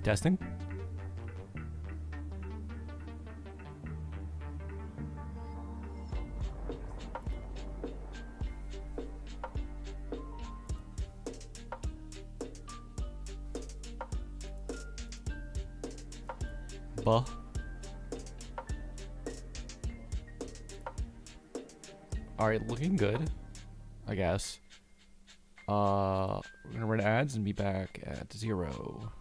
Testing? Buh. Alright, looking good, I guess. We're gonna run ads and be back at 0.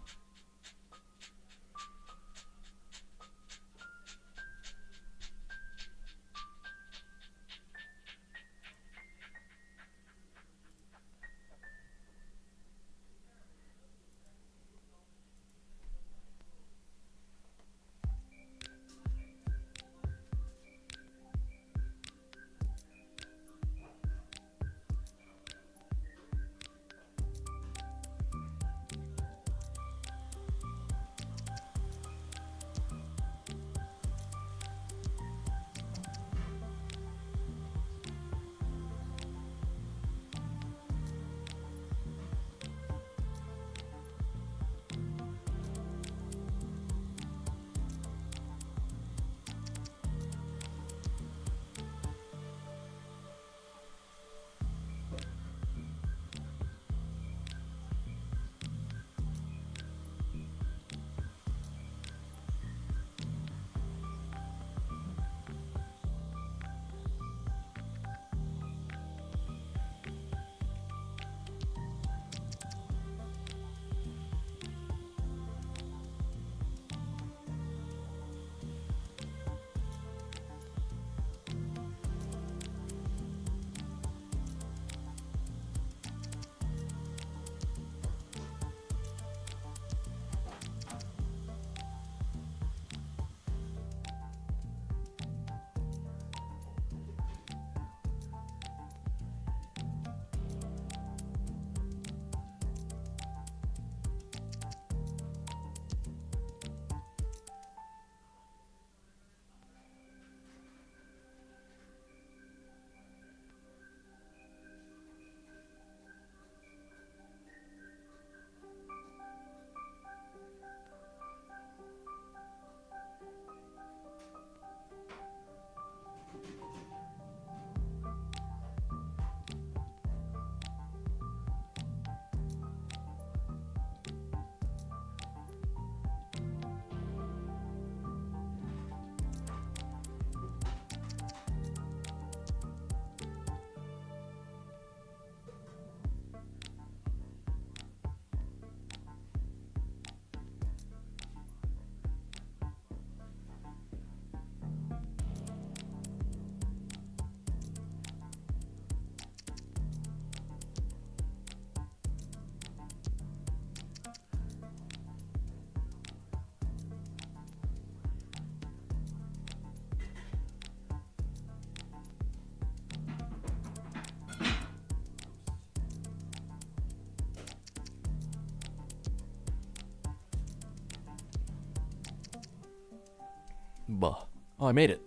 Buh. Oh, I made it.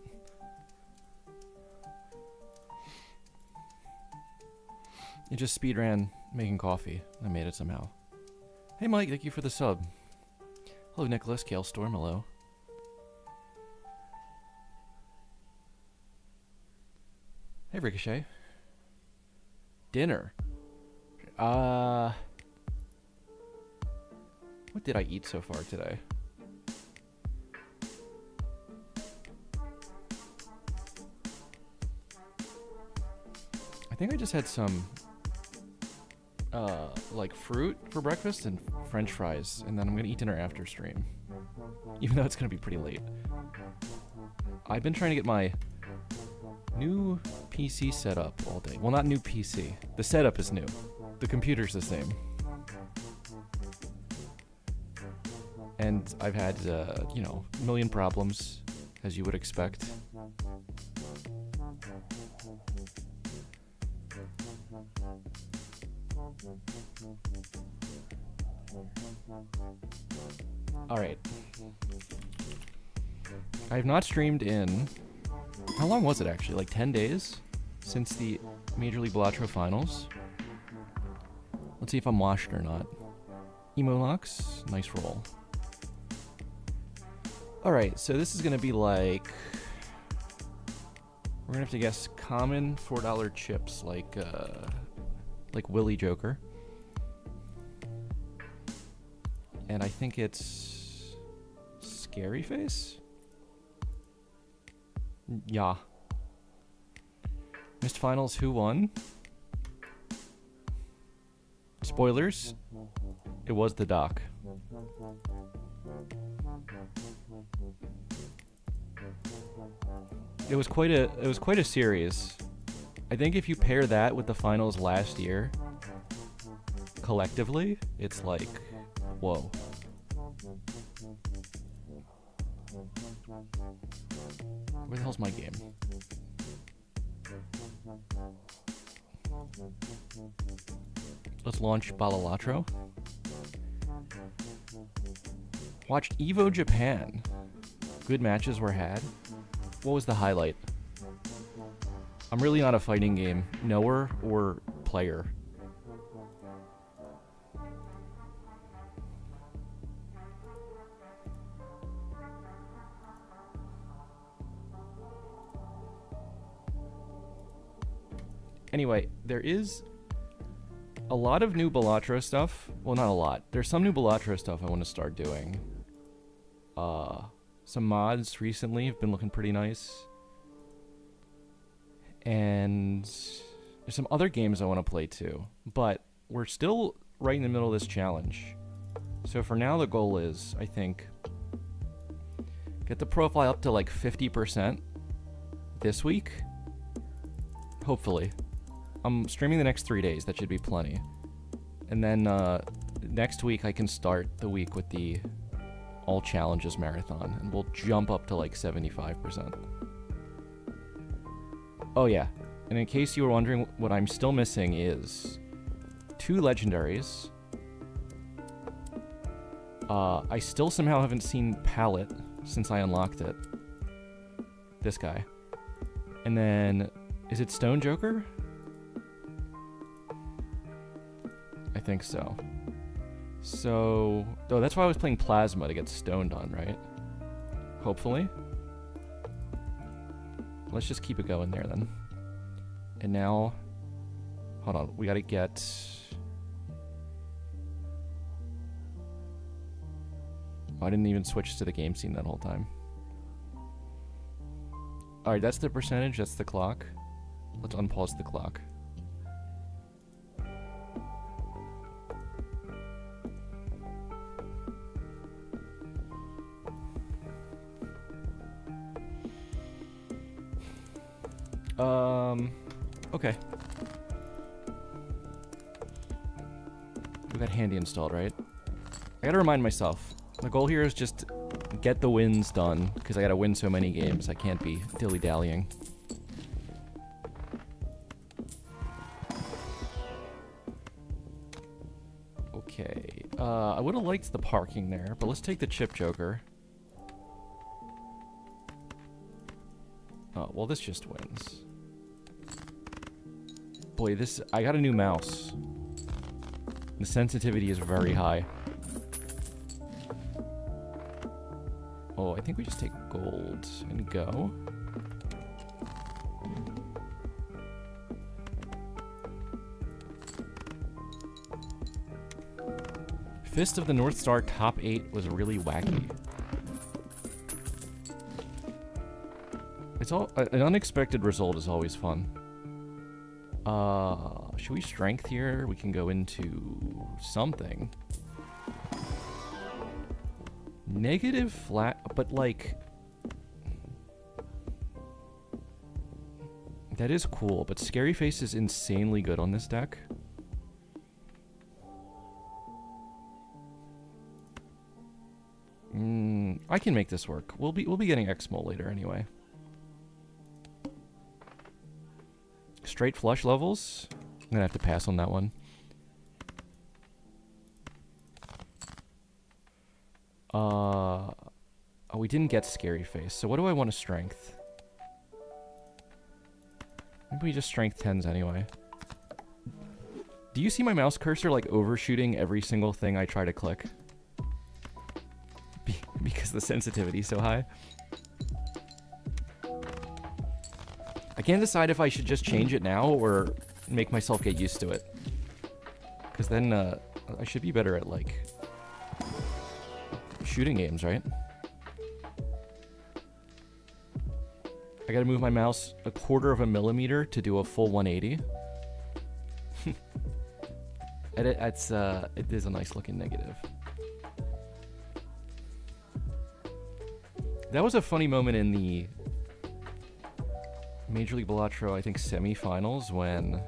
It just speedran making coffee. I made it somehow. Hey Mike, thank you for the sub. Hello Nicholas, Kale Storm, hello. Hey Ricochet. Dinner. What did I eat so far today? I think I just had some like fruit for breakfast and french fries, and then I'm gonna eat dinner after stream, even though it's gonna be pretty late. I've been trying to get my new PC set up all day. Well, not new PC. The setup is new. The computer's the same. And I've had, you know, a million problems, as you would expect. Alright. I have not streamed in... How long was it actually? Like 10 days? Since the Major League Balatro finals? Let's see if I'm washed or not. Emo Locks, nice roll. Alright, so this is gonna be like... We're gonna have to guess common $4 chips like Willy Joker. And I think it's... Scary Face? Yeah. Missed finals, who won? Spoilers, it was the doc. It was quite a series. I think if you pair that with the finals last year, collectively, it's like, whoa. Where the hell's my game? Let's launch Balatro. Watched Evo Japan. Good matches were had. What was the highlight? I'm really not a fighting game knower or player. Anyway, there is a lot of new Balatro stuff. Well, not a lot. There's some new Balatro stuff I want to start doing. Some mods recently have been looking pretty nice. And there's some other games I want to play too. But we're still right in the middle of this challenge. So for now, the goal is, I think, get the profile up to like 50% this week. Hopefully. I'm streaming the next 3 days. That should be plenty. And then next week I can start the week with the all challenges marathon, and we'll jump up to like 75%. Oh yeah, and in case you were wondering, what I'm still missing is 2 legendaries. I still somehow haven't seen Palette since I unlocked it. This guy. And then, is it Stone Joker? I think so. So, oh, that's why I was playing Plasma, to get stoned on, right? Hopefully. Let's just keep it going there then. And now, hold on, we gotta get... Oh, I didn't even switch to the game scene that whole time. Alright, that's the percentage, that's the clock. Let's unpause the clock. Okay. We got Handy installed, right? I gotta remind myself. The goal here is just get the wins done, because I gotta win so many games. I can't be dilly-dallying. Okay. I would have liked the parking there, but let's take the Chip Joker. Oh, well, this just wins. Boy, this... I got a new mouse. The sensitivity is very high. Oh, I think we just take gold and go. Fist of the North Star top 8 was really wacky. It's all... an unexpected result is always fun. Should we strength here? We can go into something. Negative flat, but like... That is cool, but Scary Face is insanely good on this deck. I can make this work. We'll be getting Exmo later anyway. Straight flush levels? I'm gonna have to pass on that one. Oh, we didn't get Scary Face, so what do I want to strength? Maybe we just strength 10s anyway. Do you see my mouse cursor like overshooting every single thing I try to click? Because the sensitivity so high? I can't decide if I should just change it now or make myself get used to it. Because then I should be better at, like, shooting games, right? I gotta move my mouse 1/4 of a millimeter to do a full 180. And it is a nice looking negative. That was a funny moment in the Major League Balatro, I think, semifinals when...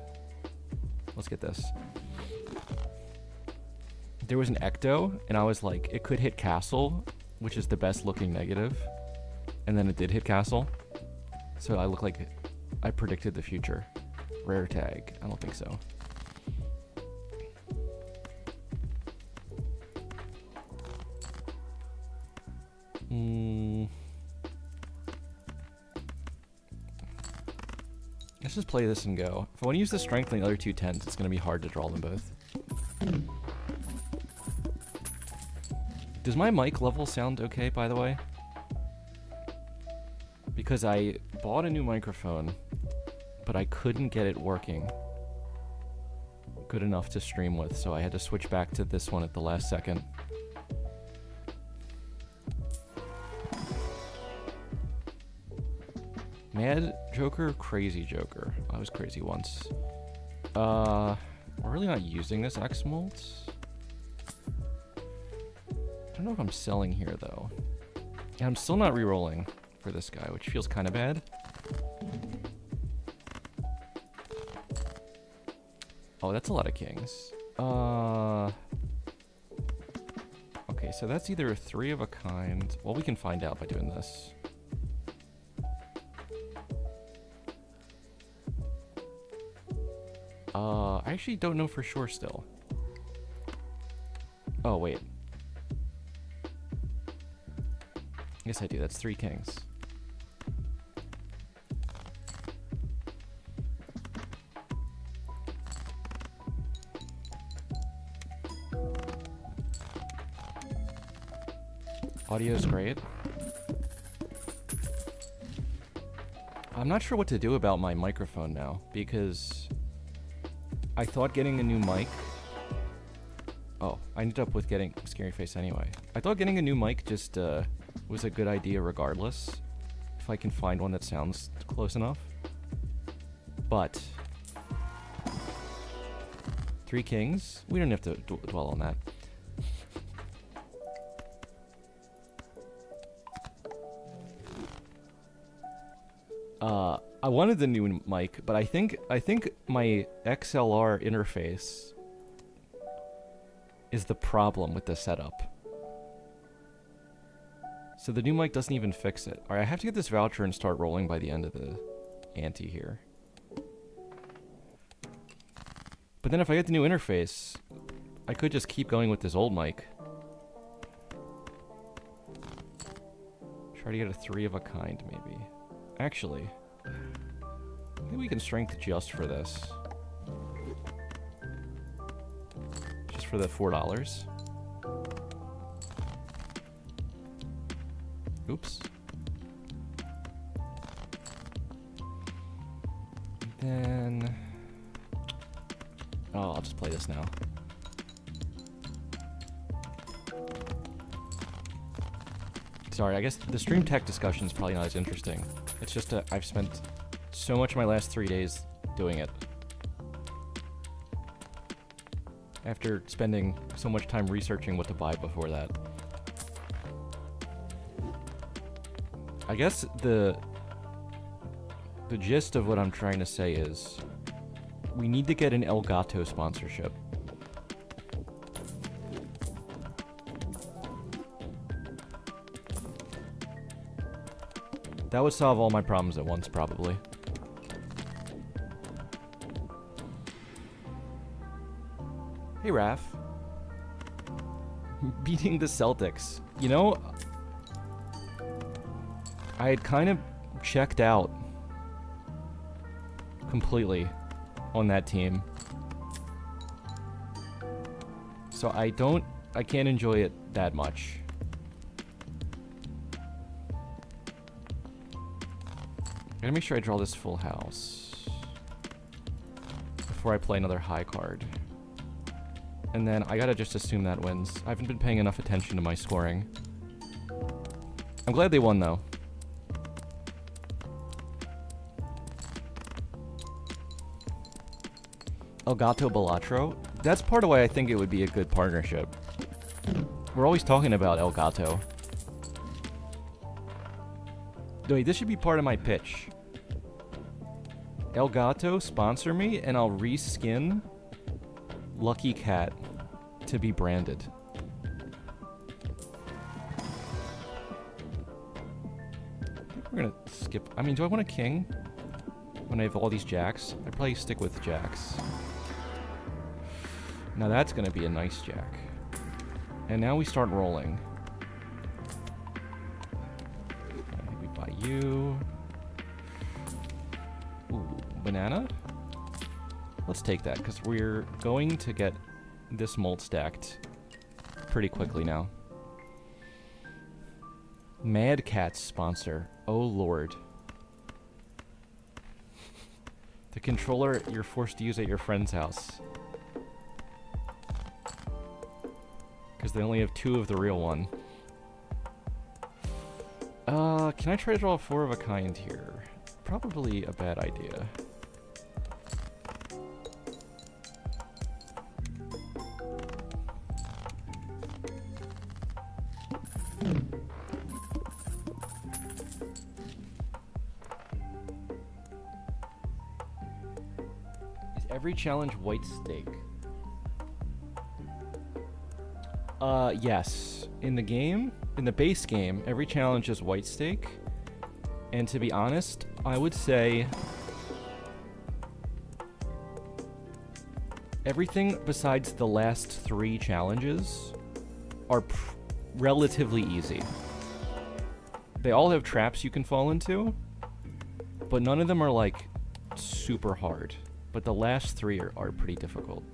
Let's get this. There was an ecto, and I was like, it could hit castle, which is the best looking negative. And then it did hit castle. So I look like I predicted the future. Rare tag. I don't think so. Let's just play this and go. If I want to use the strength and the other 2 10s, it's going to be hard to draw them both. Does my mic level sound okay, by the way? Because I bought a new microphone, but I couldn't get it working good enough to stream with, so I had to switch back to this one at the last second. Mad Joker, crazy Joker. I was crazy once. We're really not using this X-Molt. I don't know if I'm selling here, though. And I'm still not re-rolling for this guy, which feels kind of bad. Oh, that's a lot of kings. Okay, so that's either a 3 of a kind. Well, we can find out by doing this. I actually don't know for sure still. Oh, wait. Yes, I do. That's 3 kings. Audio's great. I'm not sure what to do about my microphone now, because I thought getting a new mic... Oh, I ended up with getting Scary Face anyway. I thought getting a new mic just was a good idea regardless, if I can find one that sounds close enough. But 3 kings? We don't have to dwell on that. I wanted the new mic, but I think my XLR interface is the problem with the setup. So the new mic doesn't even fix it. Alright, I have to get this voucher and start rolling by the end of the ante here. But then if I get the new interface, I could just keep going with this old mic. Try to get a 3 of a kind, maybe. Actually, maybe we can strength adjust for this. Just for the $4. Oops. Then... Oh, I'll just play this now. Sorry, I guess the stream tech discussion is probably not as interesting. It's just I've spent so much of my last 3 days doing it. After spending so much time researching what to buy before that. I guess the gist of what I'm trying to say is we need to get an Elgato sponsorship. That would solve all my problems at once, probably. Hey, Raph. Beating the Celtics. You know, I had kind of checked out completely on that team. So I can't enjoy it that much. Gotta make sure I draw this full house before I play another high card. And then I gotta just assume that wins. I haven't been paying enough attention to my scoring. I'm glad they won, though. Elgato Balatro? That's part of why I think it would be a good partnership. We're always talking about Elgato. Wait, this should be part of my pitch. Elgato, sponsor me, and I'll reskin Lucky Cat to be branded. We're gonna skip. I mean, do I want a king when I have all these jacks? I'd probably stick with jacks. Now that's gonna be a nice jack. And now we start rolling. Okay, we buy you. Ooh, banana? Let's take that, because we're going to get this mold stacked pretty quickly now. Mad Cat's sponsor. Oh lord. The controller you're forced to use at your friend's house. Because they only have 2 of the real one. Can I try to draw a 4 of a kind here? Probably a bad idea. Is every challenge white stake? Yes. In the game, in the base game, every challenge is white stake. And to be honest, I would say everything besides the last 3 challenges are relatively easy. They all have traps you can fall into, but none of them are like super hard. But the last 3 are pretty difficult.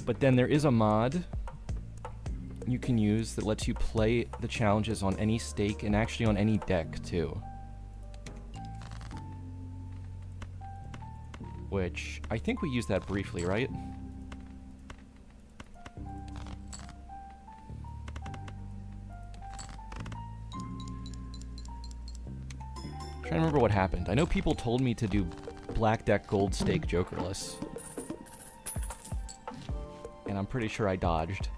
But then there is a mod you can use that lets you play the challenges on any stake and actually on any deck too. Which, I think we used that briefly, right? Trying to remember what happened. I know people told me to do black deck gold stake jokerless. And I'm pretty sure I dodged.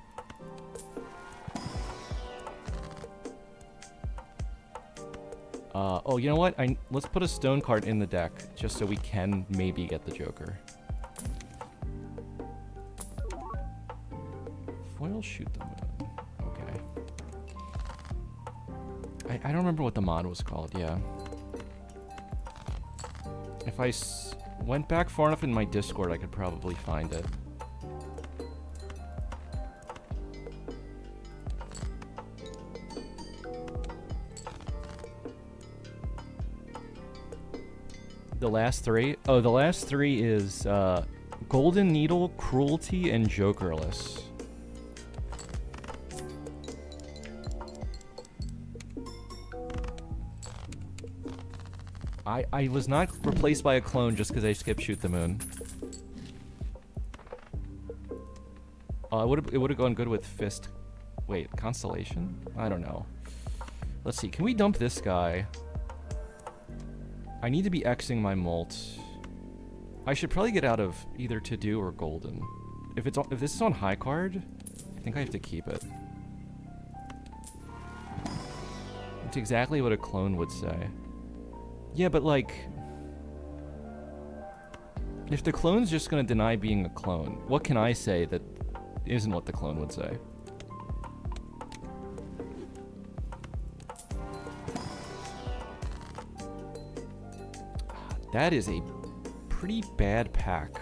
Oh, you know what? Let's put a stone card in the deck, just so we can maybe get the Joker. Foil shoot the moon. Okay. I don't remember what the mod was called, yeah. If I went back far enough in my Discord, I could probably find it. The last 3? Oh, the last 3 is Golden Needle, Cruelty, and Jokerless. I was not replaced by a clone just because I skipped Shoot the Moon. It would have gone good with Fist. Wait, Constellation? I don't know. Let's see. Can we dump this guy? I need to be Xing my Molt. I should probably get out of either To Do or Golden. If this is on high card, I think I have to keep it. It's exactly what a clone would say. Yeah, but like, if the clone's just gonna deny being a clone, what can I say that isn't what the clone would say? That is a pretty bad pack.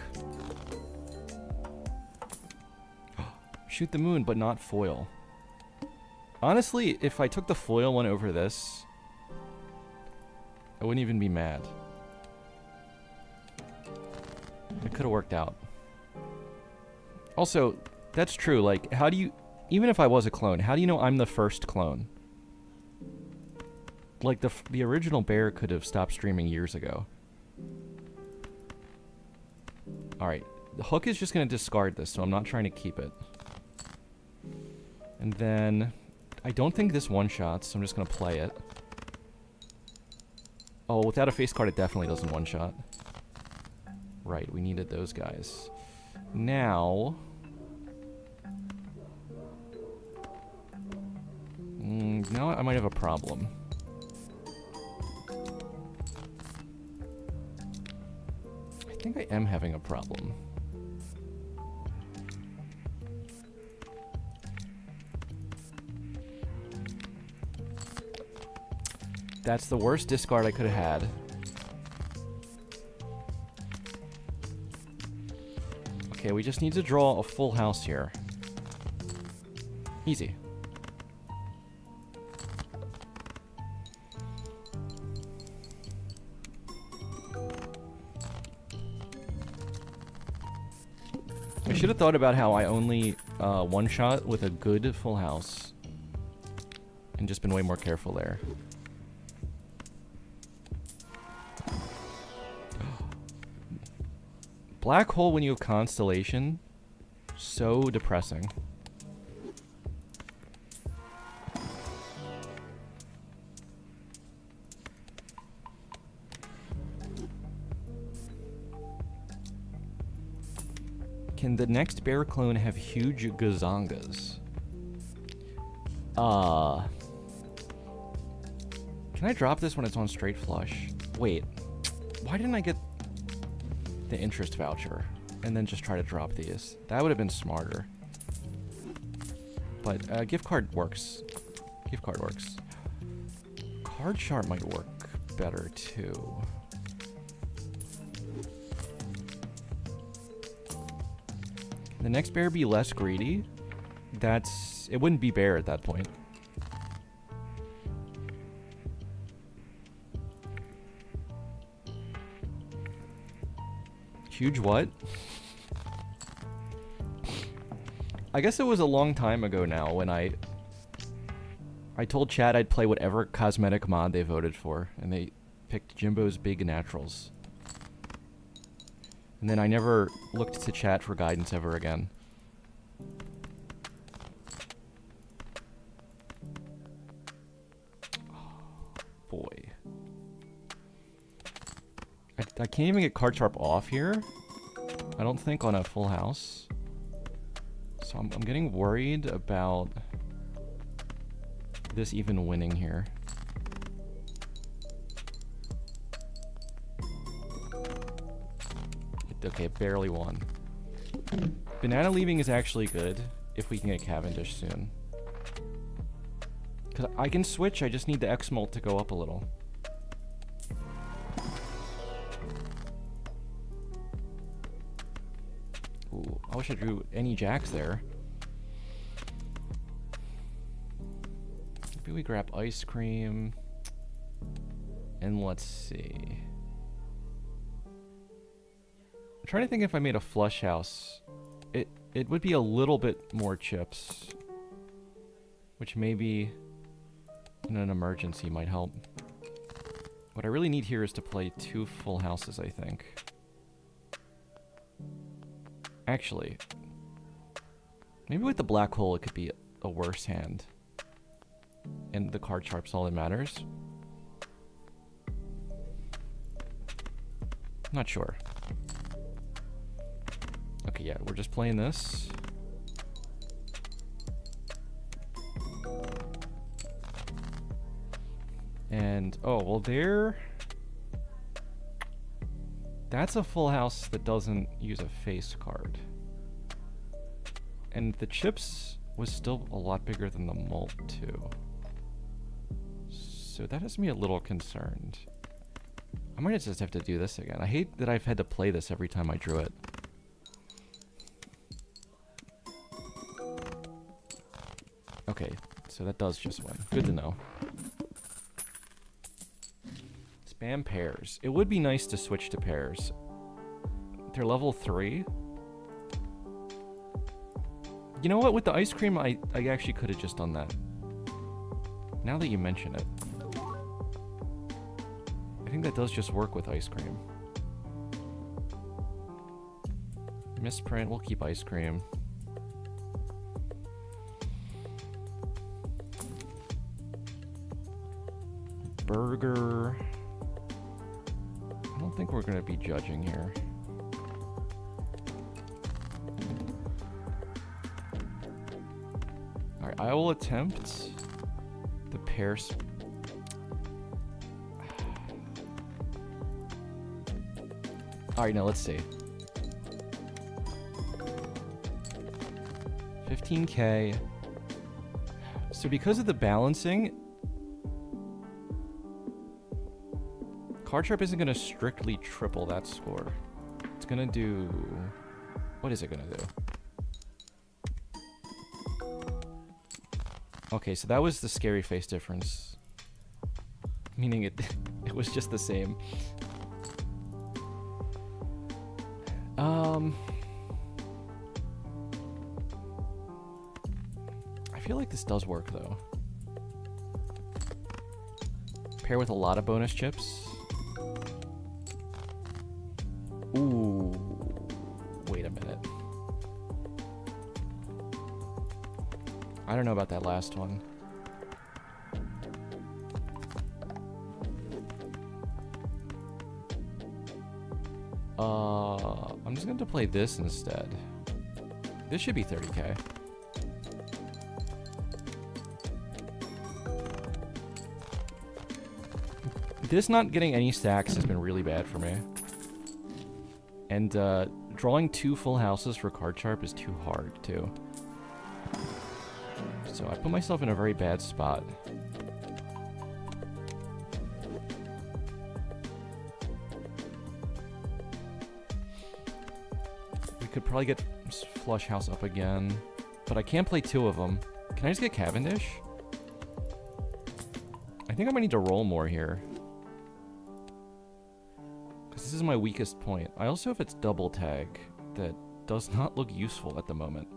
Shoot the Moon, but not foil. Honestly, if I took the foil one over this, I wouldn't even be mad. It could have worked out. Also, that's true. Like, how do you... Even if I was a clone, how do you know I'm the first clone? Like, the original bear could have stopped streaming years ago. Alright. The hook is just going to discard this, so I'm not trying to keep it. And then... I don't think this one-shots, so I'm just going to play it. Oh, without a face card, it definitely doesn't one-shot. Right, we needed those guys. Now... now I might have a problem. I think I am having a problem. That's the worst discard I could have had. Okay, we just need to draw a full house here. Easy. I should have thought about how I only one-shot with a good full house. And just been way more careful there. Black hole when you have Constellation. So depressing. Can the next bear clone have huge gazongas? Can I drop this when it's on straight flush? Wait. Why didn't I get the interest voucher and then just try to drop these? That would have been smarter. But gift card works. Gift card works. Card sharp might work better too. The next bear be less greedy? It wouldn't be bear at that point. Huge what? I guess it was a long time ago now when I told chat I'd play whatever cosmetic mod they voted for, and they picked Jimbo's Big Naturals. And then I never looked to chat for guidance ever again. Oh, boy. I can't even get card sharp off here. I don't think on a full house. So I'm getting worried about this even winning here. Okay, it barely won. Banana leaving is actually good if we can get Cavendish soon. Because I can switch, I just need the X-Molt to go up a little. Ooh, I wish I drew any jacks there. Maybe we grab ice cream. And let's see. I'm trying to think if I made a flush house. It would be a little bit more chips. Which maybe in an emergency might help. What I really need here is to play 2 full houses, I think. Actually, maybe with the black hole it could be a worse hand. And the card sharp's all that matters. Not sure. Okay, yeah, we're just playing this. And, oh, well there... That's a full house that doesn't use a face card. And the chips was still a lot bigger than the mult, too. So that has me a little concerned. I might just have to do this again. I hate that I've had to play this every time I drew it. Okay, so that does just win. Good to know. Spam pairs. It would be nice to switch to pairs. They're level 3. You know what? With the ice cream, I actually could have just done that. Now that you mention it. think that does just work with ice cream. Misprint, we'll keep ice cream. Burger. I don't think we're going to be judging here. Alright, I will attempt the pear. Alright, now let's see. 15K. So because of the balancing, Card Sharp isn't going to strictly triple that score. It's going to do... What is it going to do? Okay, so that was the scary face difference. Meaning it was just the same. I feel like this does work, though. Pair with a lot of bonus chips. Ooh, wait a minute. I don't know about that last one. I'm just going to play this instead. This should be 30K. This not getting any stacks has been really bad for me. And drawing 2 full houses for Card Sharp is too hard, too. So I put myself in a very bad spot. We could probably get Flush House up again. But I can't play 2 of them. Can I just get Cavendish? I think I might need to roll more here. This is my weakest point. I also have its double tag that does not look useful at the moment.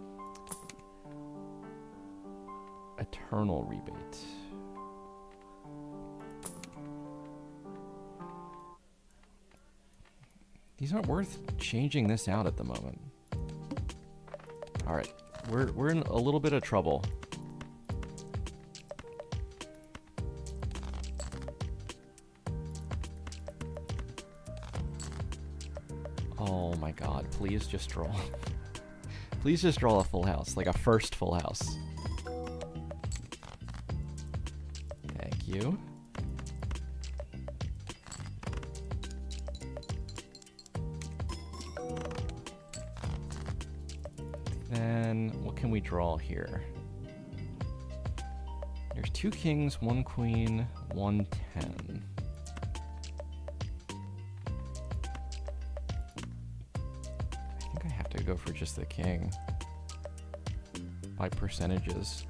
Eternal rebate. These aren't worth changing this out at the moment. Alright, we're in a little bit of trouble. Oh my god, please just draw. Please just draw a full house, like a first full house. Thank you. Then, what can we draw here? There's 2 kings, 1 queen, 1 10. Go for just the king by percentages.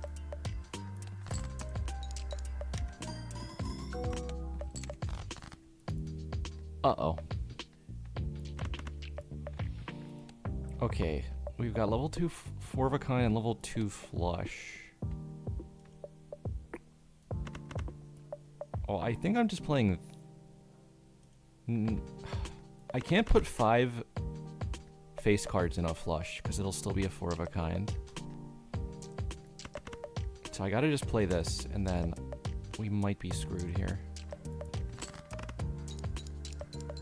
Uh-oh. Okay, we've got level 2 4 of a kind and level 2 flush. Oh, I think I'm just playing... I can't put 5 face cards in a flush, because it'll still be a 4 of a kind. So I gotta just play this, and then we might be screwed here.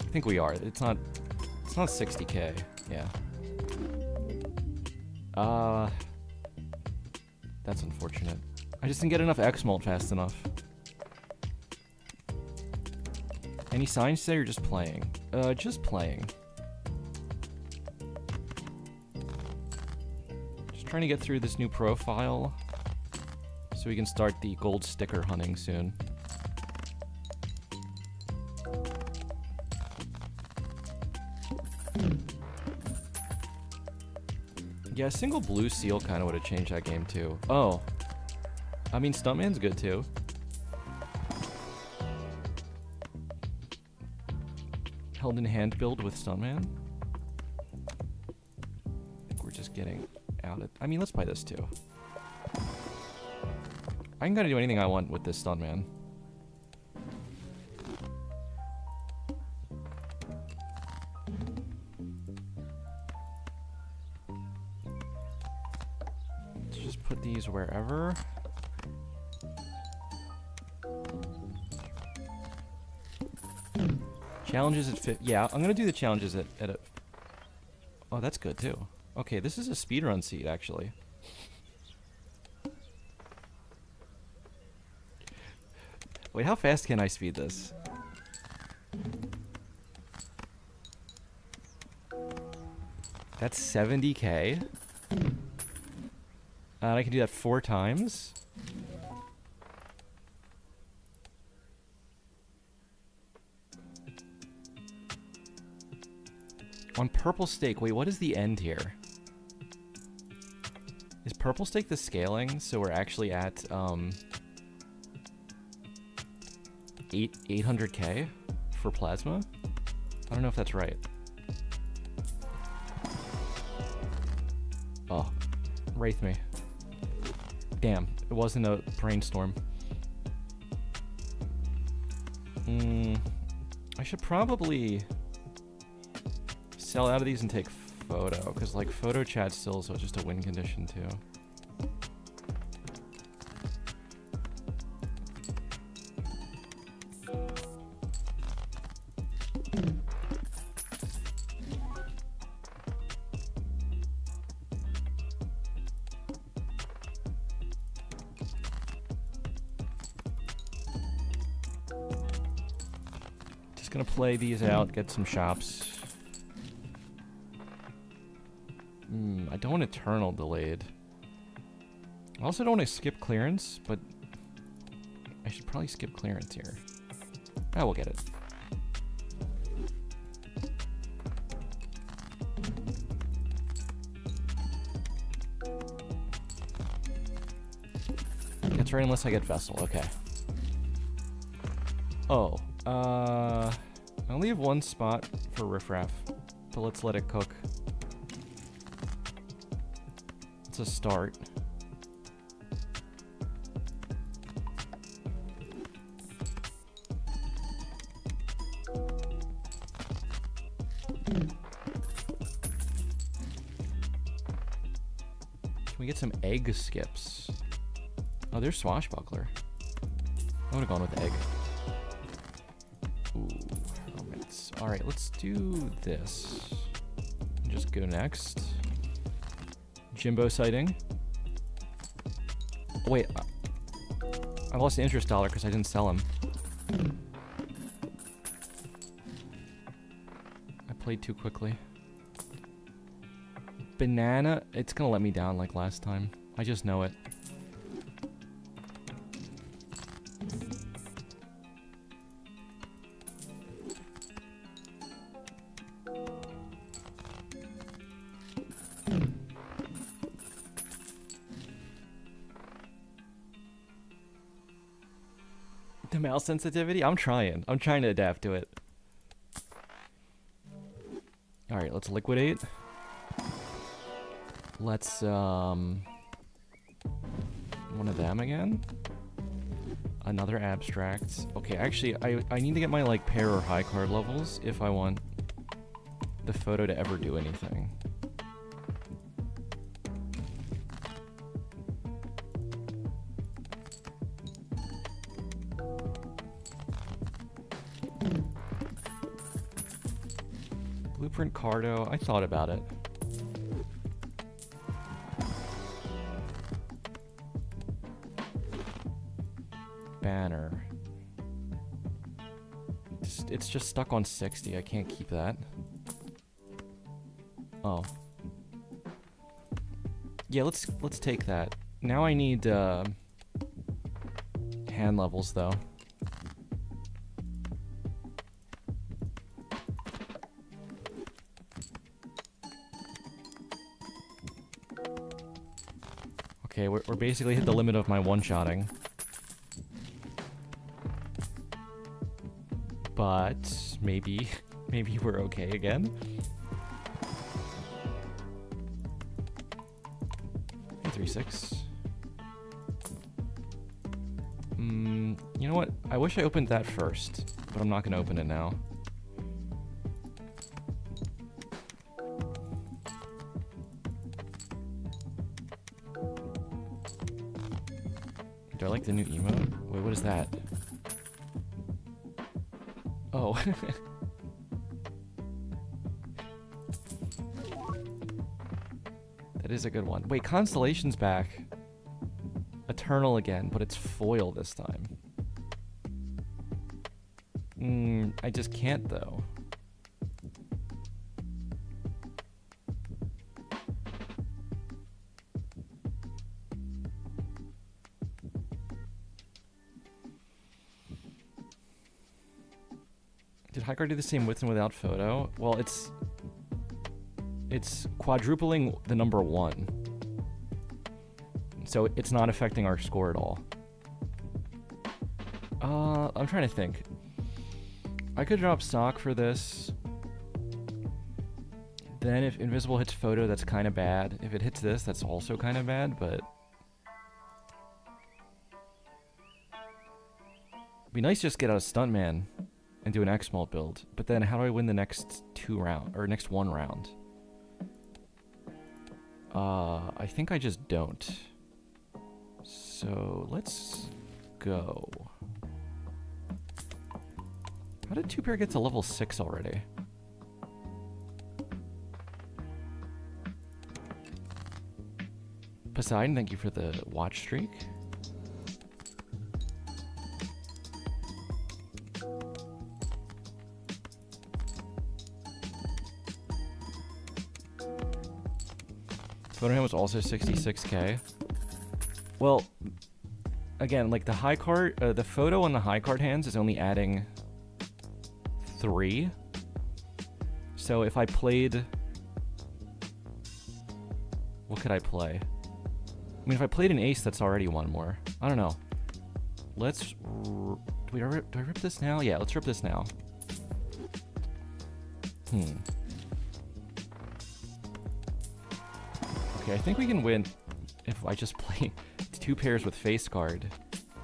I think we are. It's not 60K. Yeah. That's unfortunate. I just didn't get enough X-Molt fast enough. Any signs today or just playing? Just playing. Trying to get through this new profile so we can start the gold sticker hunting soon. Yeah, a single blue seal kind of would have changed that game too. Oh. I mean, Stuntman's good too. Held in hand build with Stuntman. I think we're just getting... I mean, let's play this too. I can kind of do anything I want with this Stuntman. Challenges at 50. Yeah, I'm gonna do the challenges at a... Oh, that's good too. Okay, this is a speedrun seed, actually. Wait, how fast can I speed this? That's 70k. And I can do that 4 times. On purple stake, wait, what is the end here? Is purple stake the scaling? So we're actually at 800k for plasma? I don't know if that's right. Oh, wraith me. Damn, it wasn't a brainstorm. I should probably sell out of these and take photo, because like photo chat still is just a win condition too. Just gonna play these out, get some shops. I don't want Eternal delayed. I also don't want to skip clearance, but I should probably skip clearance here. I will get it. That's right, unless I get Vessel. Okay. Oh, I only have 1 spot for Riffraff, but let's let it cook. It's a start. Can we get some egg skips? Oh, there's Swashbuckler. I would have gone with egg. Ooh, helmets. Alright, let's do this. Just go next. Jimbo sighting. Oh, wait, I lost the interest dollar because I didn't sell him. I played too quickly. Banana, it's gonna let me down like last time. I just know it. The mouse sensitivity? I'm trying to adapt to it. Alright, let's liquidate. Let's, one of them again. Another abstract. Okay, actually, I need to get my, like, pair or high card levels if I want the photo to ever do anything. Blueprint Cardo, I thought about it. Banner. It's just stuck on 60, I can't keep that. Oh. Yeah, let's take that. Now I need hand levels though. Okay, we're basically hit the limit of my one-shotting. But maybe we're okay again. 3-6. You know what? I wish I opened that first, but I'm not gonna open it now. Do I like the new emote? Wait, what is that? Oh. It is a good one. Wait, Constellation's back. Eternal again, but it's foil this time. I just can't, though. Did high card do the same with and without photo? Well, it's quadrupling the number 1. So it's not affecting our score at all. I'm trying to think. I could drop stock for this. Then if invisible hits photo, that's kind of bad. If it hits this, that's also kind of bad, but... It'd be nice to just get out a Stuntman and do an X-Mult build. But then how do I win the next 2 round, or next 1 round? I think I just don't. So let's go. How did 2-pair get to level 6 already? Poseidon, thank you for the watch streak. Photohand was also 66k. Well, again, like the high card, the photo on the high card hands is only adding 3. So if I played... What could I play? I mean, if I played an ace, that's already 1 more. I don't know. Let's... Do I rip this now? Yeah, let's rip this now. Okay, I think we can win if I just play 2 pairs with face card.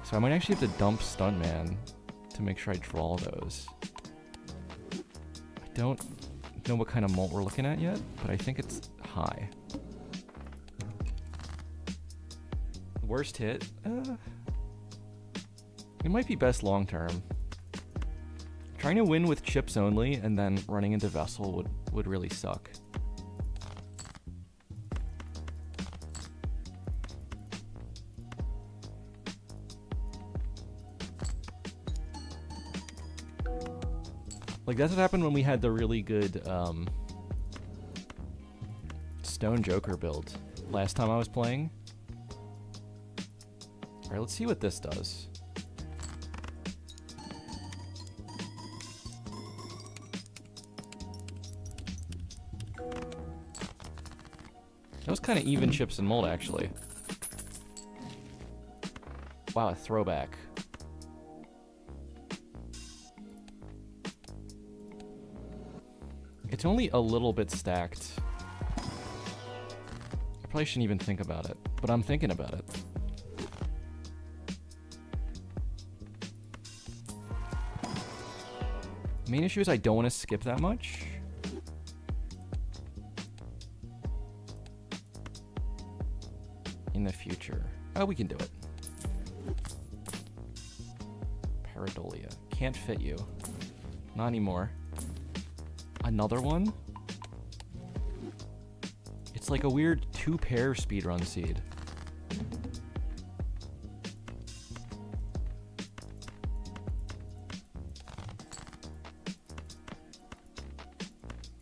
So I might actually have to dump Stuntman to make sure I draw those. I don't know what kind of mult we're looking at yet, but I think it's high. Worst hit? It might be best long term. Trying to win with chips only and then running into Vessel would really suck. Like, that's what happened when we had the really good Stone Joker build last time I was playing. Alright, let's see what this does. That was kind of even chips and mold, actually. Wow, a throwback. It's only a little bit stacked. I probably shouldn't even think about it, but I'm thinking about it. Main issue is I don't want to skip that much. In the future. Oh, we can do it. Paradolia. Can't fit you. Not anymore. Another one? It's like a weird 2-pair speedrun seed.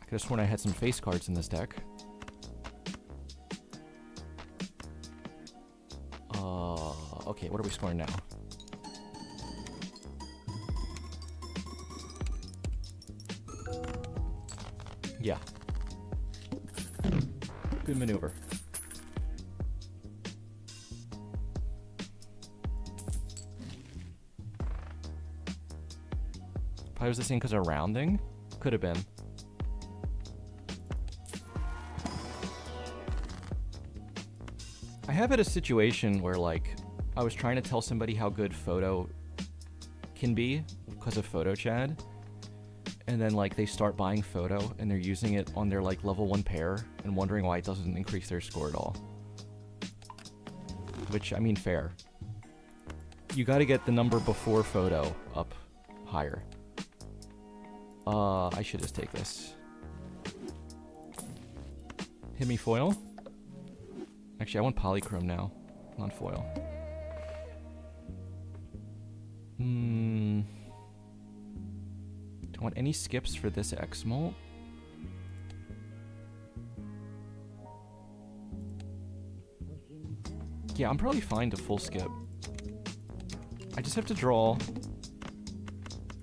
I could have sworn I had some face cards in this deck. Okay, what are we scoring now? Yeah. Good maneuver. Probably was the same because of rounding? Could have been. I have had a situation where, like, I was trying to tell somebody how good photo can be because of photo Chad, and then, like, they start buying photo and they're using it on their, like, level 1 pair and wondering why it doesn't increase their score at all. Which, I mean, fair. You gotta get the number before photo up higher. I should just take this. Hit me foil. Actually, I want polychrome now, not foil. Do I want any skips for this X-Molt? Yeah, I'm probably fine to full skip. I just have to draw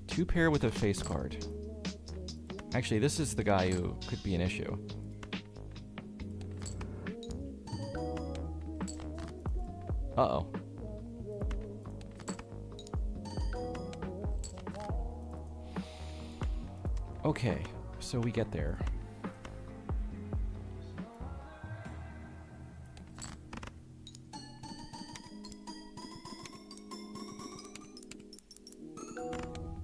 2 pair with a face card. Actually, this is the guy who could be an issue. Uh-oh. Okay, so we get there.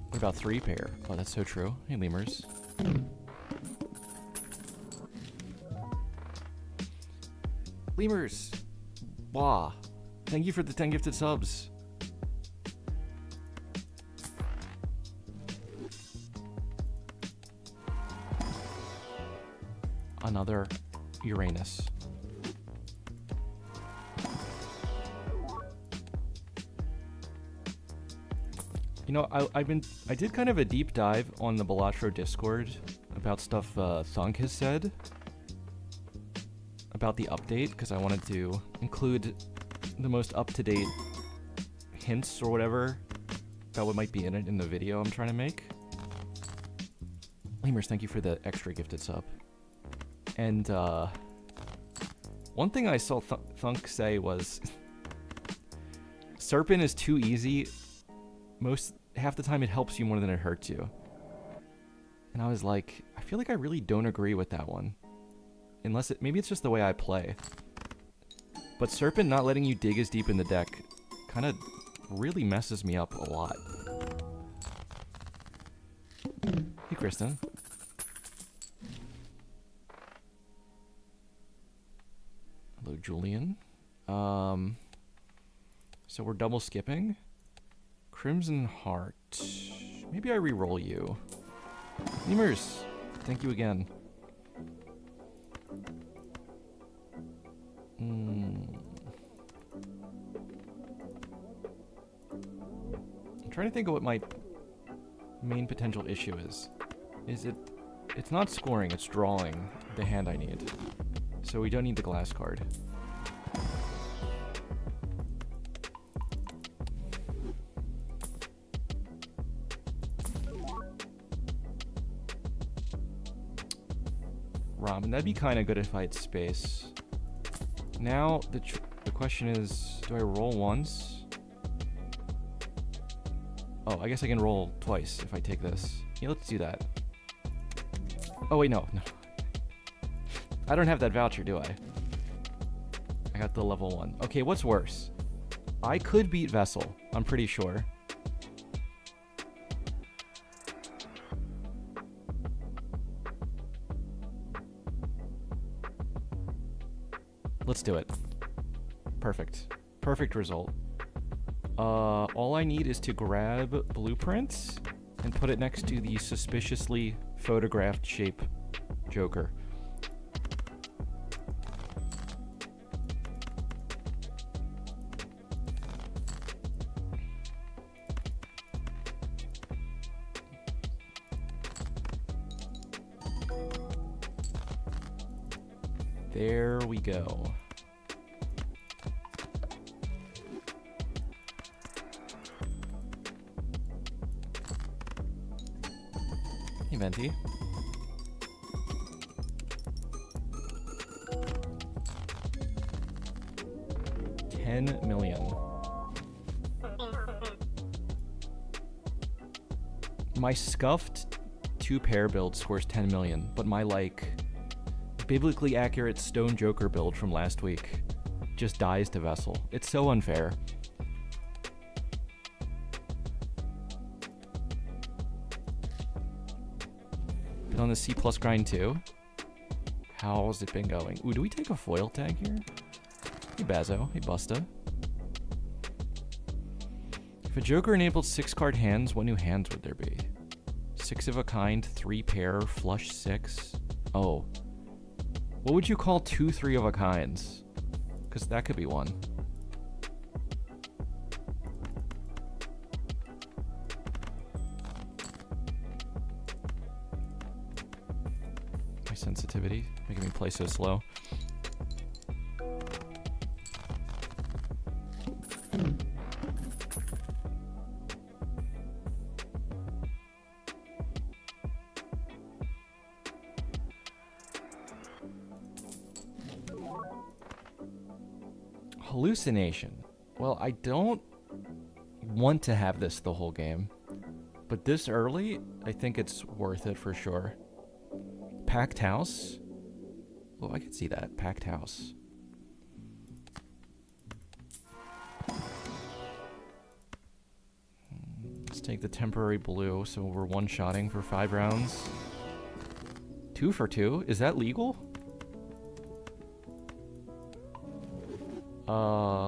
What about 3 pair? Oh, that's so true. Hey, lemurs. Lemurs! Wah! Thank you for the 10 gifted subs. Another Uranus. You know, I did kind of a deep dive on the Balatro Discord about stuff Thunk has said about the update, because I wanted to include the most up-to-date hints or whatever about what might be in it in the video I'm trying to make. Lemurs, thank you for the extra gifted sub. And one thing I saw Thunk say was Serpent is too easy. Half the time it helps you more than it hurts you. And I was like, I feel like I really don't agree with that one. Maybe it's just the way I play. But Serpent not letting you dig as deep in the deck kind of really messes me up a lot. Hey, Kristen. Hello, Julian. So we're double skipping. Crimson Heart. Maybe I re-roll you. Lemurs, thank you again. I'm trying to think of what my main potential issue is. It's not scoring, it's drawing the hand I need. So we don't need the glass card. Ramen, that'd be kind of good if I had space. Now, the question is, do I roll once? Oh, I guess I can roll twice if I take this. Yeah, let's do that. Oh, wait, no. I don't have that voucher, do I? I got the level 1. Okay, what's worse? I could beat Vessel, I'm pretty sure. Let's do it. Perfect. Perfect result. All I need is to grab blueprints and put it next to the suspiciously photographed shape Joker. There we go. Hey, Venti. $10 million. My scuffed 2-pair build scores 10 million, but my, like, biblically accurate Stone Joker build from last week just dies to Vessel. It's so unfair. Been on the C+ grind too. How's it been going? Ooh, do we take a foil tag here? Hey Bazo, hey Busta. If a Joker enabled 6-card hands, what new hands would there be? 6 of a kind, 3-pair, flush 6. Oh. What would you call 2 3 of a kinds? Because that could be one. My sensitivity making me play so slow. Hallucination. Well, I don't want to have this the whole game, but this early, I think it's worth it for sure. Packed house? Oh, I can see that. Packed house. Let's take the temporary blue, so we're one-shotting for 5 rounds. 2 for 2? Is that legal?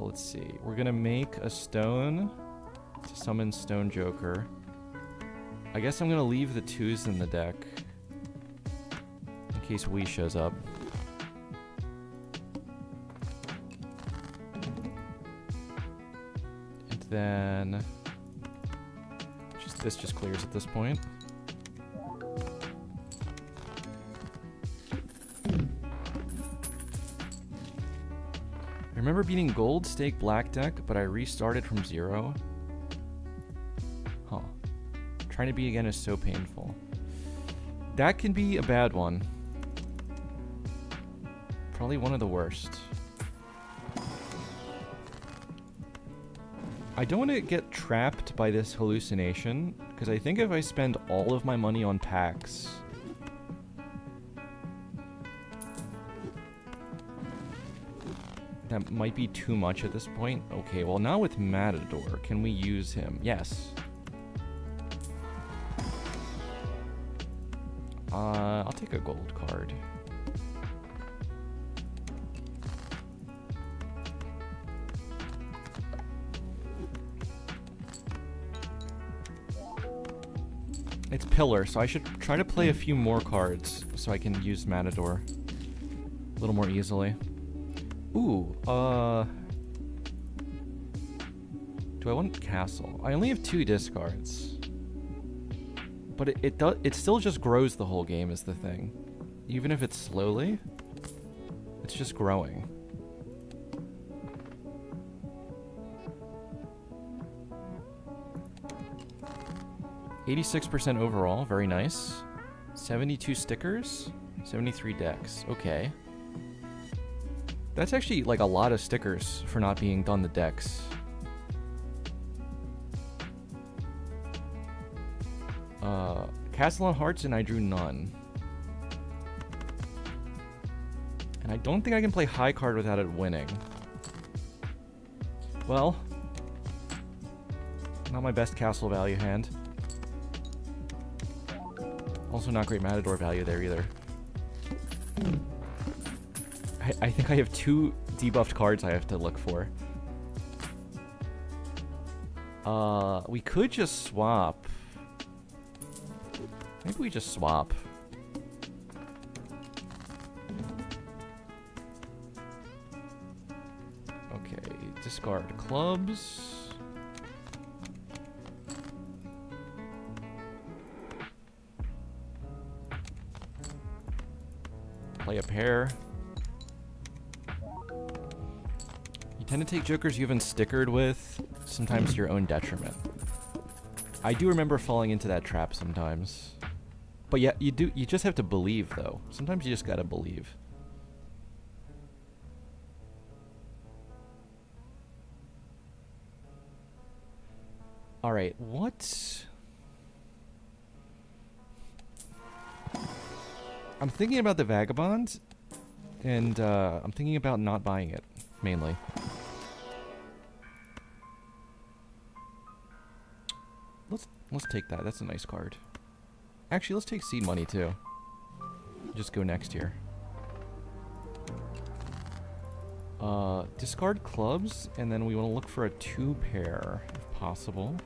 Let's see. We're gonna make a stone to summon Stone Joker. I guess I'm gonna leave the 2s in the deck in case Wii shows up. And then this just clears at this point. I remember beating gold stake black deck, but I restarted from 0. Huh. Trying to beat again is so painful. That can be a bad one. Probably one of the worst. I don't want to get trapped by this hallucination, because I think if I spend all of my money on packs, that might be too much at this point. Okay, well now with Matador, can we use him? Yes. I'll take a gold card. It's Pillar, so I should try to play a few more cards so I can use Matador a little more easily. Ooh, do I want Castle? I only have 2 discards. But it still just grows the whole game is the thing. Even if it's slowly, it's just growing. %86 overall, very nice. 72 stickers, 73 decks, okay. That's actually like a lot of stickers for not being done the decks. Castle on Hearts, and I drew none. And I don't think I can play high card without it winning. Well, not my best castle value hand. Also not great Matador value there either. I think I have 2 debuffed cards I have to look for. We could just swap. Maybe we just swap. Okay, discard clubs. Play a pair. You tend to take jokers you haven't stickered with, sometimes to your own detriment. I do remember falling into that trap sometimes. But yeah, you just have to believe, though. Sometimes you just gotta believe. Alright, what? I'm thinking about the Vagabond, and I'm thinking about not buying it, mainly. Let's take that. That's a nice card. Actually, let's take seed money too. Just go next here. Discard clubs, and then we want to look for a 2 pair, if possible.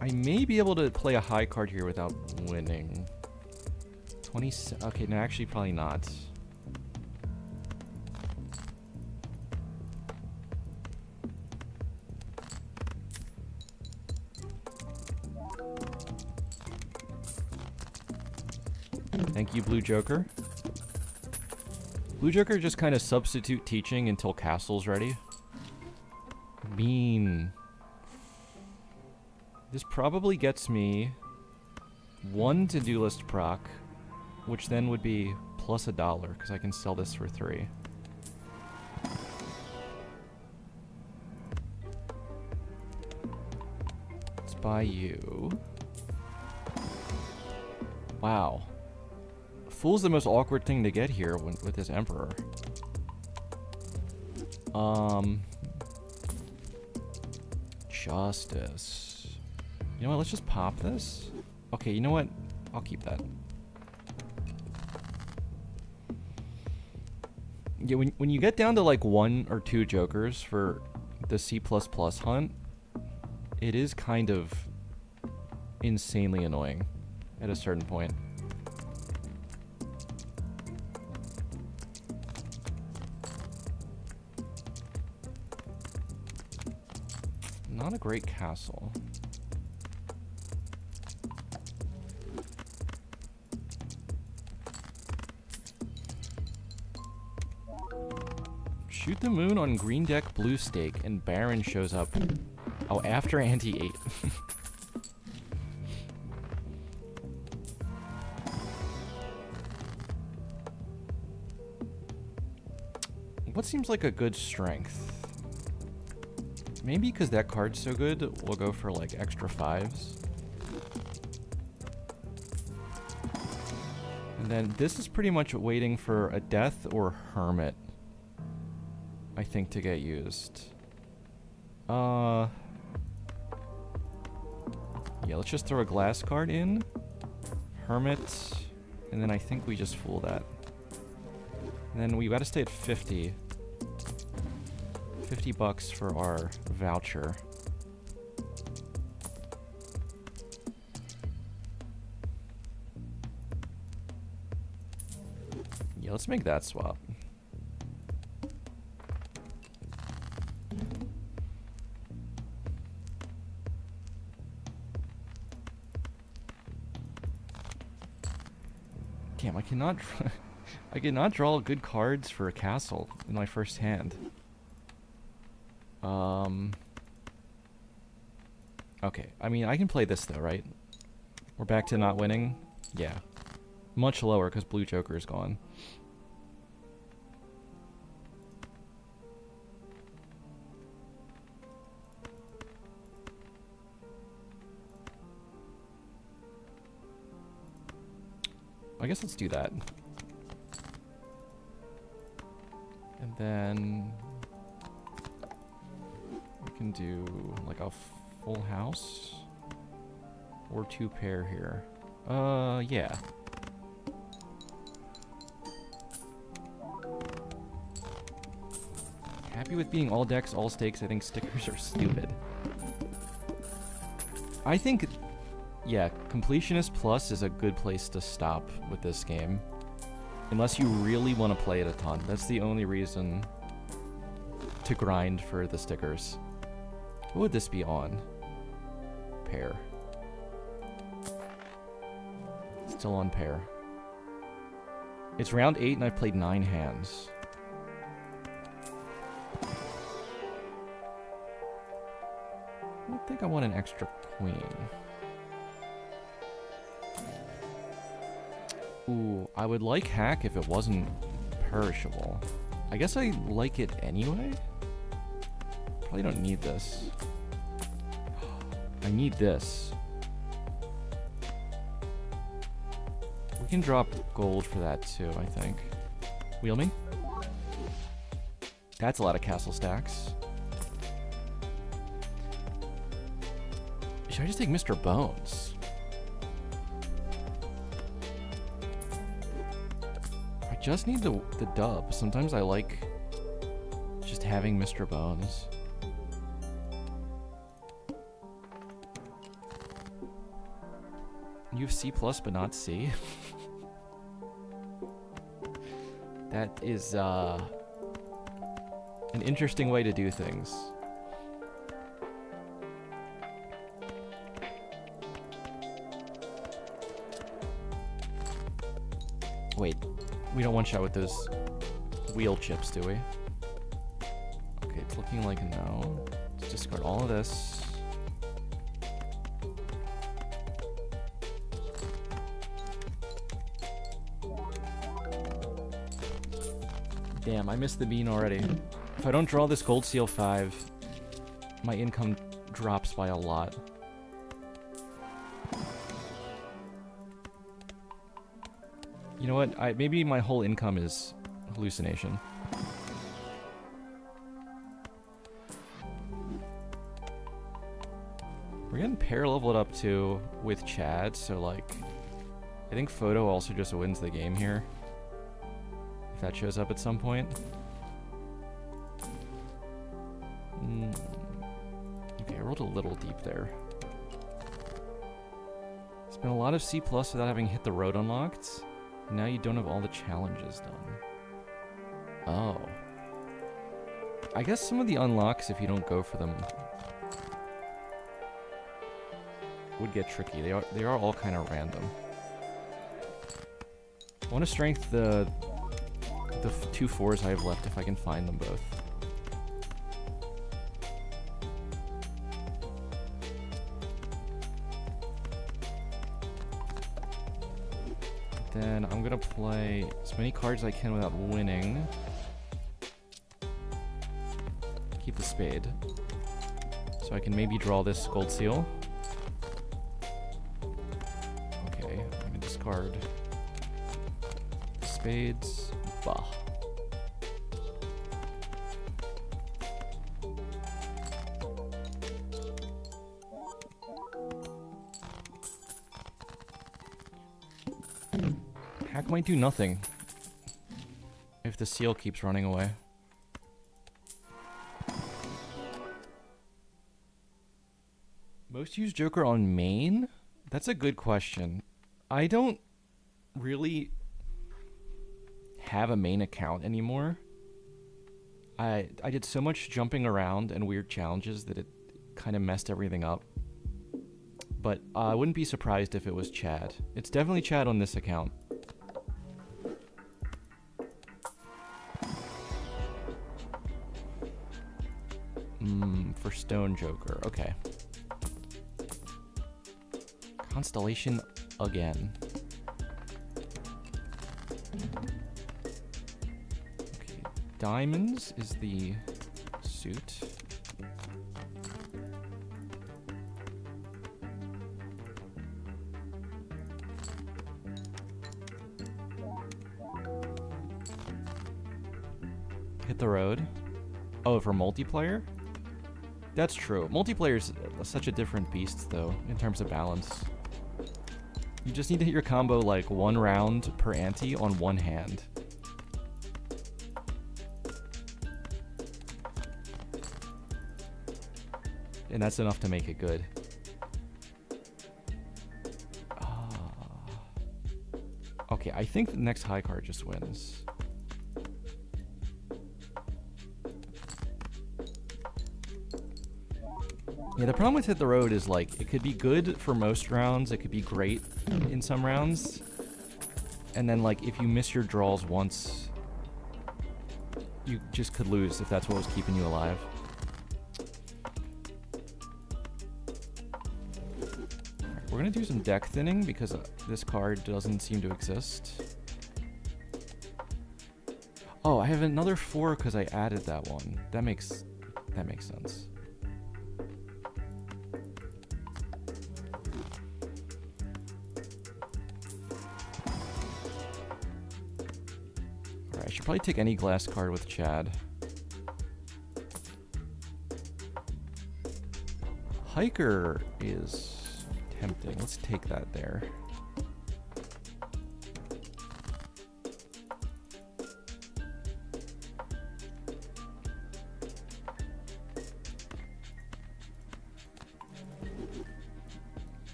I may be able to play a high card here without winning. 20. Okay, no, actually, probably not. Thank you, Blue Joker. Blue Joker just kind of substitute teaching until castle's ready. Mean. This probably gets me one to-do list proc, which then would be plus $1, because I can sell this for 3. Let's buy you. Wow. Fool's the most awkward thing to get here with this Emperor. Justice. You know what, let's just pop this. Okay, you know what? I'll keep that. Yeah, when you get down to like 1 or 2 jokers for the C++ hunt, it is kind of insanely annoying at a certain point. Not a great castle. Shoot the moon on green deck blue stake and Baron shows up. Oh, after ante 8. What seems like a good strength? Maybe because that card's so good, we'll go for like extra 5s. And then this is pretty much waiting for a death or hermit, I think, to get used. Yeah, let's just throw a glass card in. Hermit. And then I think we just fool that. And then we gotta stay at 50. $50 for our voucher. Yeah, let's make that swap. Damn, I cannot I cannot draw good cards for a castle in my first hand. Okay, I mean, I can play this though, right? We're back to not winning? Yeah. Much lower because Blue Joker is gone. I guess let's do that. And then we can do like a full house or 2 pair here. Yeah. Happy with being all decks, all stakes. I think stickers are stupid. I think, yeah, Completionist Plus is a good place to stop with this game. Unless you really want to play it a ton. That's the only reason to grind for the stickers. What would this be on? Pair. Still on pair. It's round 8 and I've played 9 hands. I don't think I want an extra queen. Ooh, I would like hack if it wasn't perishable. I guess I like it anyway? Probably don't need this. I need this. We can drop gold for that too, I think. Wheel me? That's a lot of castle stacks. Should I just take Mr. Bones? I just need the dub. Sometimes I like just having Mr. Bones. You have C plus but not C? That is an interesting way to do things. Wait, we don't one-shot with those wheel chips, do we? Okay, it's looking like no. Let's discard all of this. Damn, I missed the bean already. If I don't draw this gold seal 5, my income drops by a lot. You know what? Maybe my whole income is hallucination. We're getting pair leveled up too with Chad, so like, I think Photo also just wins the game here. If that shows up at some point. Okay, I rolled a little deep there. It's been a lot of C+ without having hit the road unlocked. Now you don't have all the challenges done. Oh. I guess some of the unlocks, if you don't go for them, would get tricky. They are all kind of random. I want to strength the 2 4s I have left if I can find them both. Then I'm gonna play as many cards as I can without winning. Keep the spade. So I can maybe draw this gold seal. Okay, I'm gonna discard the spades. Bah. Hack might do nothing if the seal keeps running away. Most used Joker on main? That's a good question. I don't really have a main account anymore. I did so much jumping around and weird challenges that it kind of messed everything up. But I wouldn't be surprised if it was Chad. It's definitely Chad on this account. For Stone Joker, okay. Constellation again. Okay, diamonds is the suit. Hit the road. Oh, for multiplayer? That's true. Multiplayer's such a different beast, though, in terms of balance. You just need to hit your combo, like, 1 round per ante on 1 hand. And that's enough to make it good. Okay, I think the next high card just wins. Yeah, the problem with Hit the Road is, like, it could be good for most rounds, it could be great in some rounds, and then, like, if you miss your draws once, you just could lose if that's what was keeping you alive. Alright, we're gonna do some deck thinning because this card doesn't seem to exist. Oh, I have another 4 because I added that one. That makes sense. I should probably take any glass card with Chad. Hiker is tempting. Let's take that there.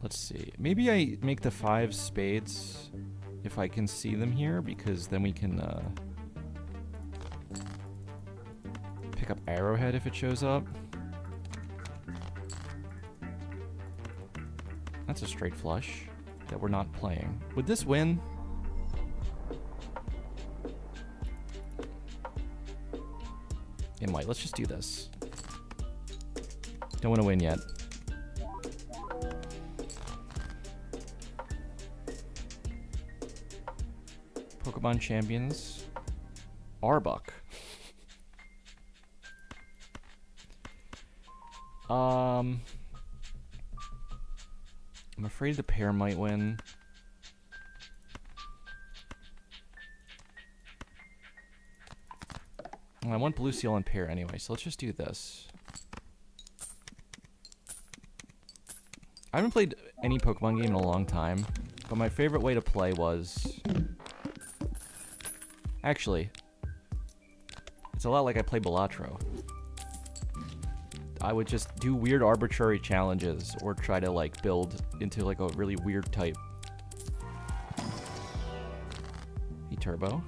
Let's see. Maybe I make the 5 spades if I can see them here, because then we can pick up Arrowhead if it shows up. That's a straight flush that we're not playing. Would this win? It might. Let's just do this. Don't want to win yet. Pokemon Champions. Arbok. I'm afraid the pair might win. I want Blue Seal and pair anyway, so let's just do this. I haven't played any Pokemon game in a long time, but my favorite way to play was... Actually, it's a lot like I play Balatro. I would just do weird arbitrary challenges or try to like build into like a really weird type. Hey Turbo.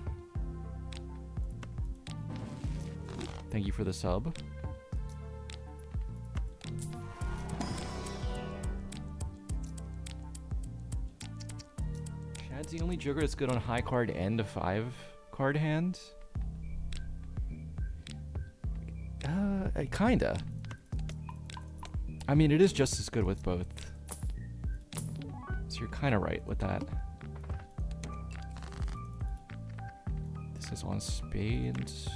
Thank you for the sub. Chad's the only Joker that's good on high card and a 5 card hand? Kinda. I mean, it is just as good with both. So you're kinda right with that. This is on spades.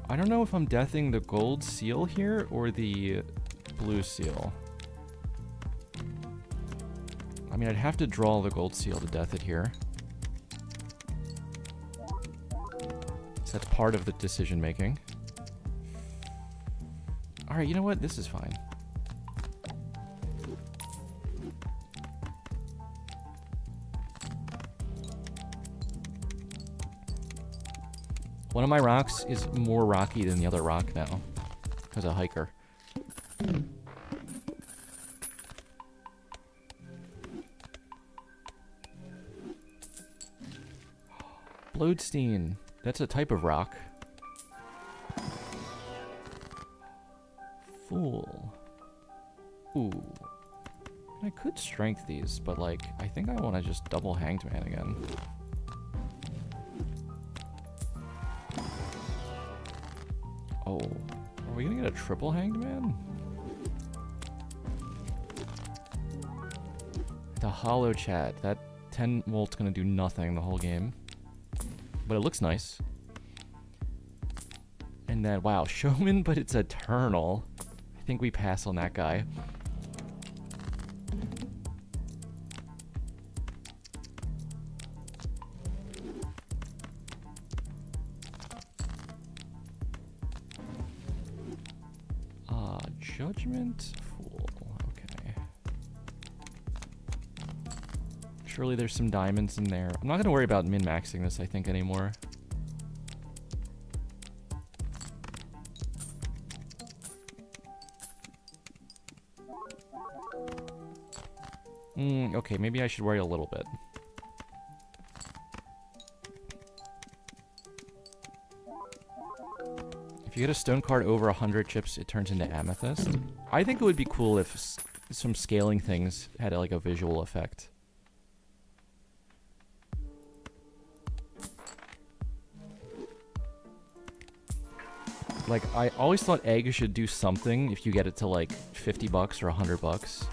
I don't know if I'm deathing the gold seal here or the blue seal. I mean, I'd have to draw the gold seal to death it here. So that's part of the decision making. Alright, you know what? This is fine. One of my rocks is more rocky than the other rock now, because of hiker. Bloodstein. That's a type of rock. Fool. Ooh. I could strength these, but like, I think I want to just double Hanged Man again. Oh. Are we gonna get a triple Hanged Man? The Hollow Chat. That 10 volt's gonna do nothing the whole game. But it looks nice. And then, wow, Showman, but it's Eternal. I think we pass on that guy. Judgment? Fool. Okay. Surely there's some diamonds in there. I'm not going to worry about min-maxing this, I think, anymore. Okay, maybe I should worry a little bit. If you get a stone card over 100 chips, it turns into amethyst. I think it would be cool if some scaling things had like a visual effect. Like, I always thought egg should do something if you get it to like 50 bucks or 100 bucks.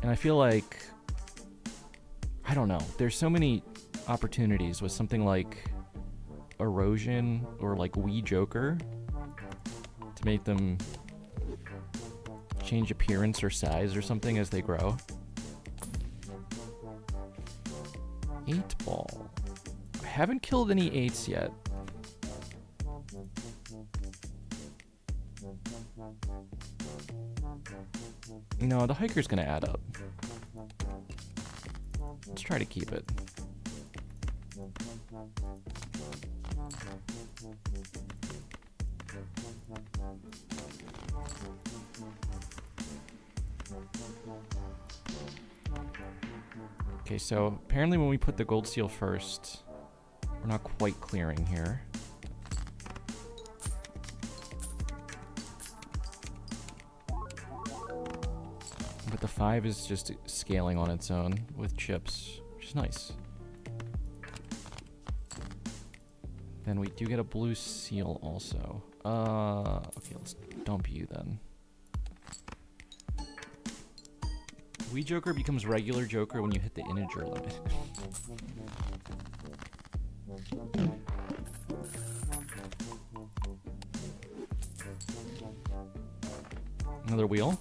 And I feel like, I don't know, there's so many opportunities with something like Erosion or like Wii Joker to make them change appearance or size or something as they grow. 8-ball. I haven't killed any 8s yet. No, the hiker's gonna add up. Let's try to keep it. Okay, so apparently when we put the gold seal first, we're not quite clearing here. But the 5 is just scaling on its own with chips, which is nice. Then we do get a blue seal also. Okay, let's dump you then. Wee Joker becomes regular Joker when you hit the integer limit. Another wheel?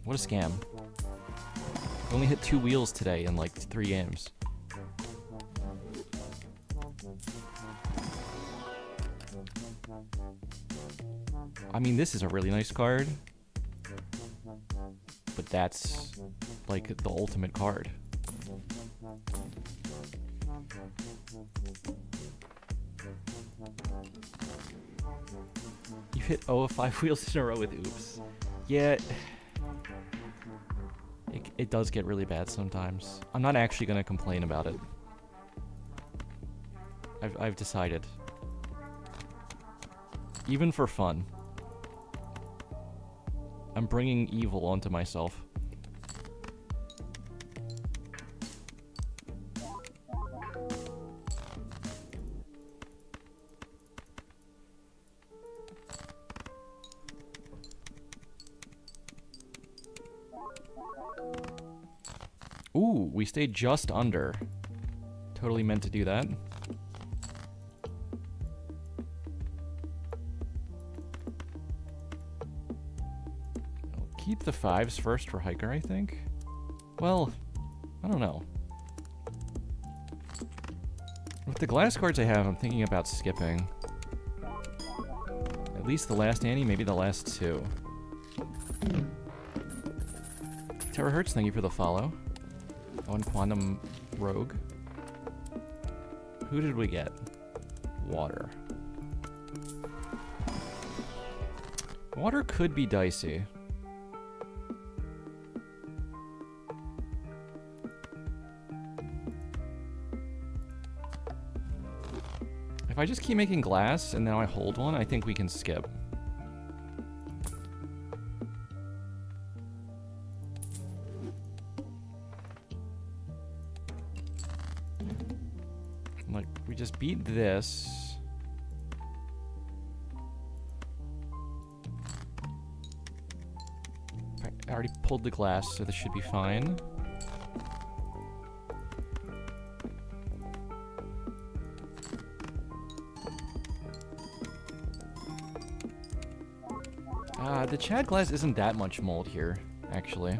What a scam. We only hit 2 wheels today in like 3 games. I mean, this is a really nice card. But that's like the ultimate card. You hit 0 of 5 wheels in a row with oops. Yeah. It does get really bad sometimes. I'm not actually going to complain about it. I've decided. Even for fun. I'm bringing evil onto myself. Ooh, we stayed just under. Totally meant to do that. Keep the 5s first for Hiker, I think. Well, I don't know. With the glass cards I have, I'm thinking about skipping. At least the last Annie, maybe the last 2. Terahertz, thank you for the follow. Oh, and Quantum Rogue. Who did we get? Water. Water could be dicey. If I just keep making glass and now I hold one, I think we can skip. Like, we just beat this. I already pulled the glass, so this should be fine. The Chad glass isn't that much mold here, actually.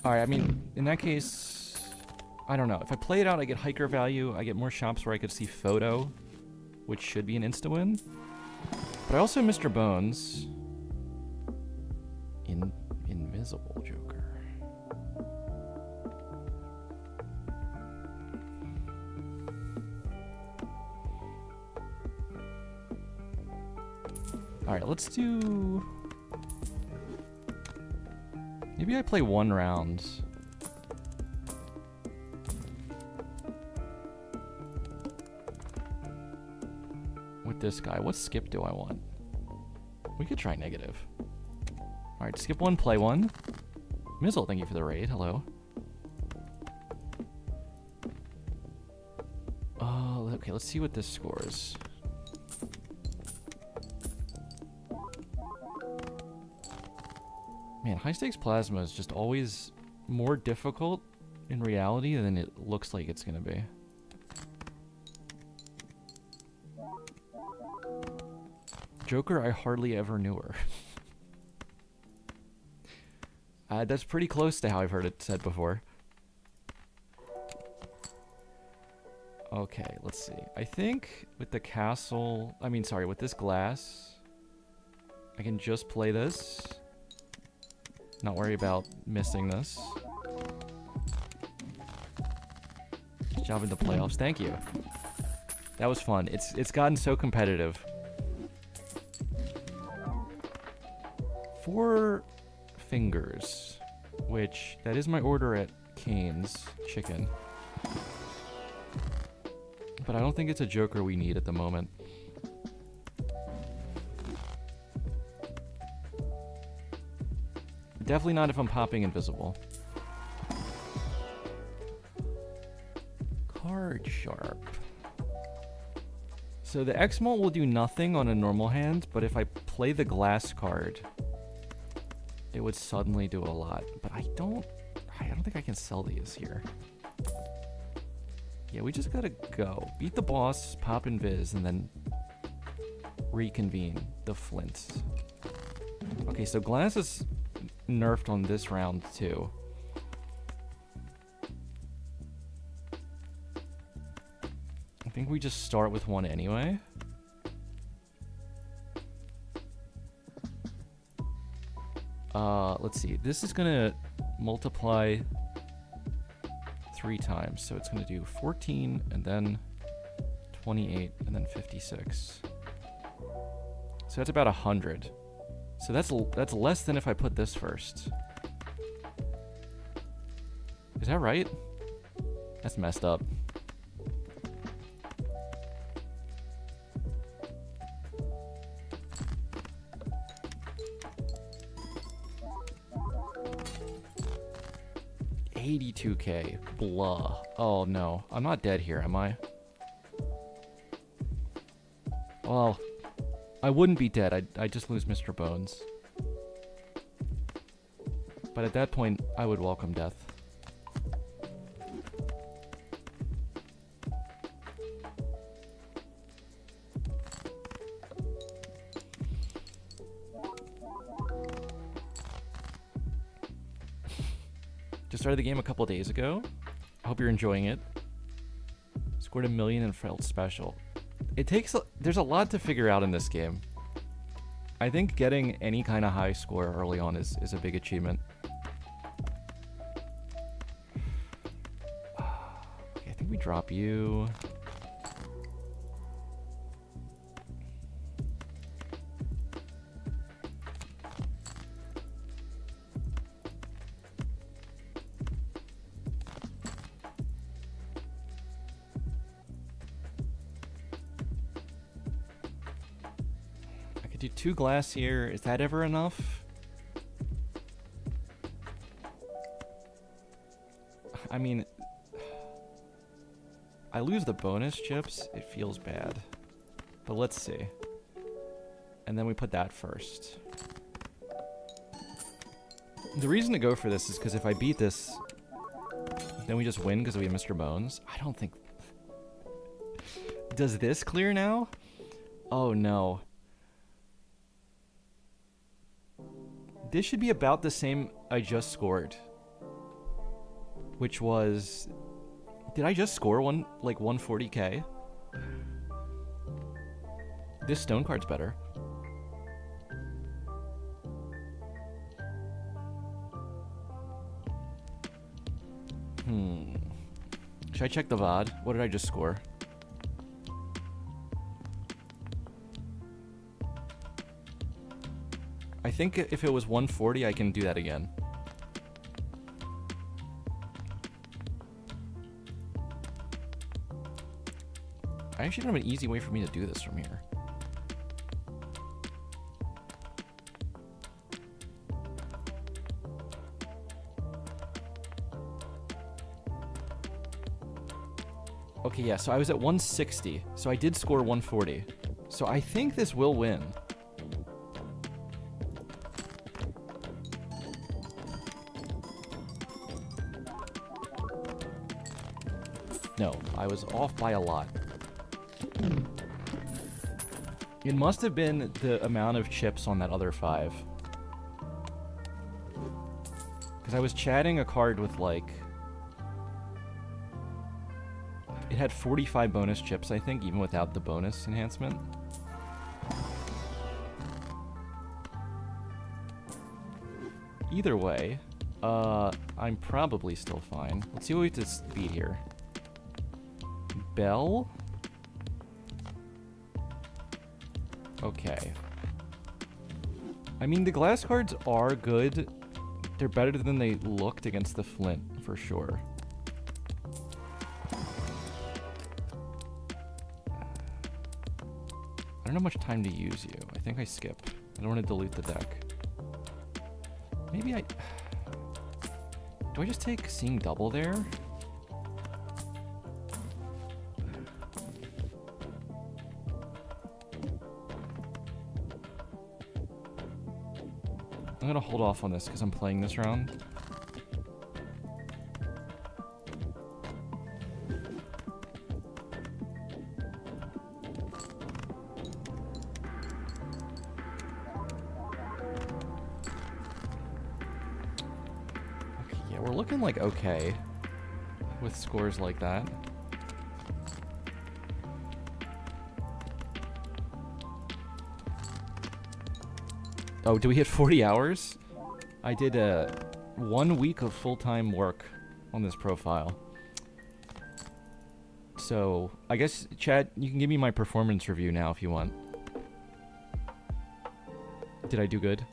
Alright, I mean, in that case, I don't know. If I play it out, I get hiker value, I get more shops where I could see photo, which should be an insta-win. But I also have Mr. Bones. Invisible Joker. Alright, let's do... Maybe I play 1 round. With this guy. What skip do I want? We could try negative. Alright, skip 1, play 1. Mizzle, thank you for the raid. Hello. Okay, let's see what this scores. Man, high stakes plasma is just always more difficult in reality than it looks like it's gonna be. Joker, I hardly ever knew her. That's pretty close to how I've heard it said before. Okay, let's see. I think with the castle... with this glass... I can just play this. Not worry about missing this. Job in the playoffs. Thank you. That was fun. It's gotten so competitive. 4 fingers, which that is my order at Cane's Chicken. But I don't think it's a joker we need at the moment. Definitely not if I'm popping invisible. Card sharp. So the X-Malt will do nothing on a normal hand, but if I play the glass card, it would suddenly do a lot. But I don't think I can sell these here. Yeah, we just gotta go. Beat the boss, pop invis, and then reconvene the flint. Okay, so glass is nerfed on this round too. I think we just start with 1 anyway. Let's see. This is gonna multiply 3 times, so it's gonna do 14 and then 28 and then 56. So that's about 100. So that's less than if I put this first. Is that right? That's messed up. $82K. Blah. Oh no. I'm not dead here, am I? Well, I wouldn't be dead. I'd just lose Mr. Bones. But at that point, I would welcome death. Just started the game a couple days ago. I hope you're enjoying it. Scored 1 million and felt special. There's a lot to figure out in this game. I think getting any kind of high score early on is a big achievement. Okay, I think we drop you. Do 2 glass here. Is that ever enough? I mean, I lose the bonus chips. It feels bad. But let's see. And then we put that first. The reason to go for this is because if I beat this, then we just win because we have Mr. Bones. I don't think... Does this clear now? Oh no. This should be about the same I just scored. Which was... Did I just score 140k? This stone card's better. Should I check the VOD? What did I just score? I think if it was 140, I can do that again. I actually don't have an easy way for me to do this from here. Okay, yeah, so I was at 160, so I did score 140. So I think this will win. No, I was off by a lot. It must have been the amount of chips on that other 5. Because I was chatting a card with like... It had 45 bonus chips, I think, even without the bonus enhancement. Either way, I'm probably still fine. Let's see what we have to beat here. Bell? Okay. I mean, the glass cards are good. They're better than they looked against the Flint, for sure. I don't have much time to use you. I think I skip. I don't want to dilute the deck. Maybe I... Do I just take Seeing Double there? I'm gonna hold off on this because I'm playing this round. Like okay with scores like that. Oh, do we hit 40 hours? I did 1 week of full-time work on this profile. So, I guess, chat, you can give me my performance review now if you want. Did I do good?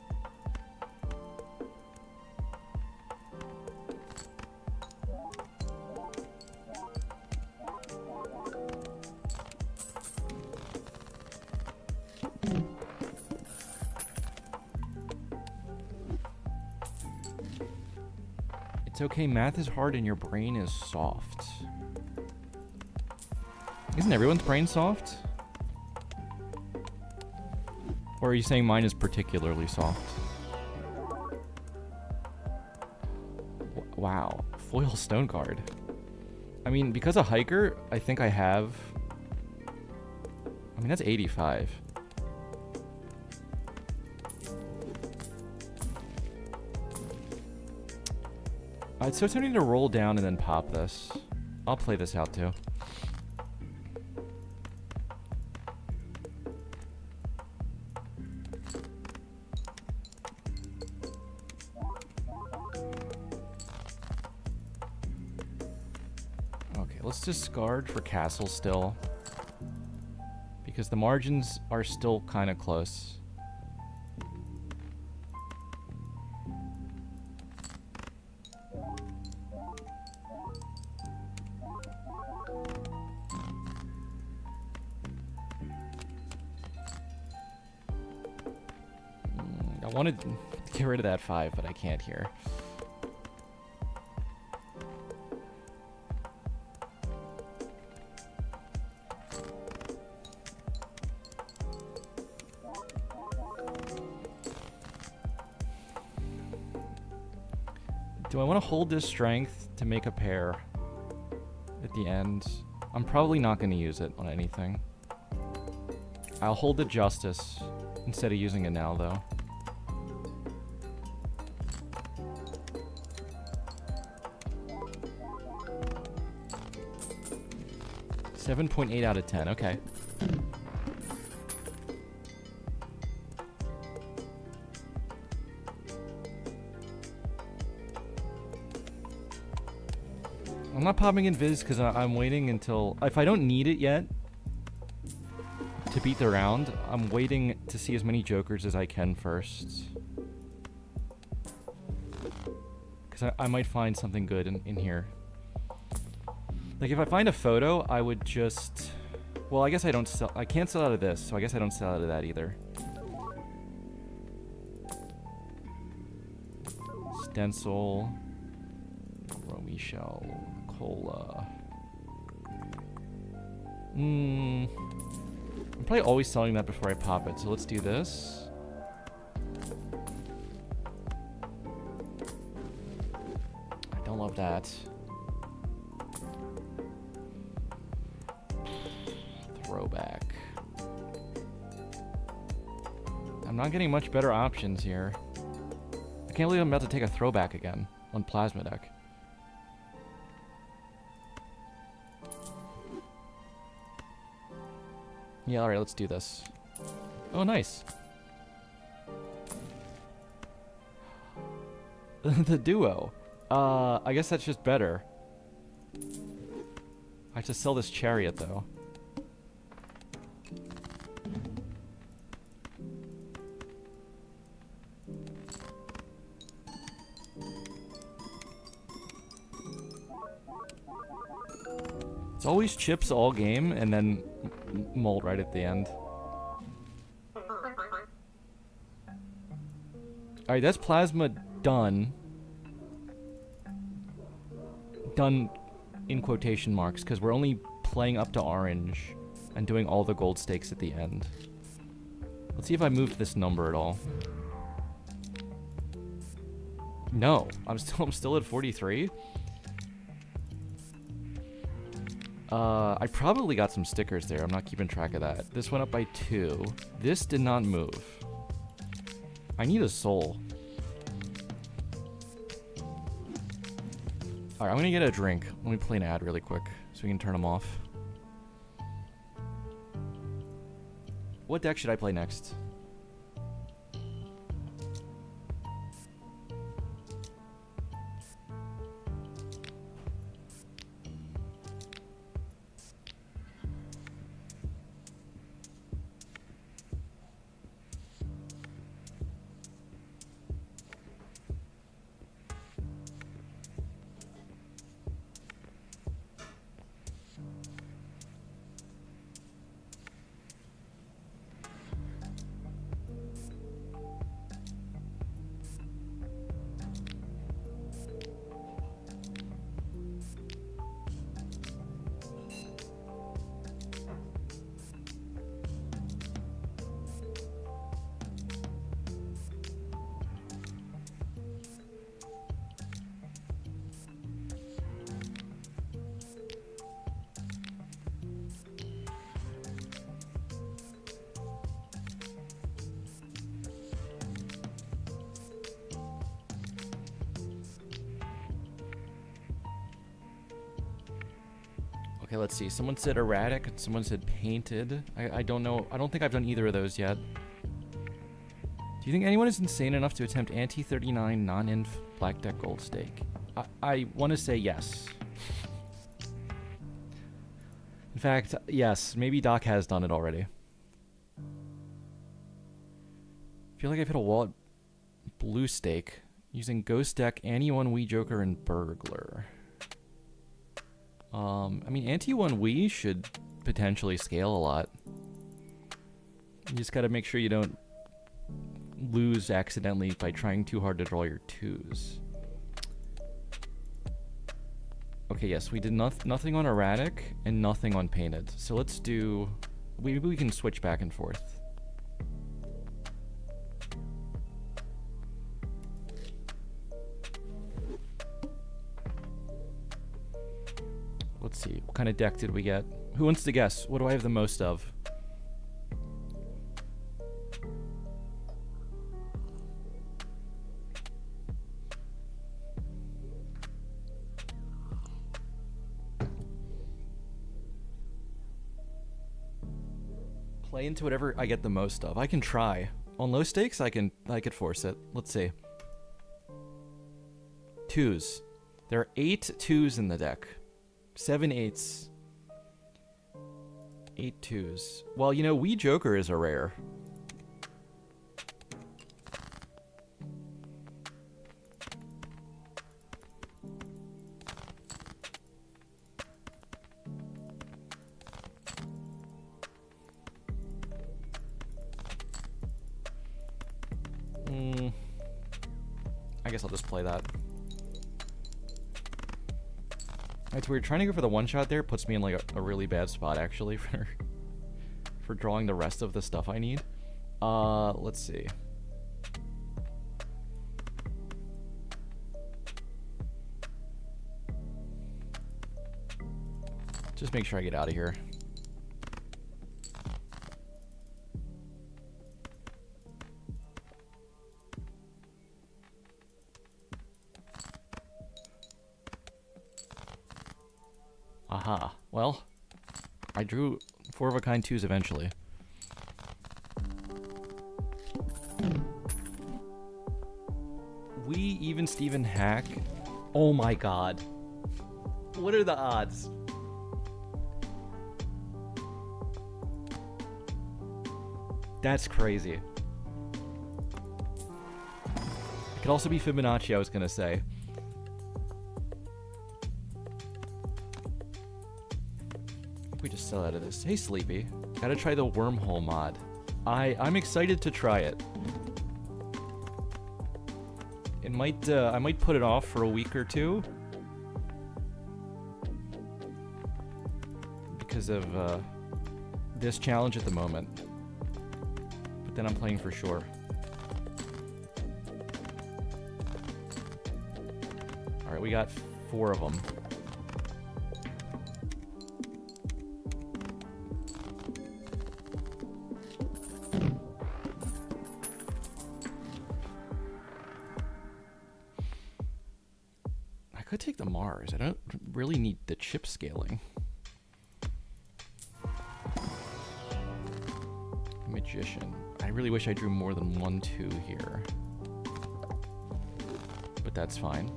It's okay, math is hard and your brain is soft. Isn't everyone's brain soft? Or are you saying mine is particularly soft? Wow, foil stone card. I mean, because a hiker, I think I have... I mean, that's 85. It's so tempting to roll down and then pop this. I'll play this out too. Okay, let's discard for castle still. Because the margins are still kind of close. I wanted to get rid of that 5, but I can't here. Do I want to hold this strength to make a pair at the end? I'm probably not going to use it on anything. I'll hold the justice instead of using it now, though. 7.8 out of 10, okay. I'm not popping in Viz because I'm waiting until... If I don't need it yet to beat the round, I'm waiting to see as many jokers as I can first. Because I might find something good in here. Like, if I find a photo, I would just... Well, I guess I don't sell... I can't sell out of this, so I guess I don't sell out of that either. Stencil. Romy Shell. Cola. I'm probably always selling that before I pop it, so let's do this. I don't love that. Throwback. I'm not getting much better options here. I can't believe I'm about to take a throwback again on Plasma Deck. Yeah, alright, let's do this. Oh, nice. the duo. I guess that's just better. I have to sell this chariot, though. It's always chips all game, and then mold right at the end. Alright, that's plasma done. Done in quotation marks, because we're only playing up to orange and doing all the gold stakes at the end. Let's see if I moved this number at all. No, I'm still at 43. I probably got some stickers there. I'm not keeping track of that. This went up by 2. This did not move. I need a soul. Alright, I'm gonna get a drink. Let me play an ad really quick so we can turn them off. What deck should I play next? Okay, let's see. Someone said erratic, and someone said painted. I don't know. I don't think I've done either of those yet. Do you think anyone is insane enough to attempt anti-39 non-inf black deck gold stake? I want to say yes. In fact, yes. Maybe Doc has done it already. I feel like I've hit a wall at blue stake using ghost deck, Anti-1 Wii Joker, and Burglar. I mean, Anti-1 Wii should potentially scale a lot. You just gotta make sure you don't lose accidentally by trying too hard to draw your 2s. Okay, yes, we did nothing on erratic and nothing on painted. So let's do... Maybe we can switch back and forth. Let's see, what kind of deck did we get? Who wants to guess? What do I have the most of? Play into whatever I get the most of. I can try. On low stakes, I could force it. Let's see. 2s. There are 8 2s in the deck. 7 8s. 8 2s. Well, you know, Wii Joker is a rare. I guess I'll just play that. It's weird, trying to go for the one-shot there puts me in like a really bad spot actually for drawing the rest of the stuff I need. Let's see. Just make sure I get out of here. Aha. Well, I drew 4 of a kind 2s eventually. Wii Steven hack. Oh my god. What are the odds? That's crazy. It could also be Fibonacci, I was gonna say. We just sell out of this. Hey, Sleepy. Gotta try the wormhole mod. I'm excited to try it. It might, I might put it off for a week or two. Because of, this challenge at the moment. But then I'm playing for sure. Alright, we got 4 of them. I could take the Mars. I don't really need the chip scaling. Magician. I really wish I drew more than 1, 2 here. But that's fine.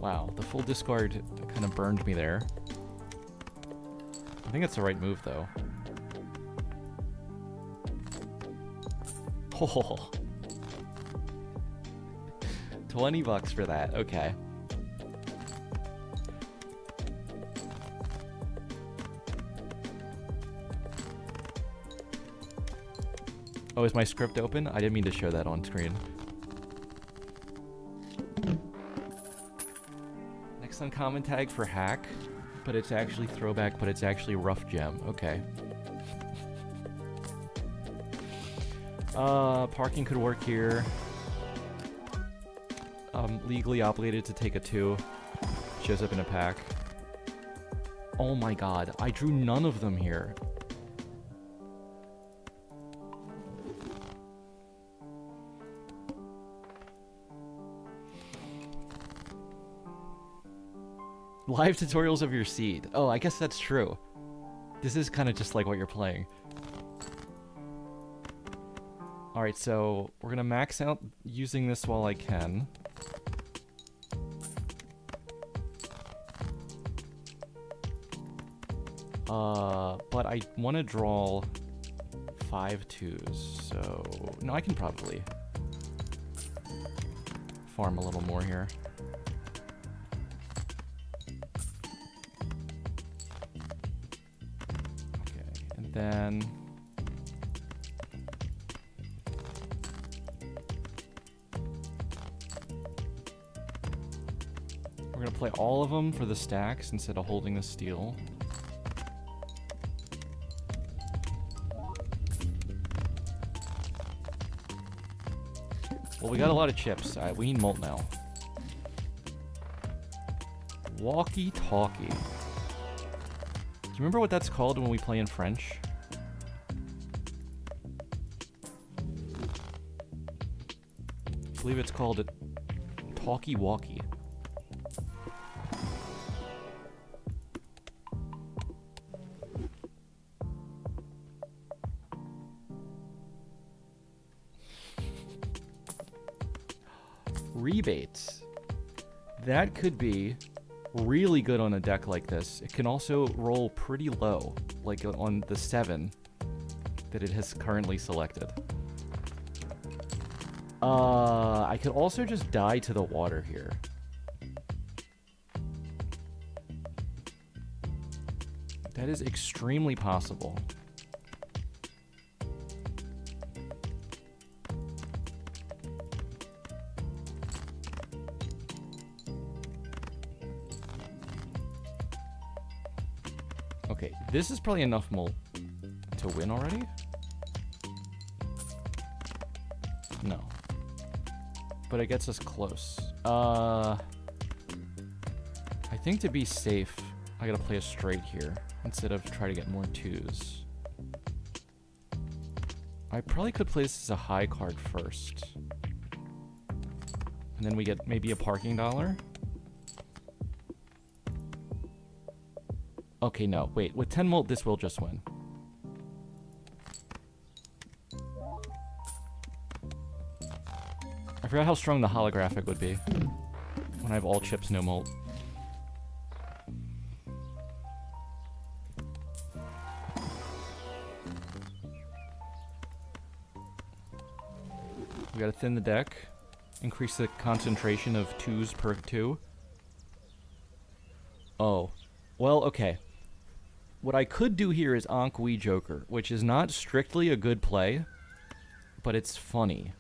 Wow, the full discard kind of burned me there. I think it's the right move, though. Oh. $20 for that, okay. Oh, is my script open? I didn't mean to show that on screen. Next uncommon tag for hack, but it's actually throwback, but it's actually rough gem. Okay. Parking could work here. Legally obligated to take a 2. Shows up in a pack. Oh my god, I drew none of them here. Live tutorials of your seed. Oh, I guess that's true. This is kind of just like what you're playing. Alright, so we're gonna max out using this while I can. But I want to draw 5 2s, so... No, I can probably farm a little more here. Okay, and then... we're gonna play all of them for the stacks instead of holding the steel. Well, we got a lot of chips. We need Molt now. Walkie-talkie. Do you remember what that's called when we play in French? I believe it's called a talkie-walkie. Rebates. That could be really good on a deck like this. It can also roll pretty low, like on the 7 that it has currently selected. I could also just die to the water here. That is extremely possible. Okay, this is probably enough Molt to win already? No. But it gets us close. I think to be safe, I gotta play a straight here instead of try to get more 2s. I probably could play this as a high card first. And then we get maybe a parking dollar. Okay, no. Wait, with 10 molt, this will just win. I forgot how strong the holographic would be when I have all chips, no molt. We gotta thin the deck, increase the concentration of 2s per 2. Oh. Well, okay. What I could do here is Ankh Wee Joker, which is not strictly a good play, but it's funny.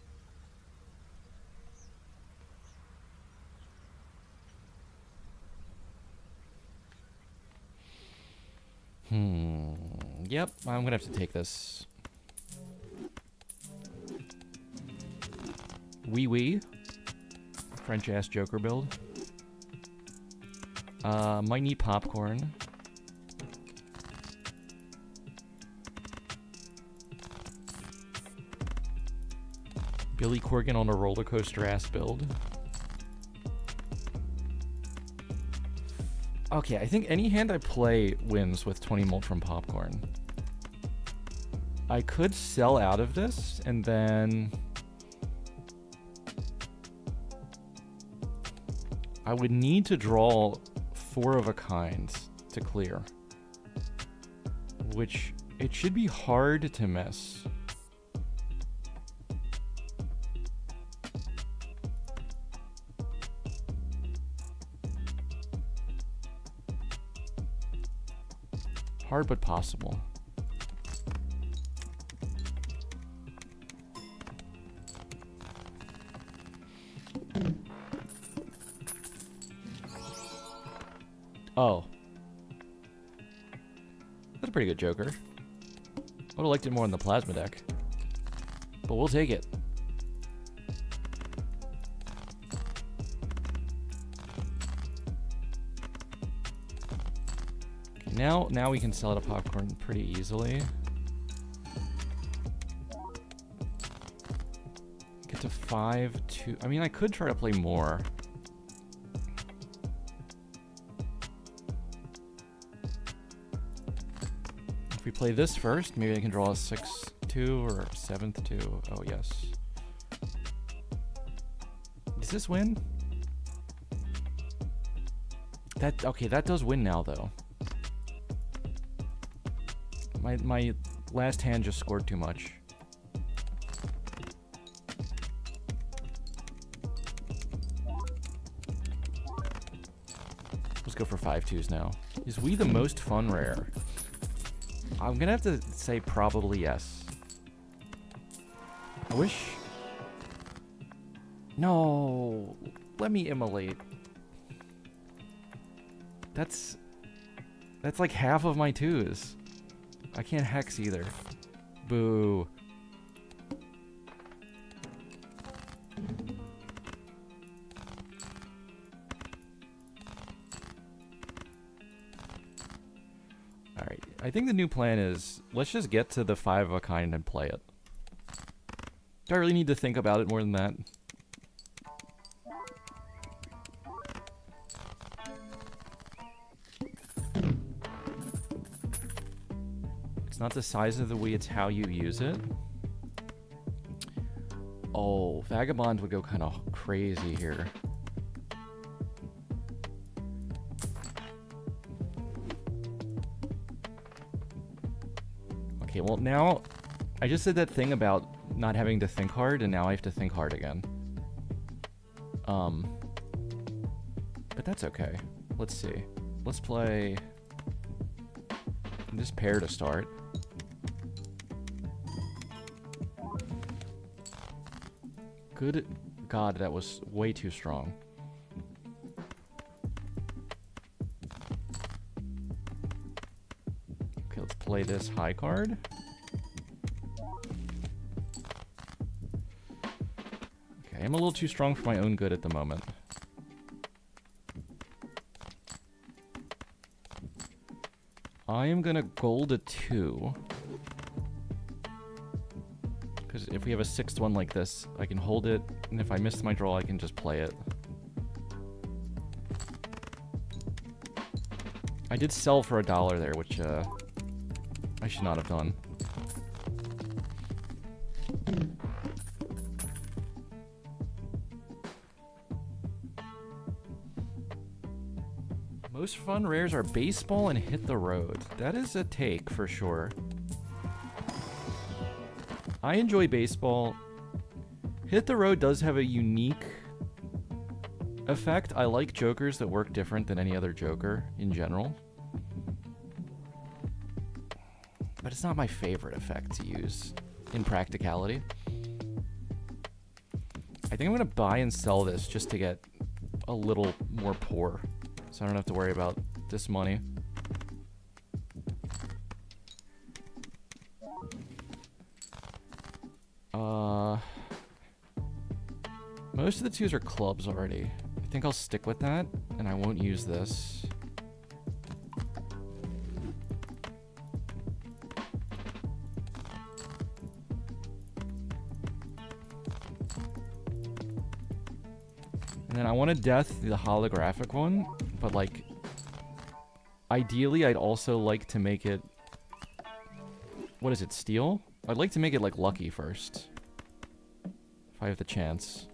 Yep, I'm gonna have to take this. Wee. French-ass Joker build. Might need popcorn. Billy Corgan on a roller coaster ass build. Okay, I think any hand I play wins with 20 molt from popcorn. I could sell out of this and then I would need to draw 4 of a kind to clear, which it should be hard to miss. Hard but possible. Oh. That's a pretty good Joker. Would have liked it more in the plasma deck. But we'll take it. Okay, now we can sell it a popcorn pretty easily. Get to 5-2. I mean, I could try to play more. If we play this first, maybe I can draw a 6-2 or 7-2. Oh, yes. Does this win? Okay, that does win now, though. My last hand just scored too much. Let's go for 5-2s now. Is Wii the most fun rare? I'm gonna have to say probably yes. I wish... No! Let me immolate. That's like half of my 2s. I can't hex either. Boo. Alright, I think the new plan is, let's just get to the 5 of a kind and play it. Do I really need to think about it more than that? It's not the size of the Wii, it's how you use it. Oh, Vagabond would go kind of crazy here. Okay, well now, I just said that thing about not having to think hard, and now I have to think hard again. But that's okay. Let's see. Let's play this pair to start. Good God, that was way too strong. Okay, let's play this high card. Okay, I'm a little too strong for my own good at the moment. I am gonna gold a 2. Because if we have a 6th one like this, I can hold it, and if I miss my draw, I can just play it. I did sell for $1 there, which I should not have done. Most fun rares are baseball and hit the road. That is a take for sure. I enjoy baseball. Hit the road does have a unique effect. I like jokers that work different than any other joker in general. But it's not my favorite effect to use in practicality. I think I'm gonna buy and sell this just to get a little more poor, so I don't have to worry about this money. Most of the twos are clubs already. I think I'll stick with that, and I won't use this. And then I want to death the holographic one, but like, ideally I'd also like to make it, what is it, steel? I'd like to make it like lucky first, if I have the chance.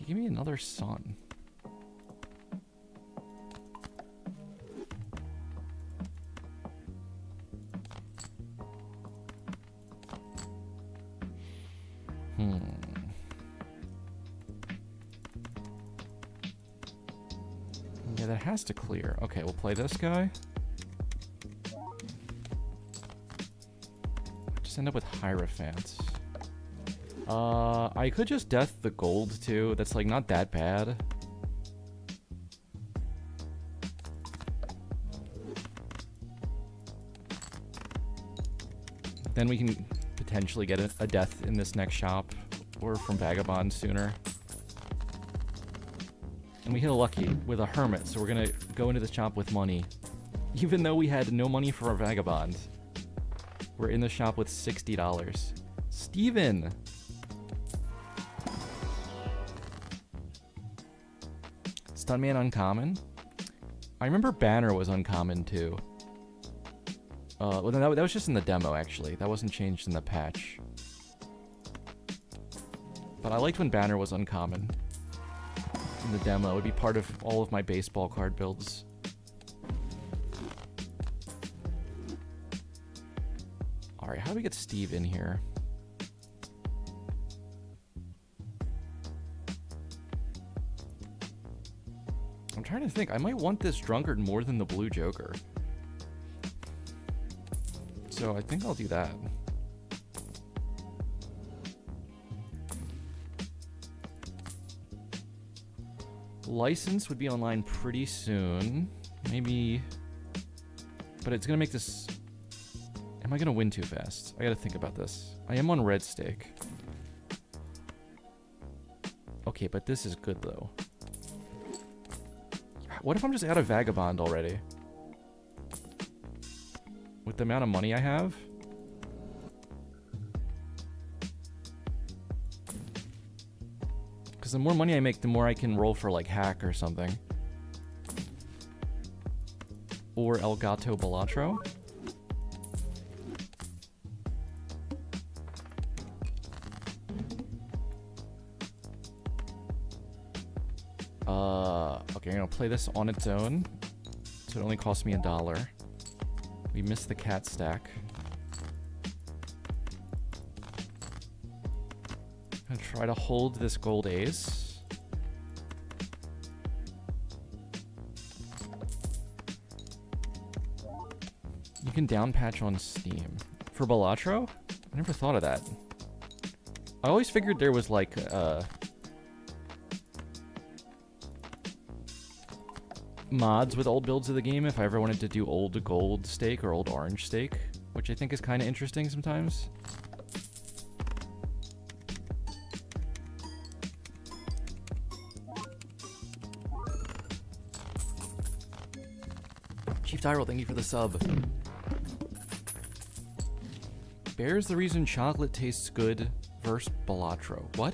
Give me another sun. Yeah, that has to clear. Okay, we'll play this guy. Just end up with Hierophant. I could just death the gold too. That's like not that bad. Then we can potentially get a death in this next shop or from Vagabond sooner. And we hit a lucky with a Hermit, so we're gonna go into the shop with money. Even though we had no money for our Vagabond, we're in the shop with $60. Steven! Stunman uncommon? I remember Banner was uncommon too. Well, that was just in the demo actually. That wasn't changed in the patch. But I liked when Banner was uncommon in the demo. It would be part of all of my baseball card builds. Alright, how do we get Steve in here? I'm trying to think. I might want this Drunkard more than the Blue Joker. So I think I'll do that. License would be online pretty soon. Maybe... But it's gonna make this... Am I gonna win too fast? I gotta think about this. I am on red stake. Okay, but this is good though. What if I'm just out of Vagabond already? With the amount of money I have? Because the more money I make, the more I can roll for like Hack or something. Or El Gato Balatro. Okay, I'm gonna play this on its own. So it only costs me $1. We missed the cat stack. I'm gonna try to hold this gold ace. You can down patch on Steam. For Balatro? I never thought of that. I always figured there was like mods with old builds of the game if I ever wanted to do old gold stake or old orange stake, which I think is kind of interesting sometimes. Chief Tyrell, thank you for the sub. Bear's the reason chocolate tastes good versus Balatro. What?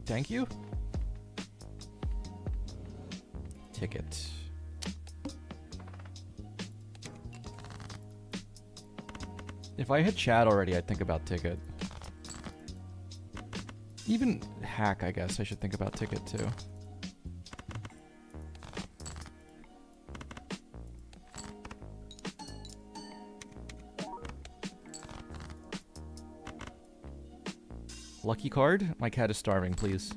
Thank you? ticket. If I hit chat already, I'd think about ticket. Even hack, I guess I should think about ticket too. Lucky card? My cat is starving, please.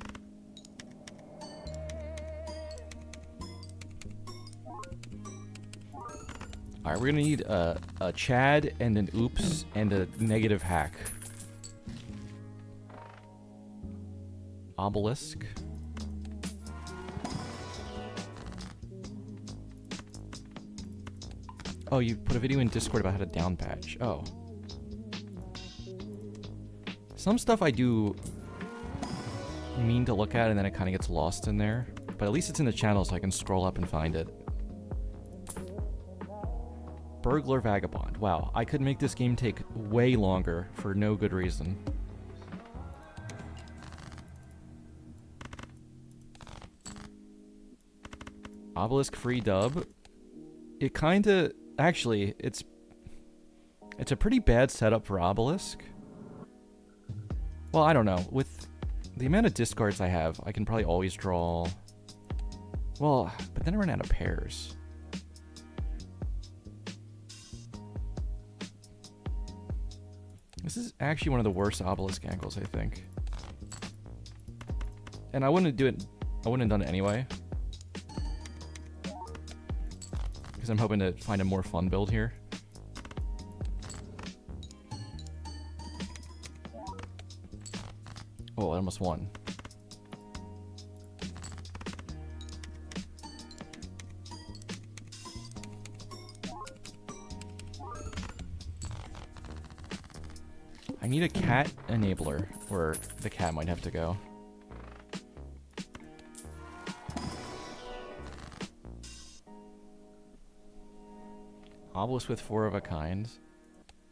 Alright, we're gonna need a Chad and an oops and a negative hack. Obelisk. Oh, you put a video in Discord about how to down patch. Oh. Some stuff I do mean to look at and then it kind of gets lost in there. But at least it's in the channel so I can scroll up and find it. Burglar Vagabond. Wow, I could make this game take way longer for no good reason. Obelisk free dub. It kinda... Actually, it's a pretty bad setup for Obelisk. Well, I don't know. With the amount of discards I have, I can probably always draw... Well, but then I run out of pairs. This is actually one of the worst Obelisk angles, I think. And I wouldn't do it... I wouldn't have done it anyway. Because I'm hoping to find a more fun build here. Oh, I almost won. I need a cat enabler, or the cat might have to go. Obelisk with 4 of a kind.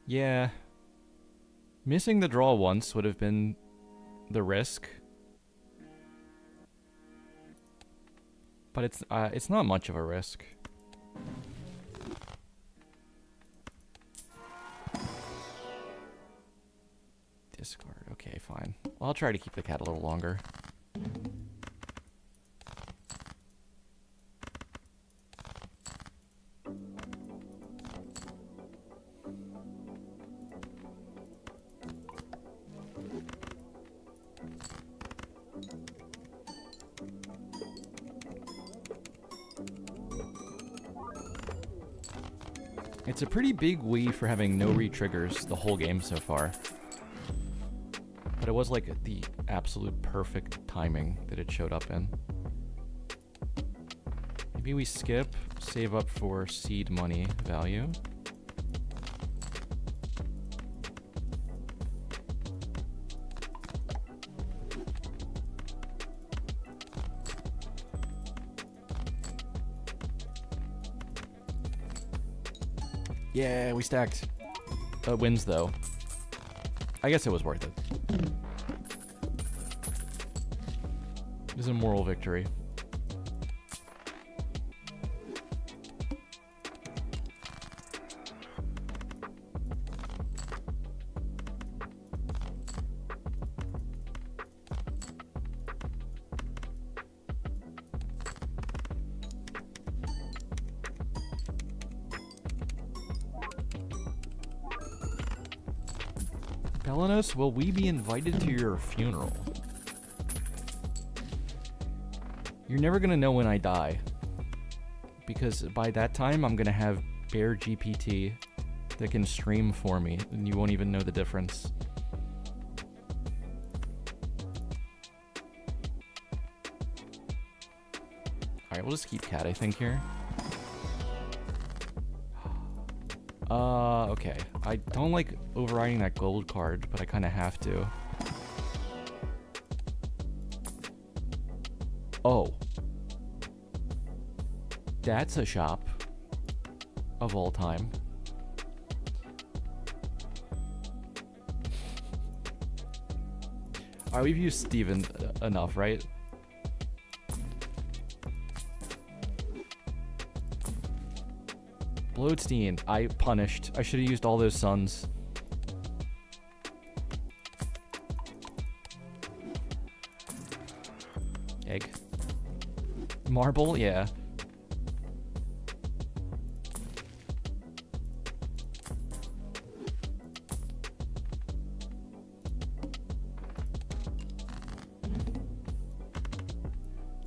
Yeah. Missing the draw once would have been the risk. But it's not much of a risk. Discard. Okay, fine. Well, I'll try to keep the cat a little longer. It's a pretty big Wii for having no re-triggers the whole game so far. But it was like the absolute perfect timing that it showed up in. Maybe we skip, save up for seed money value. Yeah, we stacked. Wins, though. I guess it was worth it. It was a moral victory. Belanos, will we be invited to your funeral? You're never gonna know when I die. Because by that time, I'm gonna have Bear GPT that can stream for me, and you won't even know the difference. Alright, we'll just keep cat, I think, here. Okay. I don't like overriding that gold card, but I kind of have to. Oh. That's a shop. Of all time. Alright, we've used Steven enough, right? Bloodstein. I punished. I should have used all those suns. Egg. Marble? Yeah.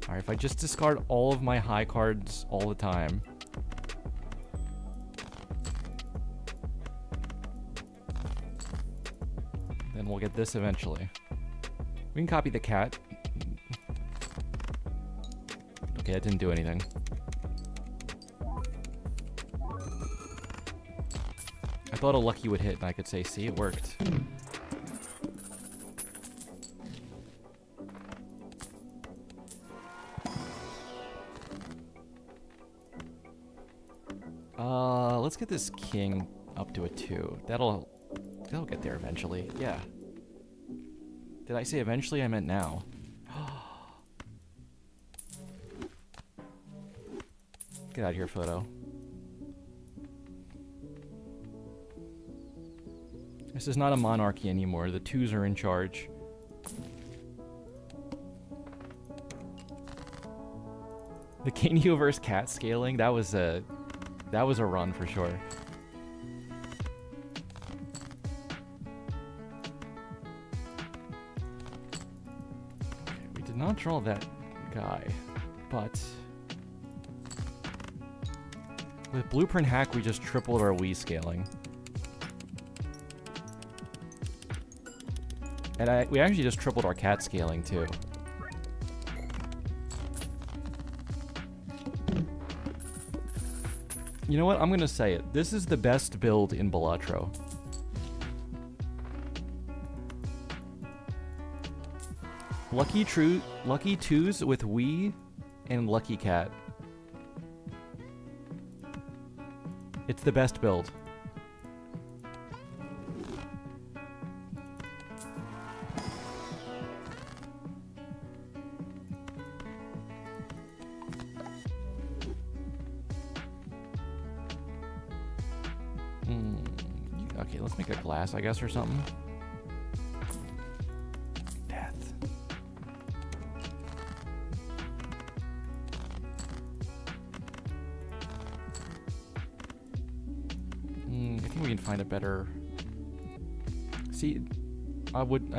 Alright, if I just discard all of my high cards all the time. Then we'll get this eventually. We can copy the cat. Okay, that didn't do anything. I thought a lucky would hit and I could say, see, it worked. Let's get this king up to a 2. That'll get there eventually. Yeah. Did I say eventually? I meant now. Get out of here, photo. This is not a monarchy anymore. The 2s are in charge. The Kaneo versus cat scaling, that was a run for sure. Okay, we did not draw that guy, but with Blueprint Hack, we just tripled our Wii scaling. And we actually just tripled our cat scaling too. You know what? I'm gonna say it. This is the best build in Balatro. Lucky 2s with Wii and Lucky Cat. It's the best build. Okay, let's make a glass, I guess, or something. Death. I think we can find a better... See, I want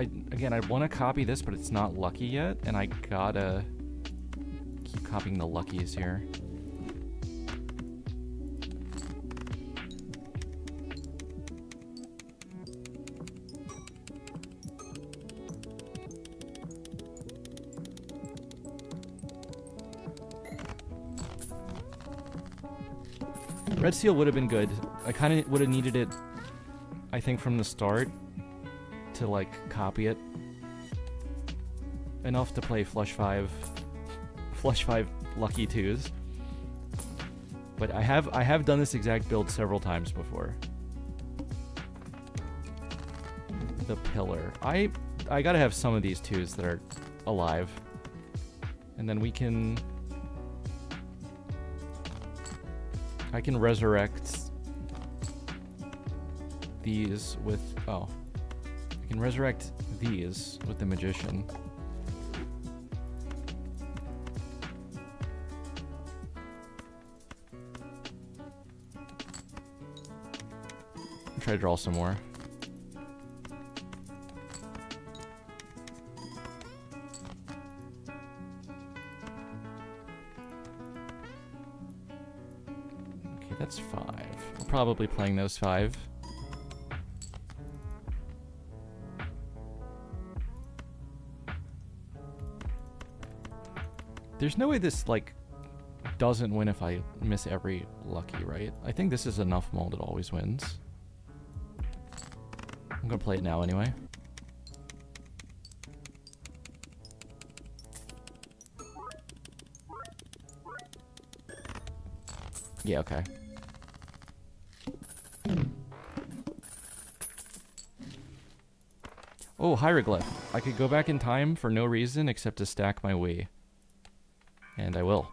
to copy this, but it's not lucky yet, and I gotta keep copying the luckies here. Red Seal would have been good. I kind of would have needed it, I think, from the start to, like, copy it. Enough to play Flush 5 Lucky 2s. But I have done this exact build several times before. The Pillar. I gotta have some of these 2s that are alive. And then we can... I can resurrect these with... Oh. I can resurrect these with the Magician. I'll try to draw some more. That's 5. We're probably playing those 5. There's no way this, like, doesn't win if I miss every lucky, right? I think this is enough mold it always wins. I'm gonna play it now anyway. Yeah, okay. Oh, hieroglyph. I could go back in time for no reason except to stack my Wii. And I will.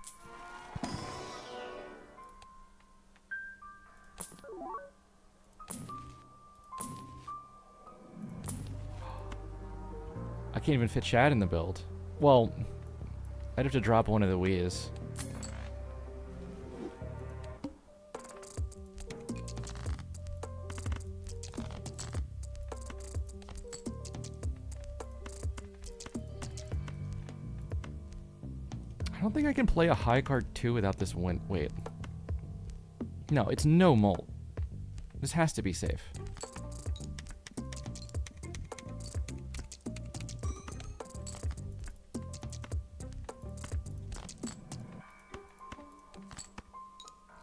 can't even fit Chad in the build. Well, I'd have to drop one of the Wii's. I don't think I can play a high card 2 without this win. Wait. No, it's no molt. This has to be safe.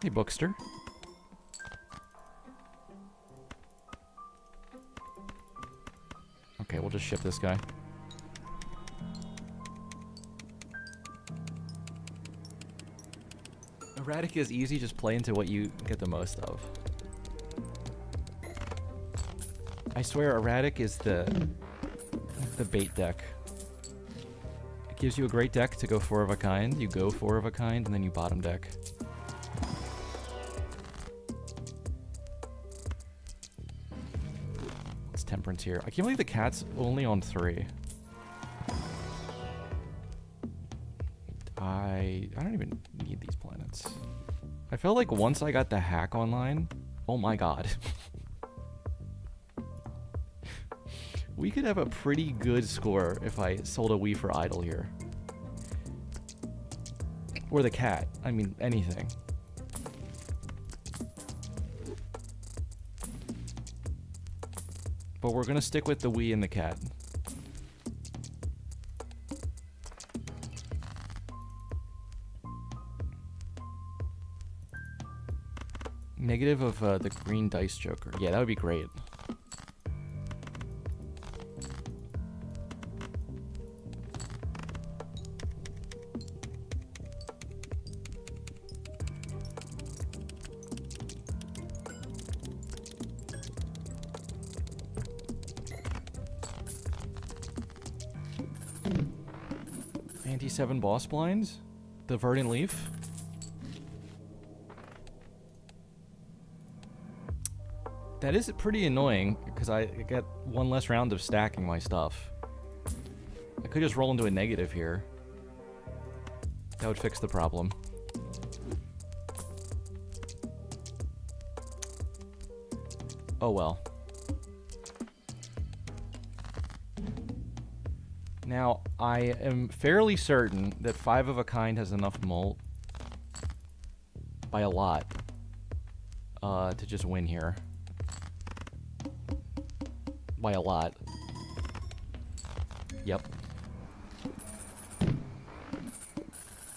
Hey, Bookster. Okay, we'll just ship this guy. Erratic is easy, just play into what you get the most of. I swear Erratic is the bait deck. It gives you a great deck to go 4 of a kind, you go 4 of a kind, and then you bottom deck. It's Temperance here. I can't believe the cat's only on 3. I don't even need these planets. I felt like once I got the hack online, oh my god. We could have a pretty good score if I sold a Wii for idle here. Or the cat. I mean, anything. But we're gonna stick with the Wii and the cat. Negative of the green dice joker. Yeah, that would be great. Anti-7 boss blinds? The Verdant Leaf? That is pretty annoying, because I get one less round of stacking my stuff. I could just roll into a negative here. That would fix the problem. Oh well. Now, I am fairly certain that 5 of a kind has enough molt, by a lot, to just win here. By a lot. Yep.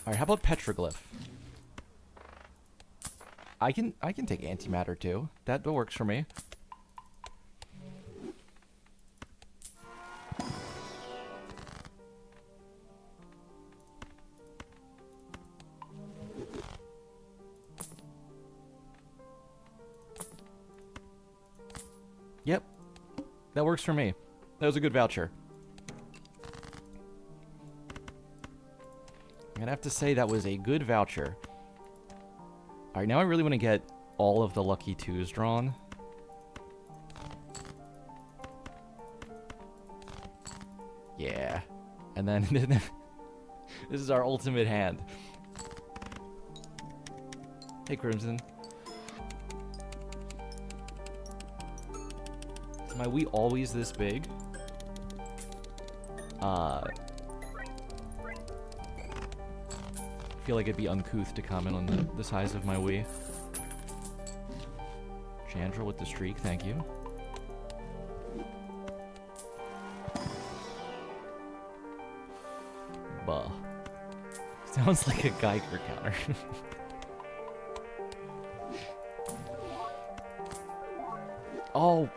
Alright, how about Petroglyph? I can take antimatter too. That works for me. Yep. That works for me. That was a good voucher. I'm gonna have to say that was a good voucher. Alright, now I really want to get all of the lucky 2s drawn. Yeah. And then this is our ultimate hand. Hey, Crimson. Is my Wii always this big? I feel like it'd be uncouth to comment on the size of my Wii. Chandra with the streak, thank you. Buh. Sounds like a Geiger counter. Oh,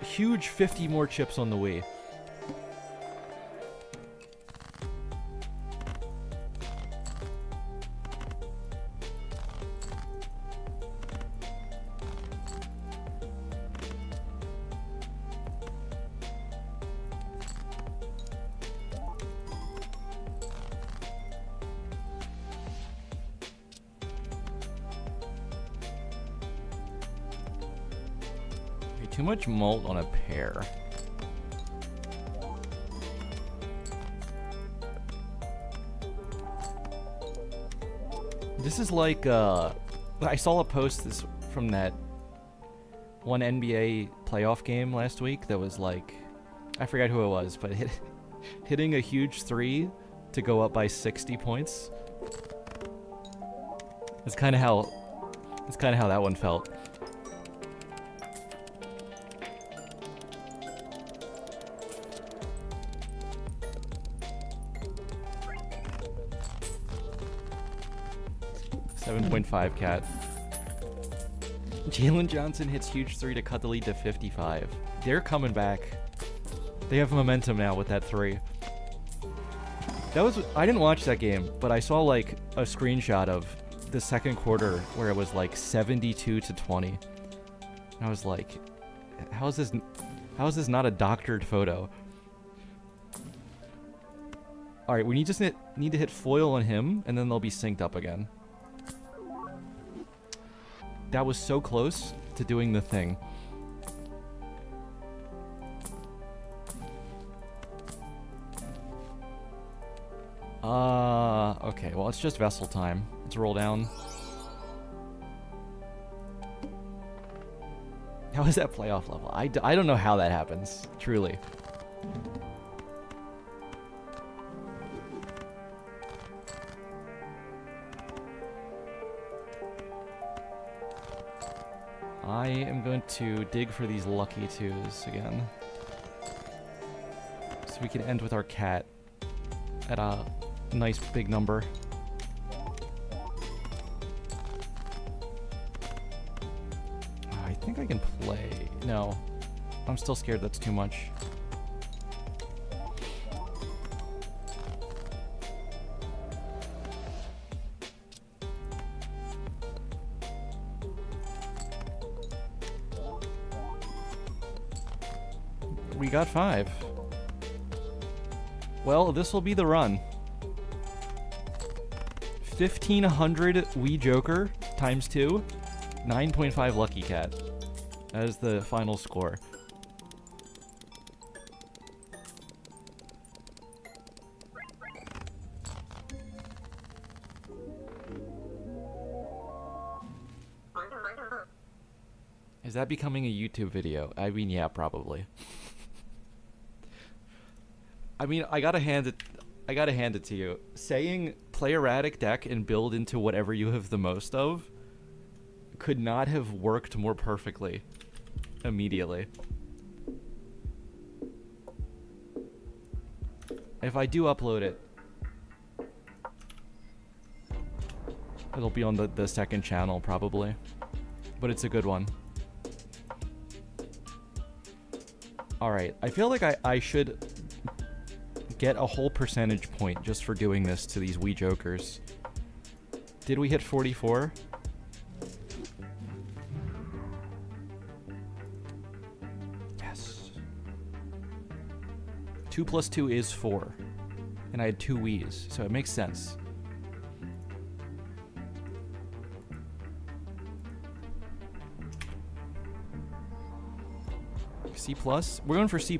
huge 50 more chips on the Wii. Too much molt on a pair. This is like, I saw a post from that one NBA playoff game last week that was like, I forgot who it was, but hitting a huge three to go up by 60 points. That's kind of how that one felt. .5 cat. Jalen Johnson hits huge three to cut the lead to 55. They're coming back. They have momentum now with that three. I didn't watch that game, but I saw like a screenshot of the second quarter where it was like 72-20. And I was like, how is this not a doctored photo? All right, we just need to hit foil on him, and then they'll be synced up again. That was so close to doing the thing. Okay, well, it's just vessel time. Let's roll down. How is that playoff level? I don't know how that happens, truly. I am going to dig for these lucky twos again. So we can end with our cat at a nice big number. I think I can play. No. I'm still scared that's too much. We got 5. Well, this will be the run. 1,500 Wii Joker times 2, 9.5 Lucky Cat. That is the final score. Is that becoming a YouTube video? I mean, yeah, probably. I mean, I gotta hand it to you. Saying play erratic deck and build into whatever you have the most of could not have worked more perfectly immediately. If I do upload it, it'll be on the second channel probably, but it's a good one. Alright, I feel like I should get a whole percentage point just for doing this to these Wii Jokers. Did we hit 44? Yes. 2 plus 2 is 4. And I had 2 Wiis, so it makes sense. C+? We're going for C++.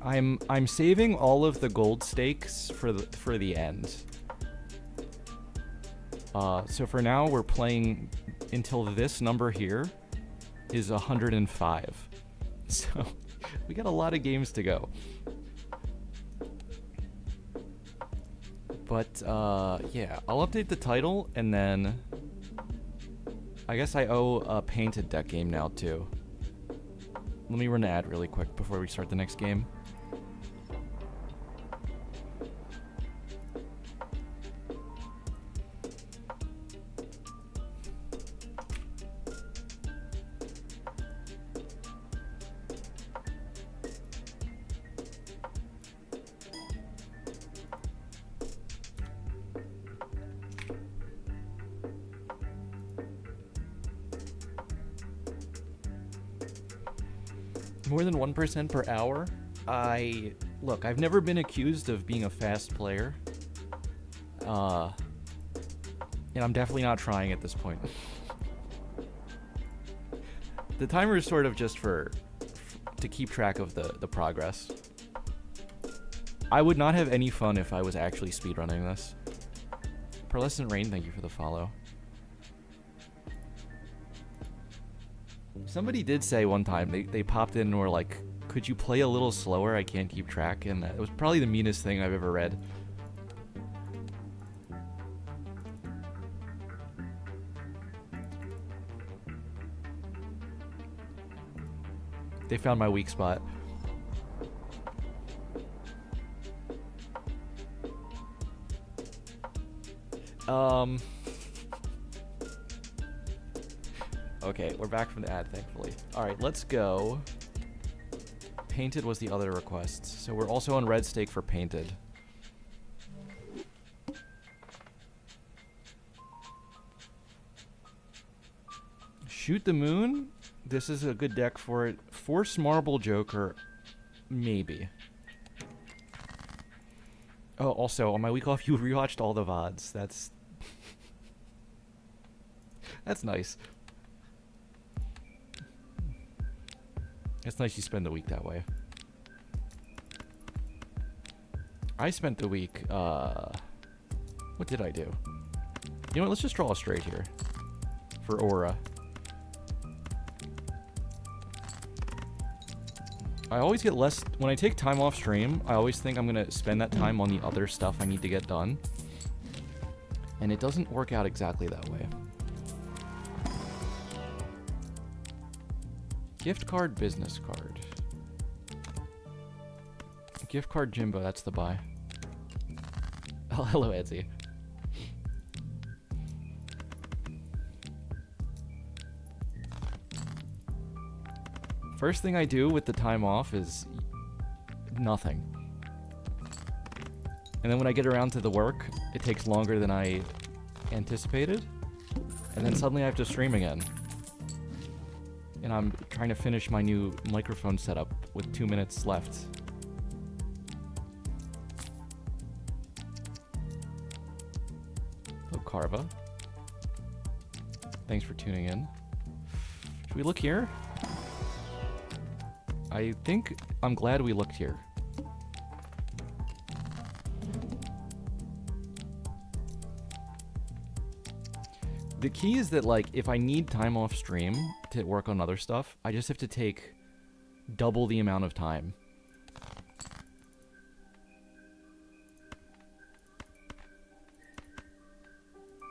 I'm saving all of the gold stakes for the end. So for now we're playing until this number here is 105. So we got a lot of games to go. But yeah, I'll update the title and then I guess I owe a painted deck game now too. Let me run an ad really quick before we start the next game. More than 1% per hour? Look, I've never been accused of being a fast player. And I'm definitely not trying at this point. The timer is sort of just to keep track of the progress. I would not have any fun if I was actually speedrunning this. Pearlescent Rain, thank you for the follow. Somebody did say one time, they popped in and were like, could you play a little slower? I can't keep track. And that was probably the meanest thing I've ever read. They found my weak spot. Okay, we're back from the ad, thankfully. Alright, let's go. Painted was the other request. So we're also on red stake for Painted. Shoot the Moon? This is a good deck for it. Force Marble Joker, maybe. Oh, also, on my week off, you rewatched all the VODs. That's... That's nice. It's nice you spend the week that way. I spent the week, what did I do? You know what, let's just draw a straight here. For Aura. I always get less... When I take time off stream, I always think I'm gonna spend that time on the other stuff I need to get done. And it doesn't work out exactly that way. Gift card, business card. Gift card Jimbo, that's the buy. Oh, hello, Etsy. First thing I do with the time off is nothing. And then when I get around to the work, it takes longer than I anticipated. And then suddenly I have to stream again. And I'm trying to finish my new microphone setup with 2 minutes left. Oh, Carva. Thanks for tuning in. Should we look here? I think I'm glad we looked here. The key is that, like, if I need time off stream to work on other stuff, I just have to take double the amount of time.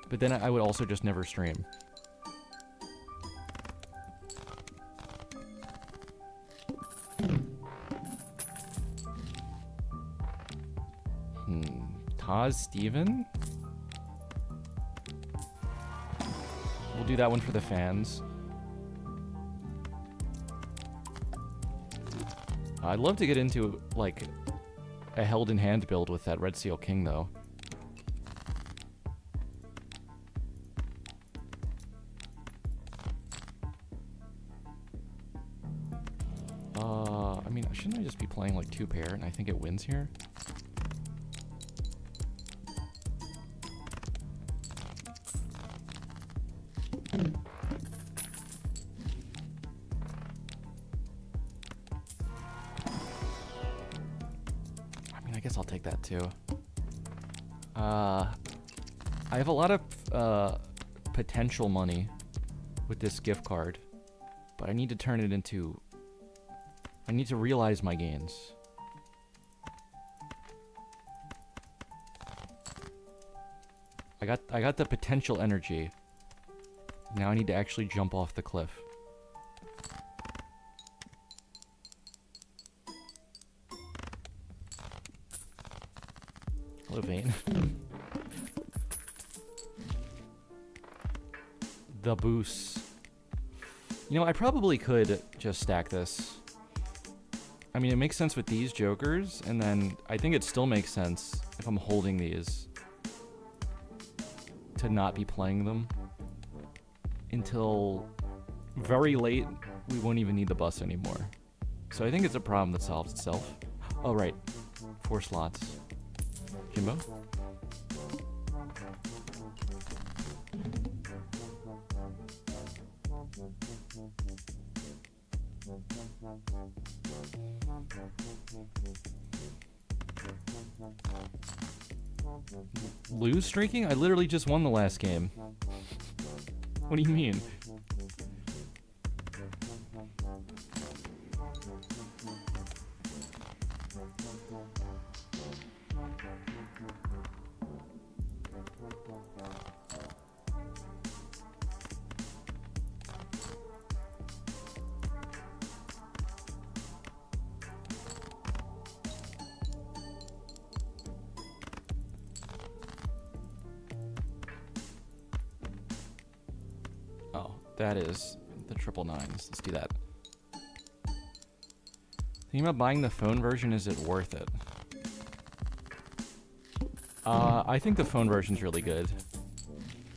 But then I would also just never stream. Taz Steven? We'll do that one for the fans. I'd love to get into, like, a Held in Hand build with that Red Seal King, though. I mean, shouldn't I just be playing, like, 2-pair, and I think it wins here? That too. I have a lot of potential money with this gift card, but I need to turn it into... I need to realize my gains. I got the potential energy. Now I need to actually jump off the cliff. Vane. The boost. You know, I probably could just stack this. I mean, it makes sense with these jokers, and then I think it still makes sense if I'm holding these to not be playing them until very late. We won't even need the bus anymore. So I think it's a problem that solves itself. Oh, right. 4 slots. Jimbo? Lose streaking? I literally just won the last game. What do you mean? That is the 999s. Let's do that. Thinking about buying the phone version, is it worth it? I think the phone version's really good.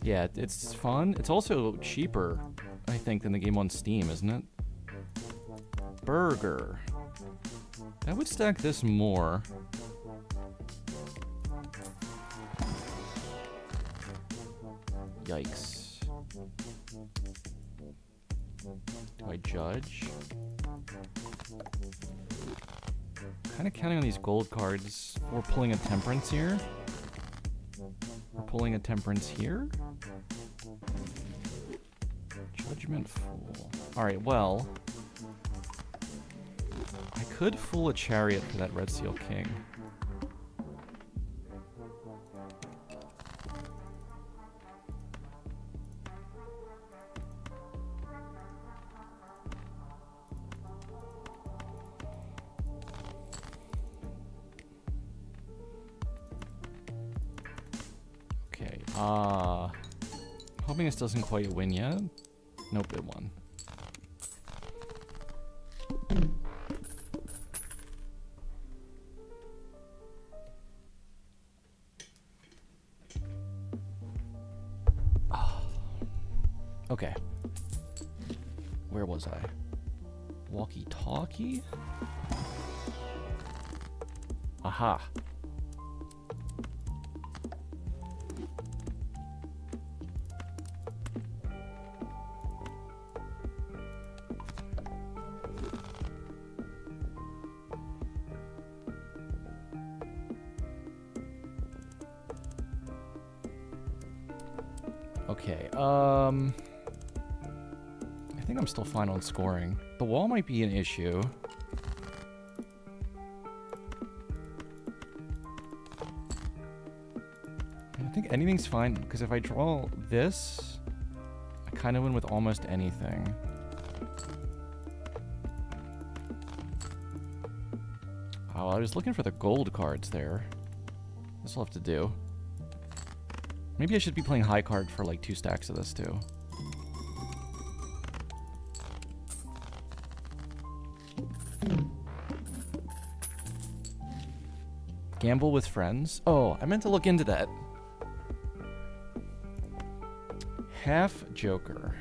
Yeah, it's fun. It's also cheaper, I think, than the game on Steam, isn't it? Burger. That would stack this more. Yikes. Do I judge? Kind of counting on these gold cards. We're pulling a temperance here. We're pulling a temperance here. Judgment Fool. Alright, well. I could fool a chariot for that red seal king. Hoping this doesn't quite win yet. Nope, it won. Okay. Where was I? Walkie-talkie? Aha. Okay, I think I'm still fine on scoring. The wall might be an issue. I think anything's fine, because if I draw this, I kind of win with almost anything. Oh, I was looking for the gold cards there. This will have to do. Maybe I should be playing high card for like 2 stacks of this too. Gamble with friends? Oh, I meant to look into that. Half Joker.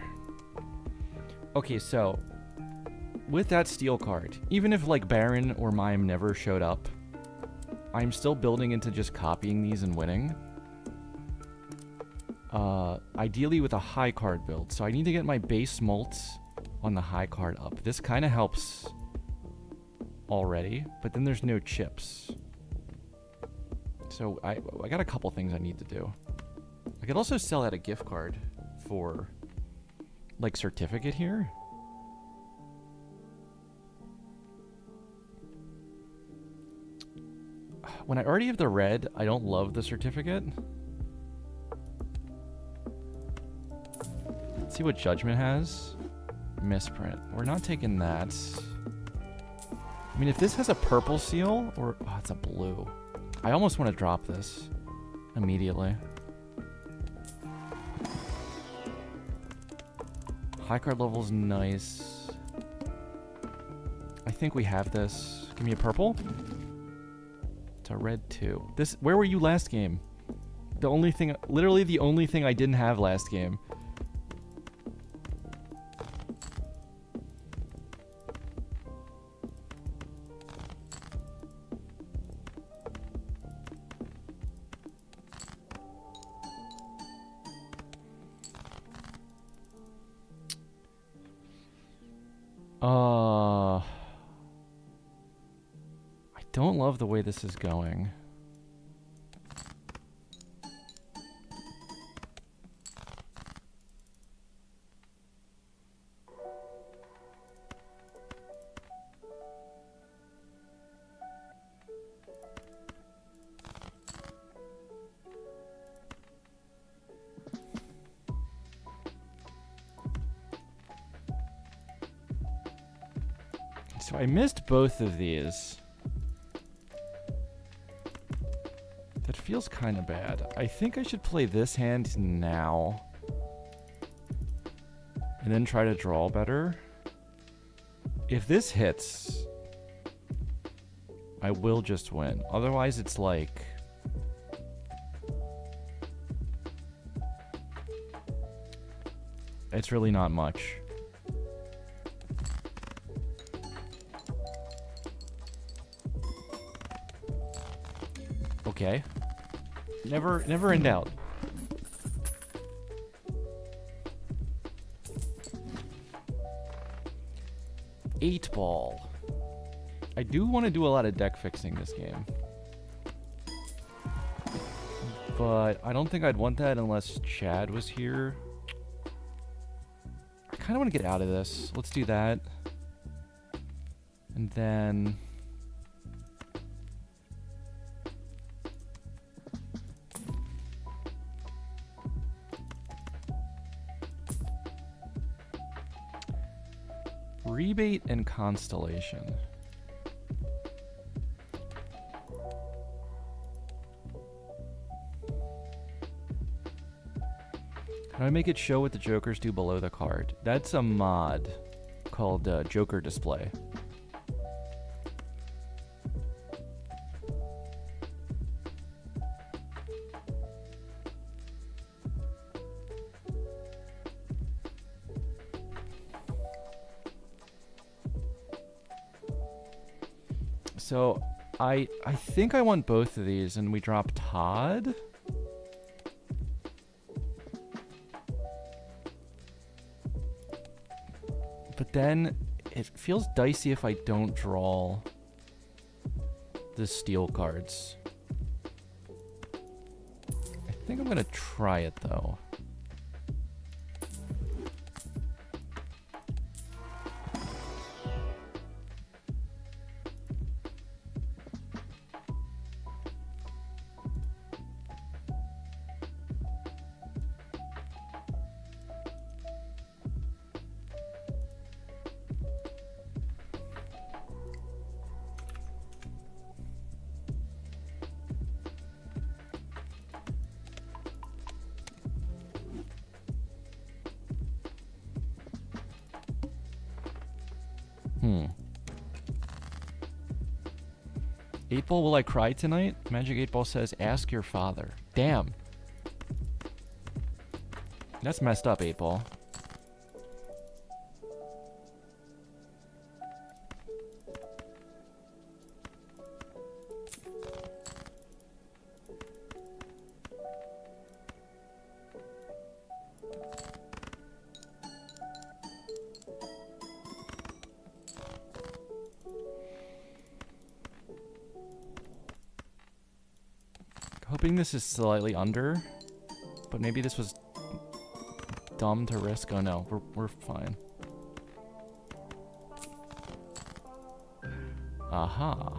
Okay, so with that steel card, even if like Baron or Mime never showed up, I'm still building into just copying these and winning. Ideally with a high card build. So I need to get my base mult on the high card up. This kind of helps already, but then there's no chips. So I got a couple things I need to do. I could also sell out a gift card for like certificate here. When I already have the red, I don't love the certificate. Let's see what Judgment has. Misprint. We're not taking that. I mean, if this has a purple seal, or... Oh, it's a blue. I almost want to drop this immediately. High card level's nice. I think we have this. Give me a purple. It's a red 2. This... Where were you last game? The only thing... Literally the only thing I didn't have last game. I don't love the way this is going. I missed both of these, that feels kind of bad. I think I should play this hand now. And then try to draw better. If this hits, I will just win. Otherwise, it's like... it's really not much. Okay. Never in doubt. Eight ball. I do want to do a lot of deck fixing this game. But I don't think I'd want that unless Chad was here. I kind of want to get out of this. Let's do that. And then... rebate and Constellation. How do I make it show what the jokers do below the card? That's a mod called Joker Display. So, I think I want both of these, and we drop Todd. But then, it feels dicey if I don't draw the steel cards. I think I'm gonna try it, though. Eight Ball, will I cry tonight? Magic 8 Ball says, ask your father. Damn. That's messed up, 8 Ball. Hoping this is slightly under, but maybe this was dumb to risk. Oh no, we're fine. Aha.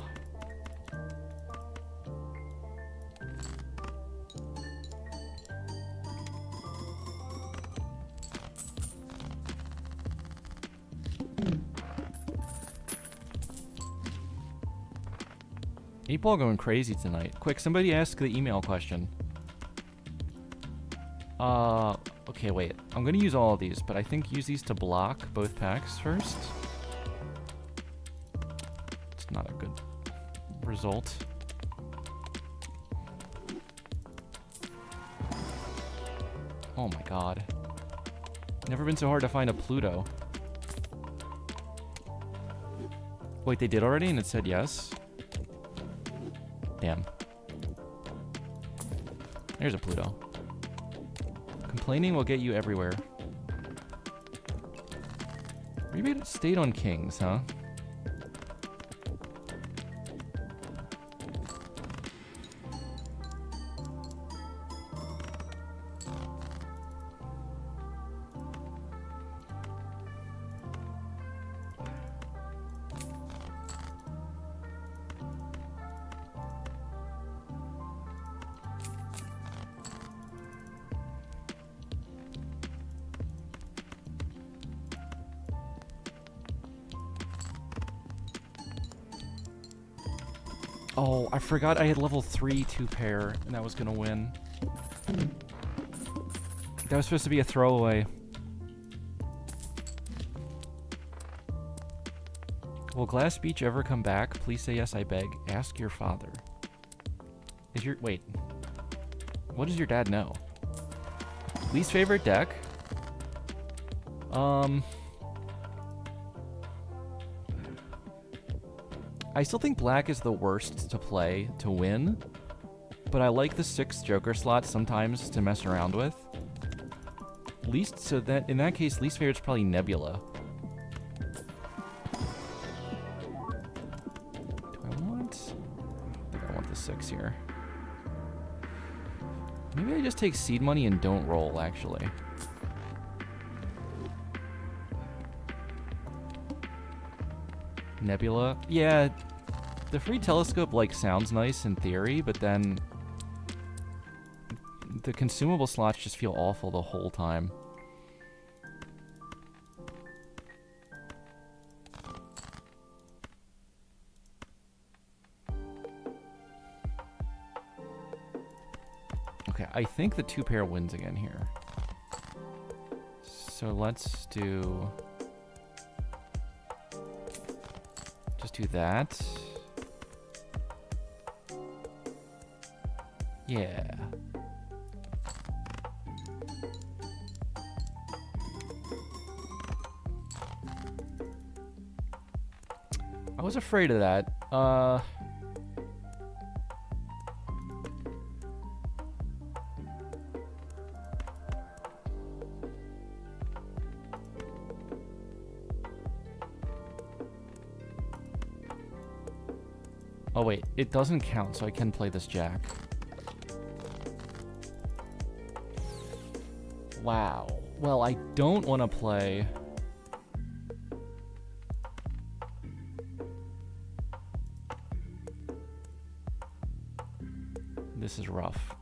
Eight Ball going crazy tonight. Quick, somebody ask the email question. Okay, wait. I'm gonna use all of these, but I think use these to block both packs first. It's not a good result. Oh my god. Never been so hard to find a Pluto. Wait, they did already and it said yes? Damn. There's a Pluto. Complaining will get you everywhere. Rebate stayed on kings, huh? Oh, I forgot I had level 3 2-pair, and that was gonna win. That was supposed to be a throwaway. Will Glass Beach ever come back? Please say yes, I beg. Ask your father. Is your... Wait. What does your dad know? Least favorite deck? I still think black is the worst to play to win, but I like the 6 Joker slots sometimes to mess around with. Least, so that in that case, least favorite's probably Nebula. Do I want? I think I want the 6 here. Maybe I just take seed money and don't roll, actually. Nebula? Yeah, the free telescope, like, sounds nice in theory, but then the consumable slots just feel awful the whole time. Okay, I think the 2-pair wins again here. So let's do... Just do that. Yeah. I was afraid of that. Oh wait, it doesn't count, so I can play this jack. Wow. Well, I don't want to play... This is rough.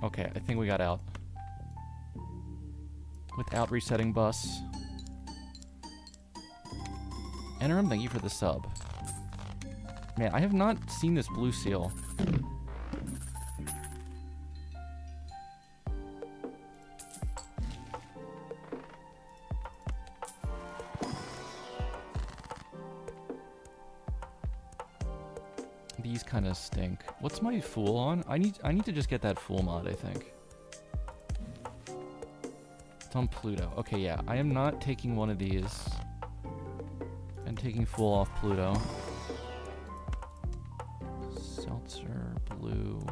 Okay, I think we got out. Without resetting bus. Interim, thank you for the sub. Man, I have not seen this blue seal. These kind of stink. What's my fool on? I need to just get that fool mod, I think. It's on Pluto. Okay, yeah. I am not taking one of these. I'm taking fool off Pluto. Seltzer, blue.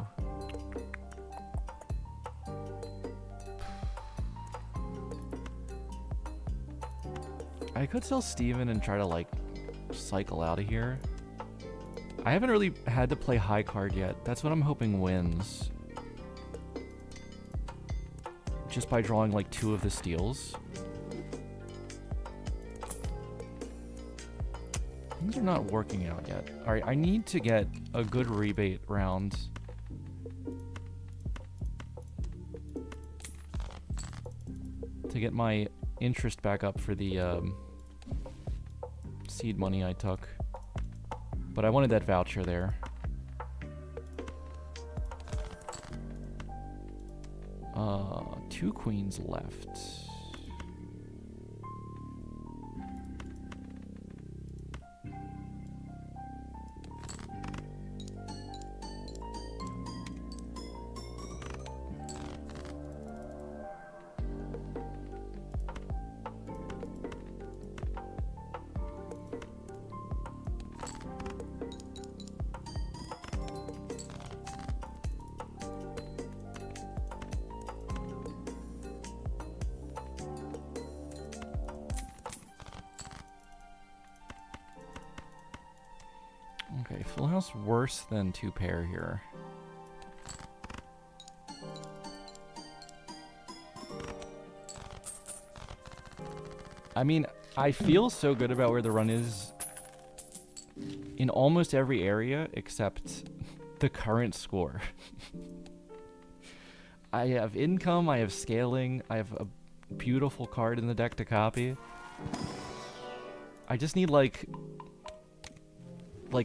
I could sell Steven and try to, like, cycle out of here. I haven't really had to play high card yet. That's what I'm hoping wins. Just by drawing like 2 of the steals. Things are not working out yet. Alright, I need to get a good rebate round. To get my interest back up for the seed money I took. But I wanted that voucher there. Two queens left. Okay, full house worse than 2-pair here. I mean, I feel so good about where the run is in almost every area except the current score. I have income, I have scaling, I have a beautiful card in the deck to copy. I just need like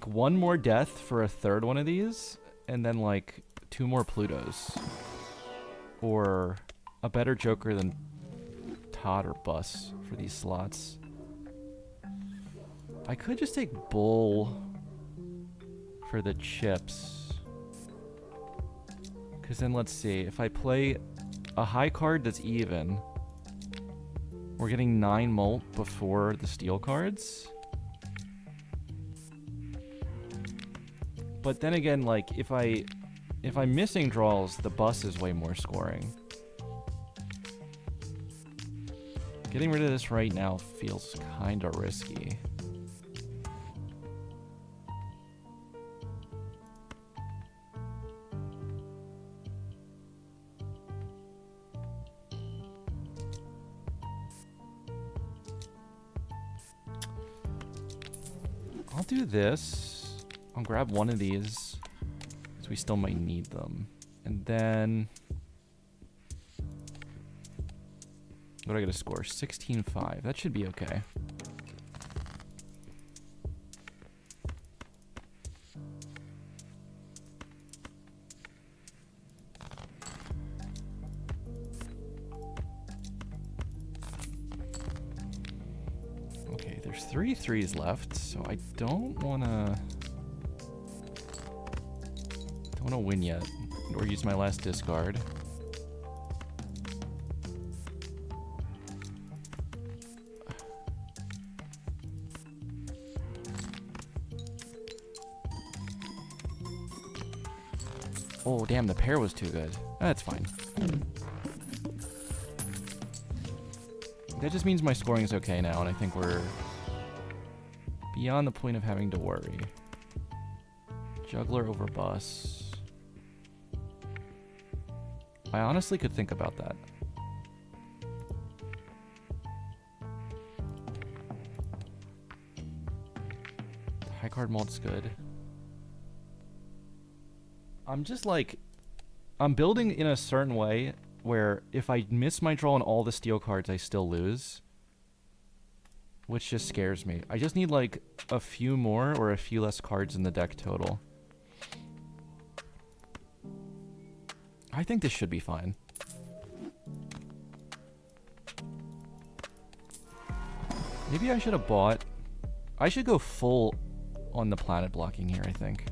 one more death for a third one of these, and then like 2 more Plutos. Or a better Joker than Todd or Bus for these slots. I could just take Bull for the chips. Because then let's see, if I play a high card that's even, we're getting 9 molt before the steel cards. But then again, like, if I'm missing draws, the Bus is way more scoring. Getting rid of this right now feels kinda risky. I'll do this. I'll grab one of these, because we still might need them. And then... what do I get to score? 16.5. That should be okay. Okay, there's 3 threes left, so I don't wanna win yet, or use my last discard. Oh, damn, the pair was too good. That's fine. That just means my scoring is okay now, and I think we're beyond the point of having to worry. Juggler over Bus. I honestly could think about that. High card malt's good. I'm just like, I'm building in a certain way where if I miss my draw on all the steel cards, I still lose. Which just scares me. I just need like a few more or a few less cards in the deck total. I think this should be fine. Maybe I should have bought... I should go full on the planet blocking here, I think.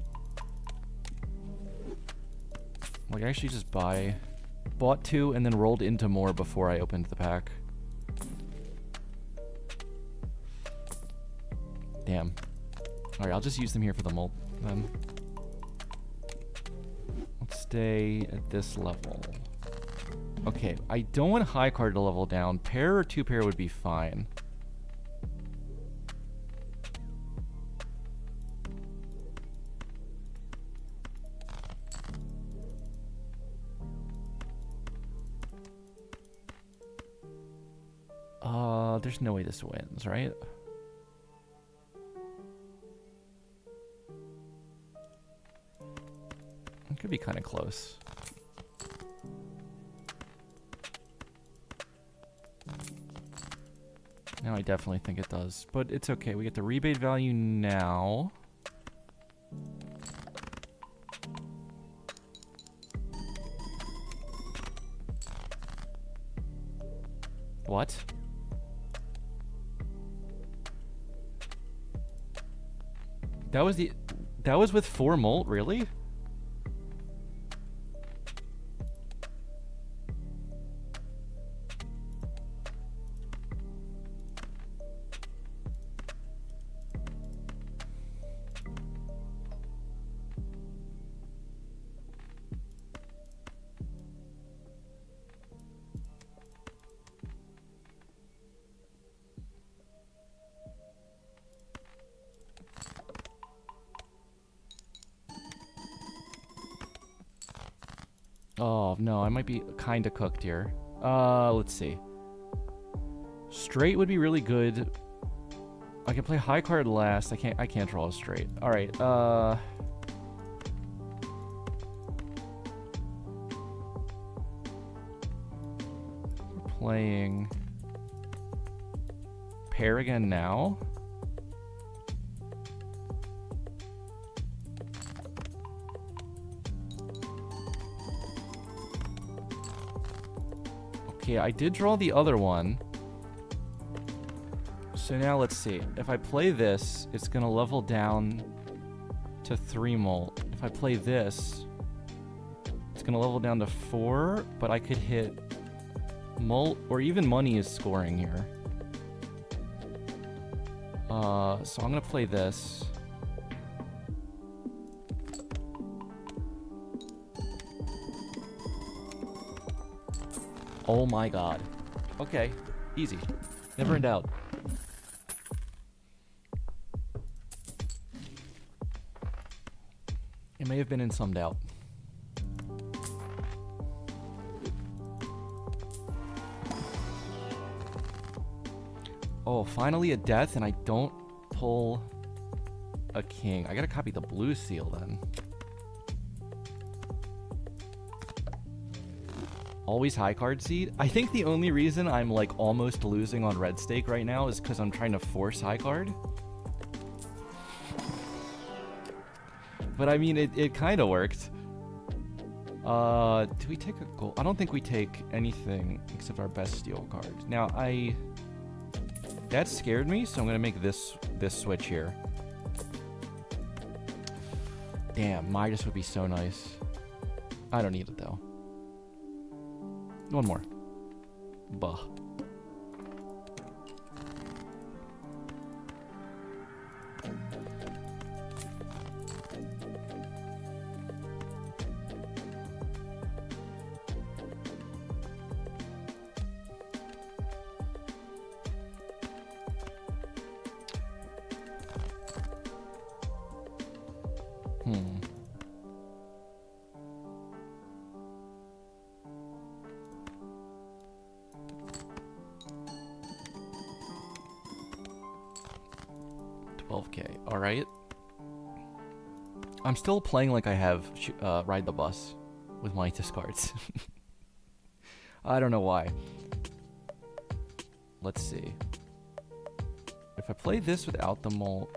Like, I actually just bought 2 and then rolled into more before I opened the pack. Damn. Alright, I'll just use them here for the mult then. Let's stay at this level. Okay, I don't want high card to level down. Pair or 2 pair would be fine. There's no way this wins, right? It could be kind of close. Now I definitely think it does, but it's okay. We get the rebate value now. What? That was with 4 molt, really? Oh, no, I might be kind of cooked here. Let's see. Straight would be really good. I can play high card last. I can't draw a straight. All right. playing pair again now. Okay, I did draw the other one. So now let's see. If I play this, it's gonna level down to 3 molt. If I play this, it's gonna level down to 4, but I could hit molt, or even money is scoring here. So I'm gonna play this. Oh my god. Okay, easy. Never in doubt. It may have been in some doubt. Oh, finally a death, and I don't pull a king. I gotta copy the blue seal then. Always high card seed. I think the only reason I'm like almost losing on red stake right now is because I'm trying to force high card. But I mean, it kind of worked. Do we take a gold? I don't think we take anything except our best steel card. Now, that scared me, so I'm gonna make this switch here. Damn, Midas would be so nice. I don't need it though. One more. Bah. Alright. I'm still playing like I have Ride the Bus with my discards. I don't know why. Let's see. If I play this without the molt,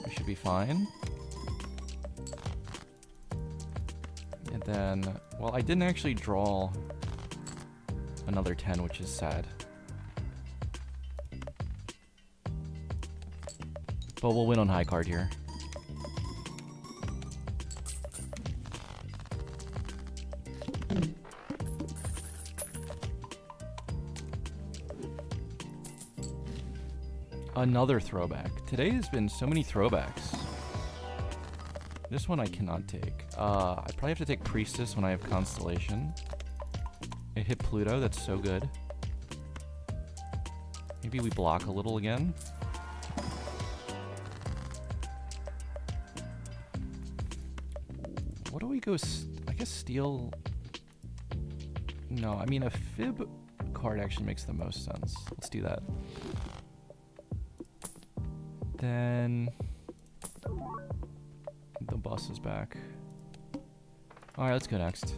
we should be fine. And then, well, I didn't actually draw another 10, which is sad. But we'll win on high card here. Another throwback. Today has been so many throwbacks. This one I cannot take. I probably have to take Priestess when I have Constellation. It hit Pluto, that's so good. Maybe we block a little again. What do we go? I guess Steel. No, I mean a Fib card actually makes the most sense. Let's do that. Then the bus is back. All right, let's go next.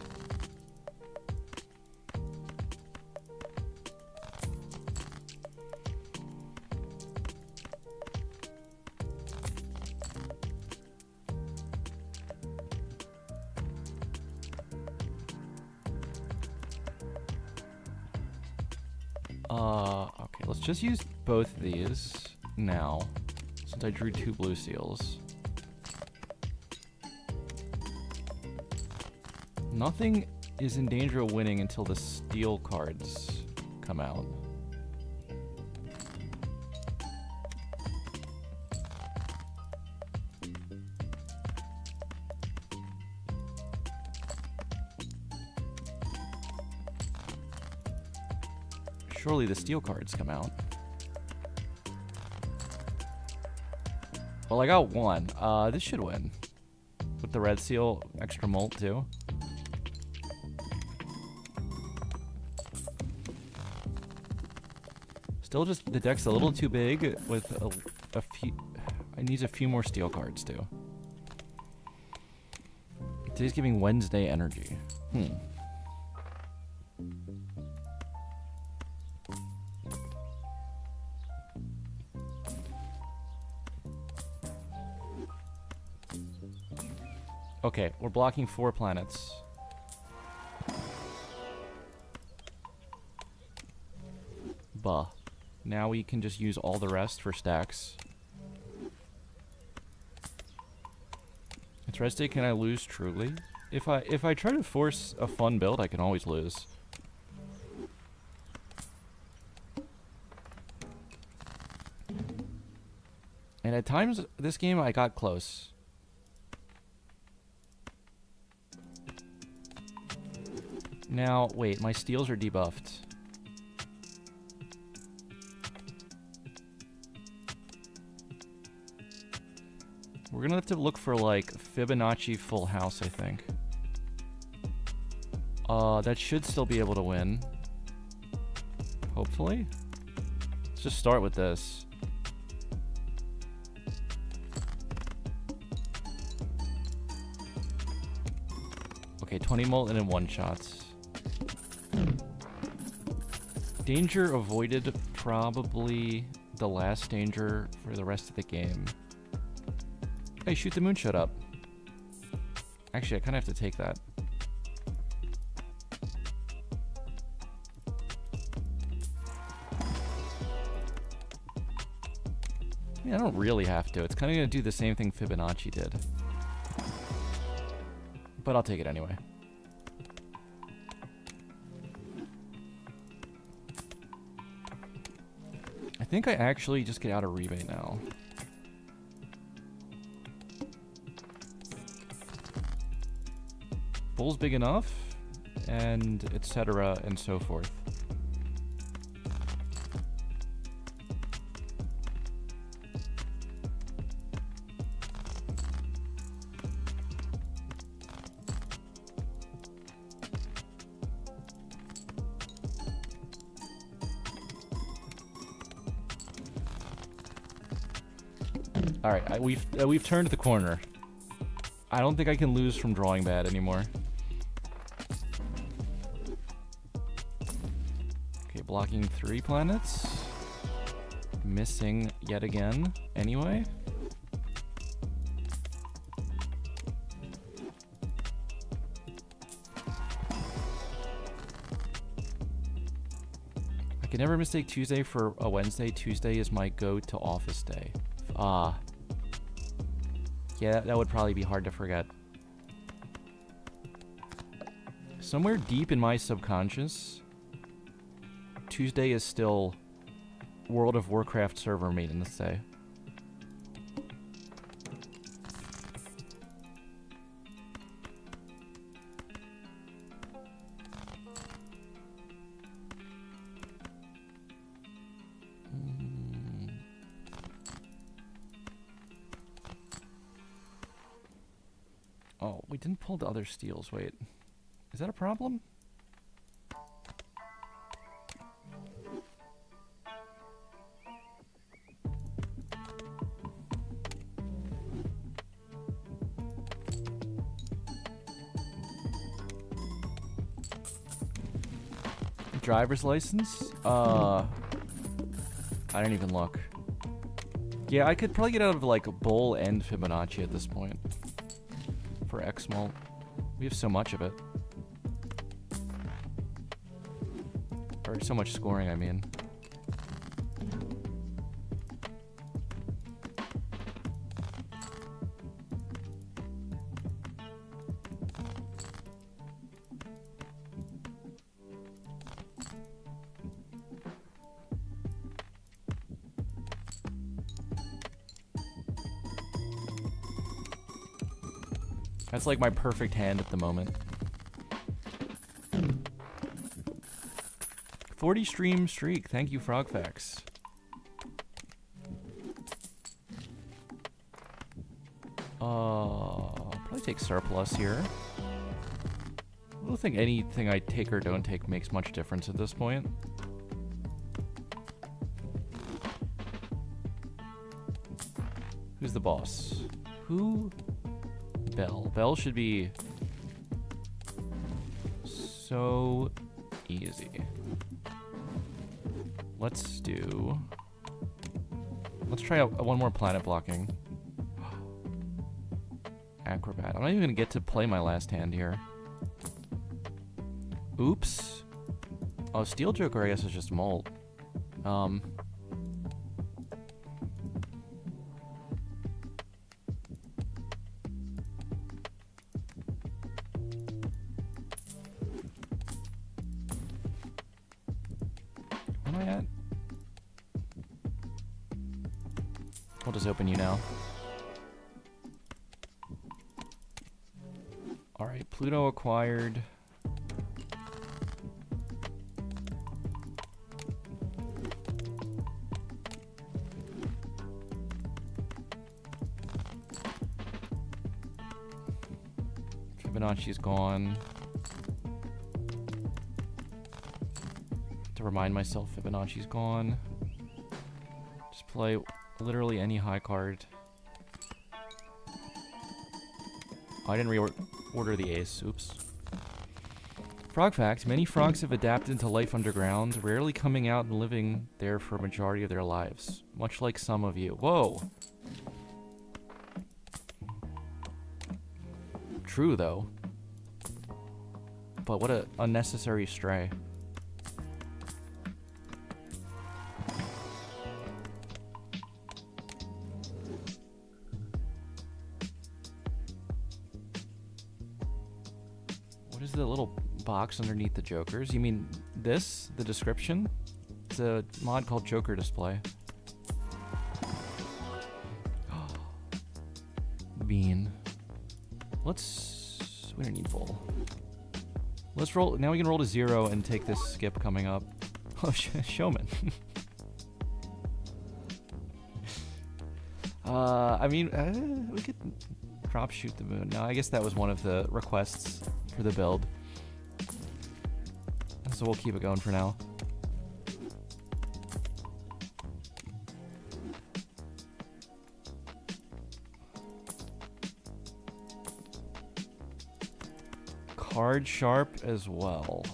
Okay, let's just use both of these now, since I drew 2 blue seals. Nothing is in danger of winning until the steel cards come out. Surely the steel cards come out. Well, I got 1. This should win. With the red seal, extra molt too. Still just, the deck's a little too big with a few, it needs a few more steel cards too. Today's giving Wednesday energy. Okay, we're blocking 4 planets. Buh. Now we can just use all the rest for stacks. It's rest day, can I lose truly? If I try to force a fun build, I can always lose. And at times, this game, I got close. Now, wait, my steals are debuffed. We're gonna have to look for, like, Fibonacci full house, I think. That should still be able to win. Hopefully. Let's just start with this. Okay, 20 molten and 1-shots. Danger avoided, probably the last danger for the rest of the game. Hey, shoot the moonshot up. Actually, I kind of have to take that. I don't really have to. It's kind of going to do the same thing Fibonacci did. But I'll take it anyway. I think I actually just get out of rebate now. Bull's big enough, and etc. and so forth. All right, we've turned the corner. I don't think I can lose from drawing bad anymore. Okay, blocking 3 planets. Missing yet again. Anyway. I can never mistake Tuesday for a Wednesday. Tuesday is my go-to-office day. Ah. Yeah, that would probably be hard to forget. Somewhere deep in my subconscious, Tuesday is still World of Warcraft server maintenance day. Oh, we didn't pull the other steals. Wait. Is that a problem? Driver's license? I didn't even look. Yeah, I could probably get out of like Bull and Fibonacci at this point. For X-Malt. We have so much of it. Or so much scoring, I mean. That's like my perfect hand at the moment. 40 stream streak. Thank you, Frogfax. I'll probably take surplus here. I don't think anything I take or don't take makes much difference at this point. Who's the boss? Who? Bell. Bell should be so easy. Let's try one more planet blocking. Acrobat. I'm not even gonna get to play my last hand here. Oops. Oh, Steel Joker, I guess, is just Molt. What am I at? I'll just open you now. Alright, Pluto acquired. Fibonacci's gone. To remind myself, Fibonacci's gone. Just play literally any high card. Oh, I didn't reorder the ace. Oops. Frog fact: many frogs have adapted to life underground, rarely coming out and living there for a majority of their lives. Much like some of you. Whoa! True, though. But what a unnecessary stray. What is the little box underneath the Jokers? You mean this? The description? It's a mod called Joker Display. Bean. Let's... we don't need full. Let's roll... now we can roll to 0 and take this skip coming up. Oh, Showman. I mean, we could drop shoot the moon. No, I guess that was one of the requests for the build. So we'll keep it going for now. Card sharp as well.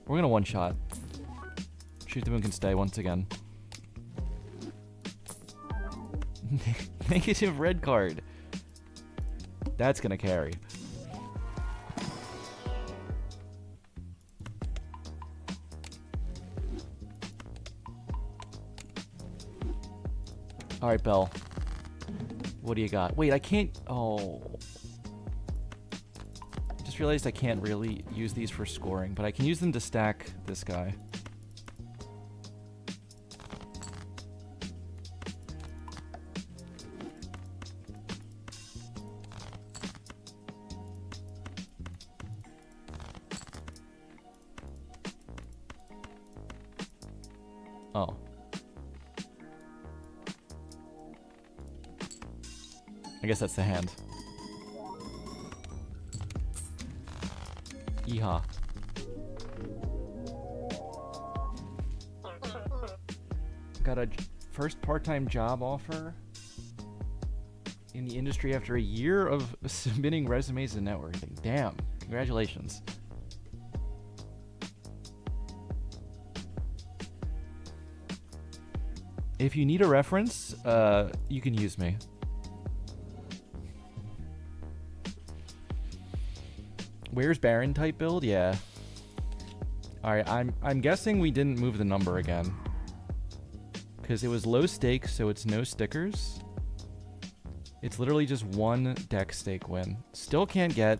We're gonna one shot. Shoot the moon can stay once again. Negative red card. That's gonna carry. Alright, Bell. What do you got? Wait, I can't... oh. I just realized I can't really use these for scoring, but I can use them to stack this guy. Oh. I guess that's the hand. Yeehaw. Got a first part-time job offer in the industry after a year of submitting resumes and networking. Damn. Congratulations. If you need a reference, you can use me. Where's Baron type build? Yeah. Alright, I'm guessing we didn't move the number again. Because it was low stakes, so it's no stickers. It's literally just one deck stake win. Still can't get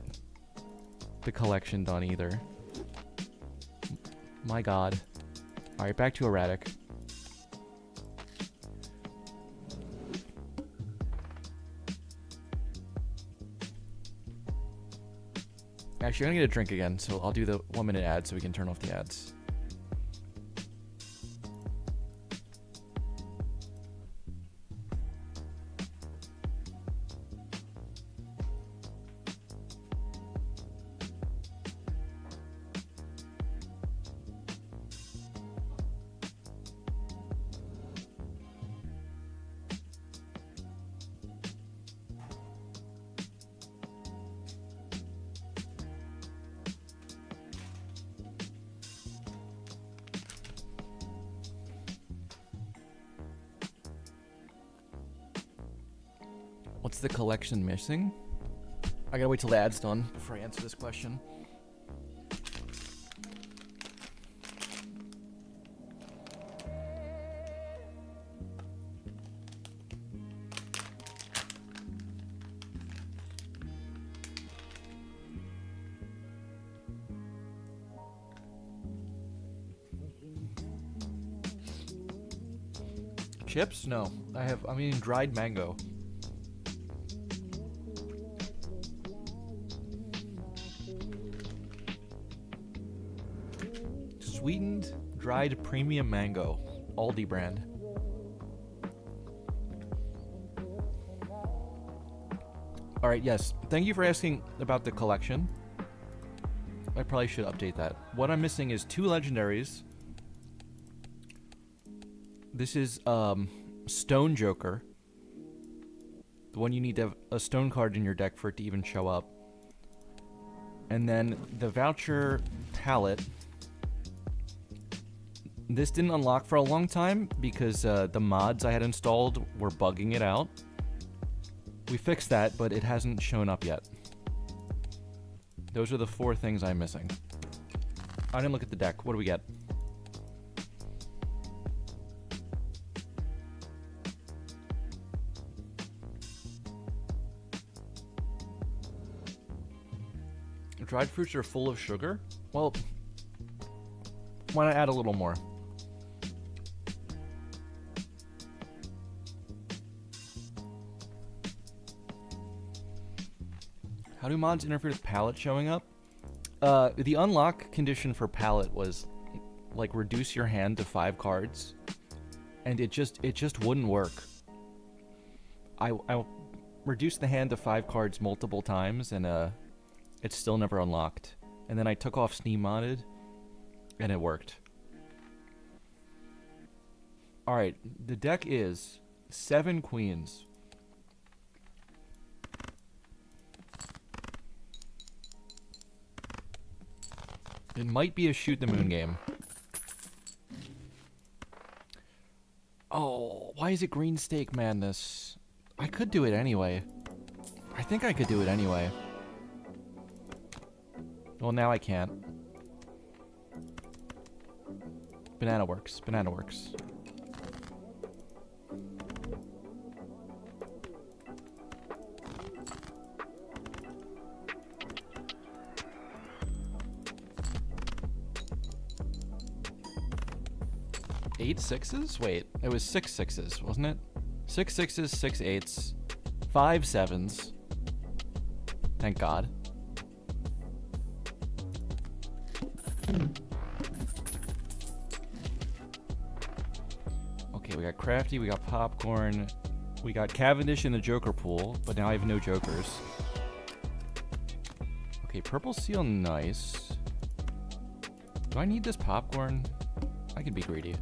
the collection done either. My god. Alright, back to erratic. Actually, I'm gonna get a drink again, so I'll do the 1-minute ad so we can turn off the ads. What's the collection missing? I gotta wait till the ad's done before I answer this question. Chips? No. I'm eating dried mango. Sweetened, dried premium mango. Aldi brand. Alright, yes. Thank you for asking about the collection. I probably should update that. What I'm missing is 2 legendaries. This is Stone Joker. The one you need to have a stone card in your deck for it to even show up. And then the voucher palette. This didn't unlock for a long time because the mods I had installed were bugging it out. We fixed that, but it hasn't shown up yet. Those are the 4 things I'm missing. I didn't look at the deck. What do we get? Dried fruits are full of sugar? Well, why not add a little more? How do mods interfere with palette showing up? The unlock condition for palette was like reduce your hand to 5 cards, and it just wouldn't work. I reduced the hand to 5 cards multiple times, and it's still never unlocked. And then I took off Steam Modded, and it worked. Alright, the deck is 7 queens. It might be a shoot the moon game. Oh, why is it green stake madness? I could do it anyway. I think I could do it anyway. Well, now I can't. Banana works. Banana works. Eight sixes? Wait, it was 6 sixes, wasn't it? 6 sixes, 6 eights, 5 sevens. Thank God. Okay, we got Crafty, we got Popcorn, we got Cavendish in the Joker pool, but now I have no Jokers. Okay, Purple Seal, nice. Do I need this Popcorn? I could be greedy.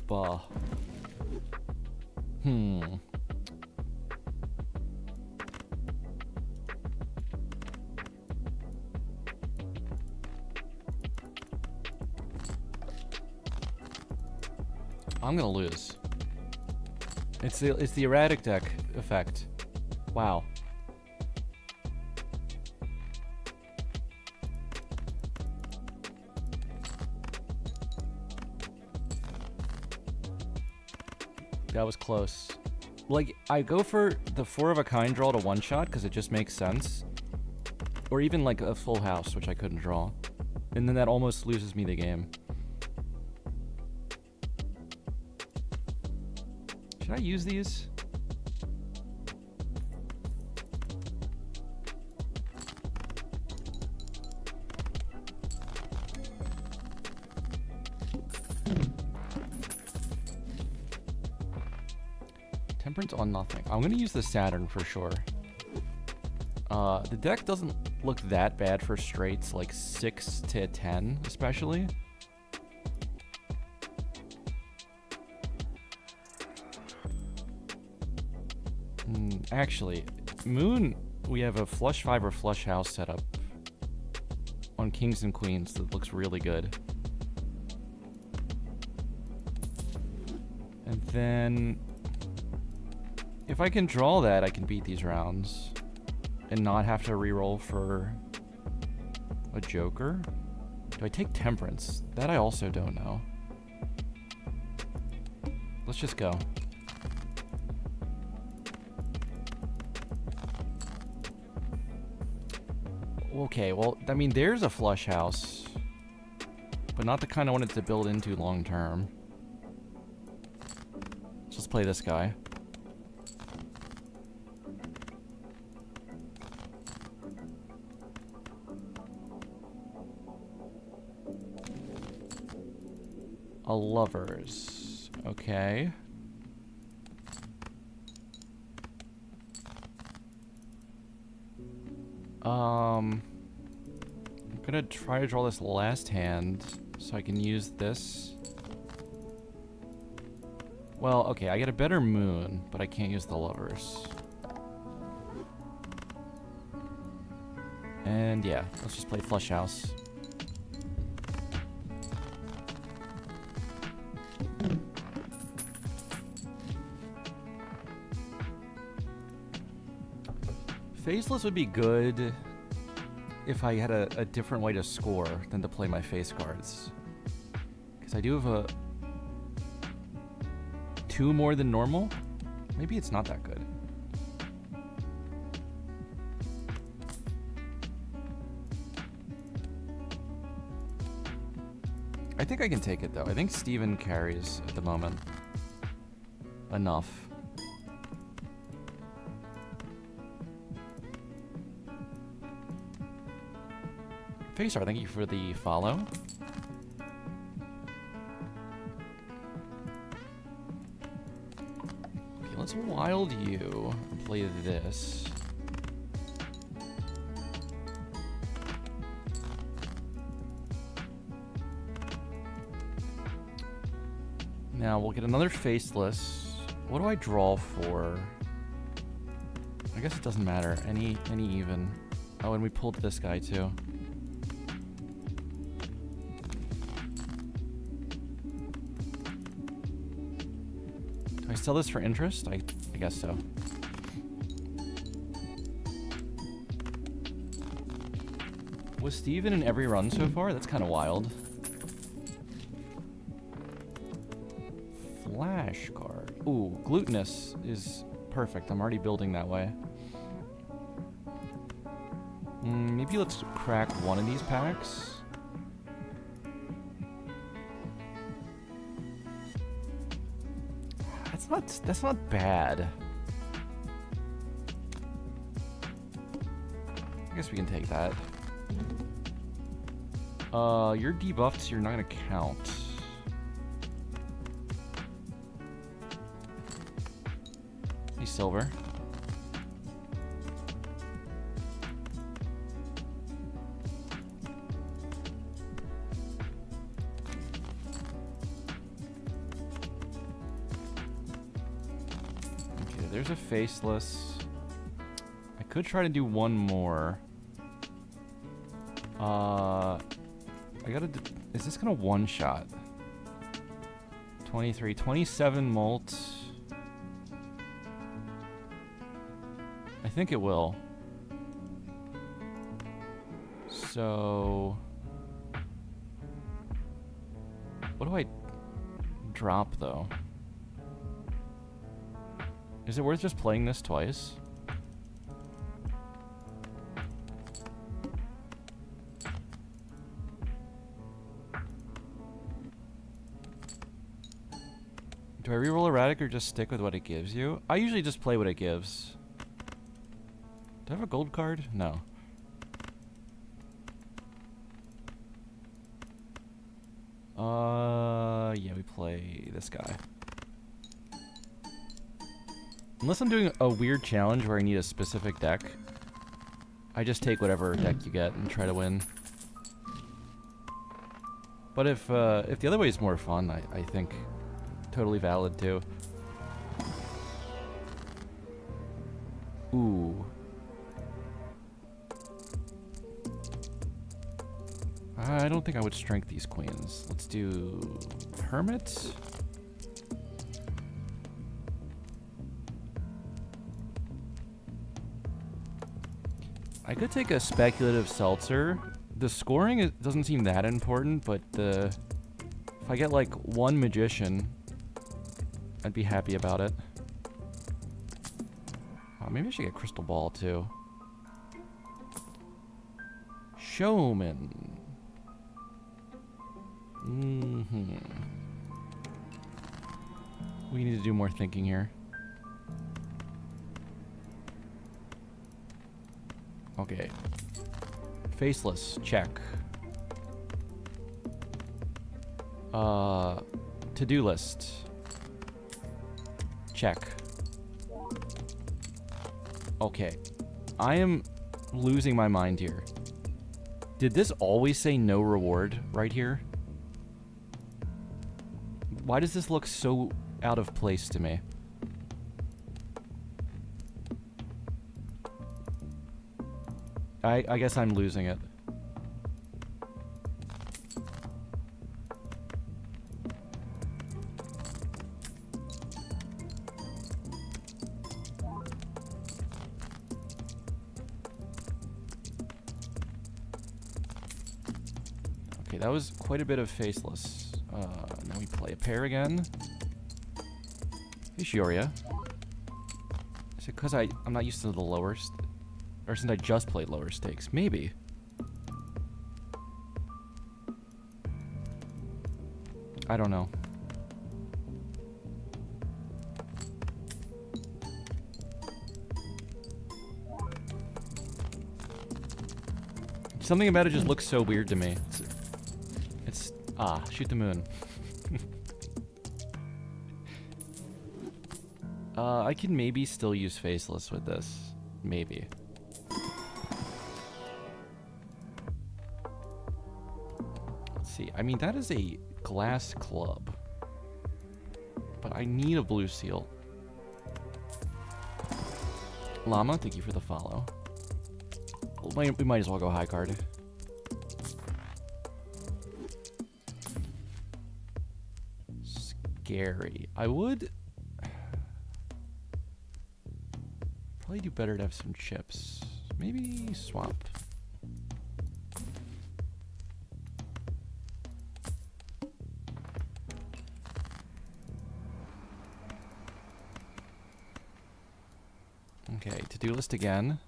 Bah. I'm gonna lose. It's the erratic deck effect. Wow. That was close. Like, I go for the 4 of a kind draw to one shot because it just makes sense. Or even like a full house, which I couldn't draw. And then that almost loses me the game. Should I use these? Temperance on nothing. I'm gonna use the Saturn for sure. The deck doesn't look that bad for straights, like 6 to 10 especially. Actually, Moon, we have a flush 5 or flush house set up on kings and queens that looks really good. And then if I can draw that, I can beat these rounds and not have to reroll for a joker. Do I take temperance? That I also don't know. Let's just go. Okay, well, I mean, there's a flush house, but not the kind I wanted to build into long term. Let's just play this guy. A lovers. Okay. I'm gonna try to draw this last hand so I can use this. Well, okay, I get a better moon, but I can't use the lovers. And yeah, let's just play flush house. Faceless would be good if I had a different way to score than to play my face cards. Because I do have 2 more than normal. Maybe it's not that good. I think I can take it though. I think Steven carries at the moment. Enough. Facer, thank you for the follow. Okay, let's wild you and play this. Now we'll get another faceless. What do I draw for? I guess it doesn't matter. Any even. Oh, and we pulled this guy too. I sell this for interest? I guess so. Was Steven in every run so far? That's kind of wild. Flash card. Ooh, glutinous is perfect. I'm already building that way. Maybe let's crack one of these packs. That's not bad. I guess we can take that. You're debuffed, so you're not gonna count. Hey, silver. There's a faceless. I could try to do one more. I gotta is this gonna one shot? 23, 27 molt. I think it will. So what do I drop though? Is it worth just playing this twice? Do I reroll erratic or just stick with what it gives you? I usually just play what it gives. Do I have a gold card? No. Yeah, we play this guy. Unless I'm doing a weird challenge where I need a specific deck, I just take whatever deck you get and try to win. But if the other way is more fun, I think totally valid too. Ooh. I don't think I would strength these queens. Let's do Hermit. I could take a speculative seltzer. The scoring doesn't seem that important, but if I get like one magician, I'd be happy about it. Oh, maybe I should get crystal ball too. Showman. We need to do more thinking here. Okay. Faceless, check. To-do list. Check. Okay. I am losing my mind here. Did this always say no reward right here? Why does this look so out of place to me? I guess I'm losing it. Okay, that was quite a bit of faceless. Now we play a pair again. Hey, Shioria. Is it because I'm not used to the lowest? Or since I just played lower stakes? Maybe. I don't know. Something about it just looks so weird to me. Shoot the moon. I can maybe still use faceless with this. Maybe. Let's see. I mean, that is a glass club. But I need a blue seal. Llama, thank you for the follow. We might as well go high card. Scary. I would probably do better to have some chips. Maybe swap. Okay, to-do list again.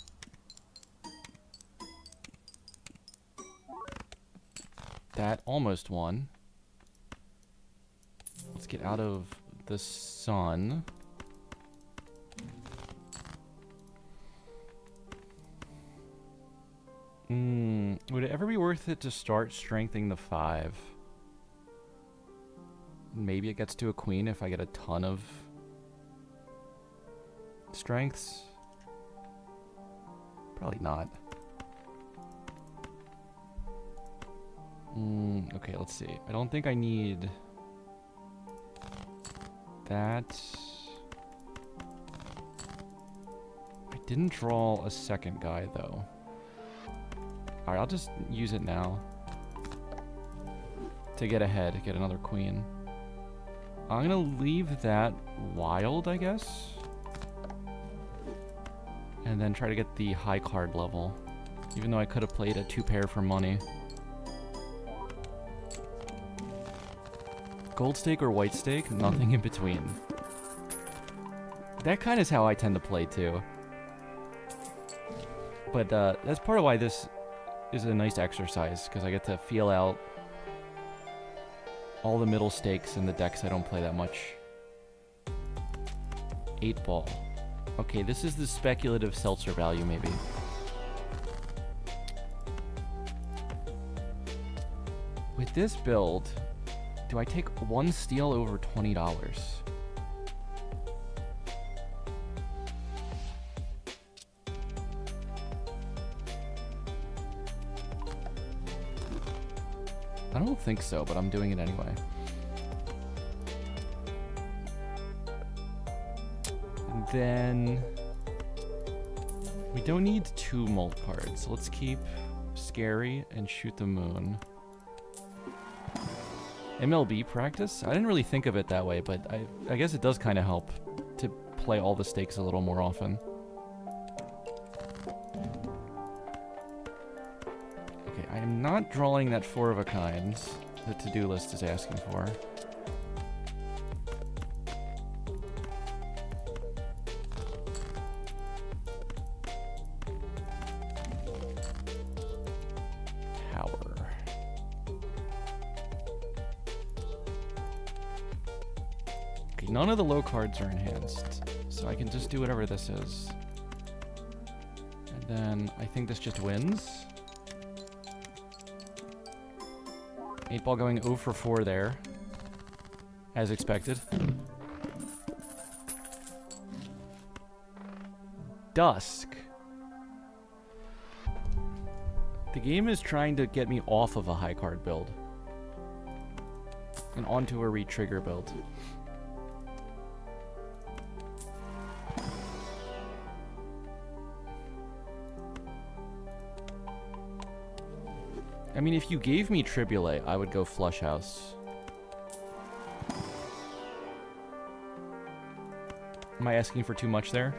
That almost won. Let's get out of the sun. Would it ever be worth it to start strengthening the 5? Maybe it gets to a queen if I get a ton of strengths. Probably not. Okay, let's see. I don't think I need that. I didn't draw a second guy, though. Alright, I'll just use it now. To get ahead, get another queen. I'm gonna leave that wild, I guess. And then try to get the high card level. Even though I could have played a 2-pair for money. Gold stake or white stake? Nothing in between. That kind of is how I tend to play too. But that's part of why this is a nice exercise, because I get to feel out all the middle stakes in the decks I don't play that much. 8 ball. Okay, this is the speculative seltzer value, maybe. With this build, do I take 1 steal over $20? I don't think so, but I'm doing it anyway. And then we don't need 2 mult cards. So let's keep Scary and Shoot the Moon. MLB practice? I didn't really think of it that way, but I guess it does kind of help to play all the stakes a little more often. Okay, I am not drawing that 4 of a kind the to-do list is asking for. None of the low cards are enhanced, so I can just do whatever this is. And then I think this just wins. 8-ball going 0 for 4 there, as expected. Dusk. The game is trying to get me off of a high card build and onto a re-trigger build. I mean, if you gave me Tribulate, I would go Flush House. Am I asking for too much there?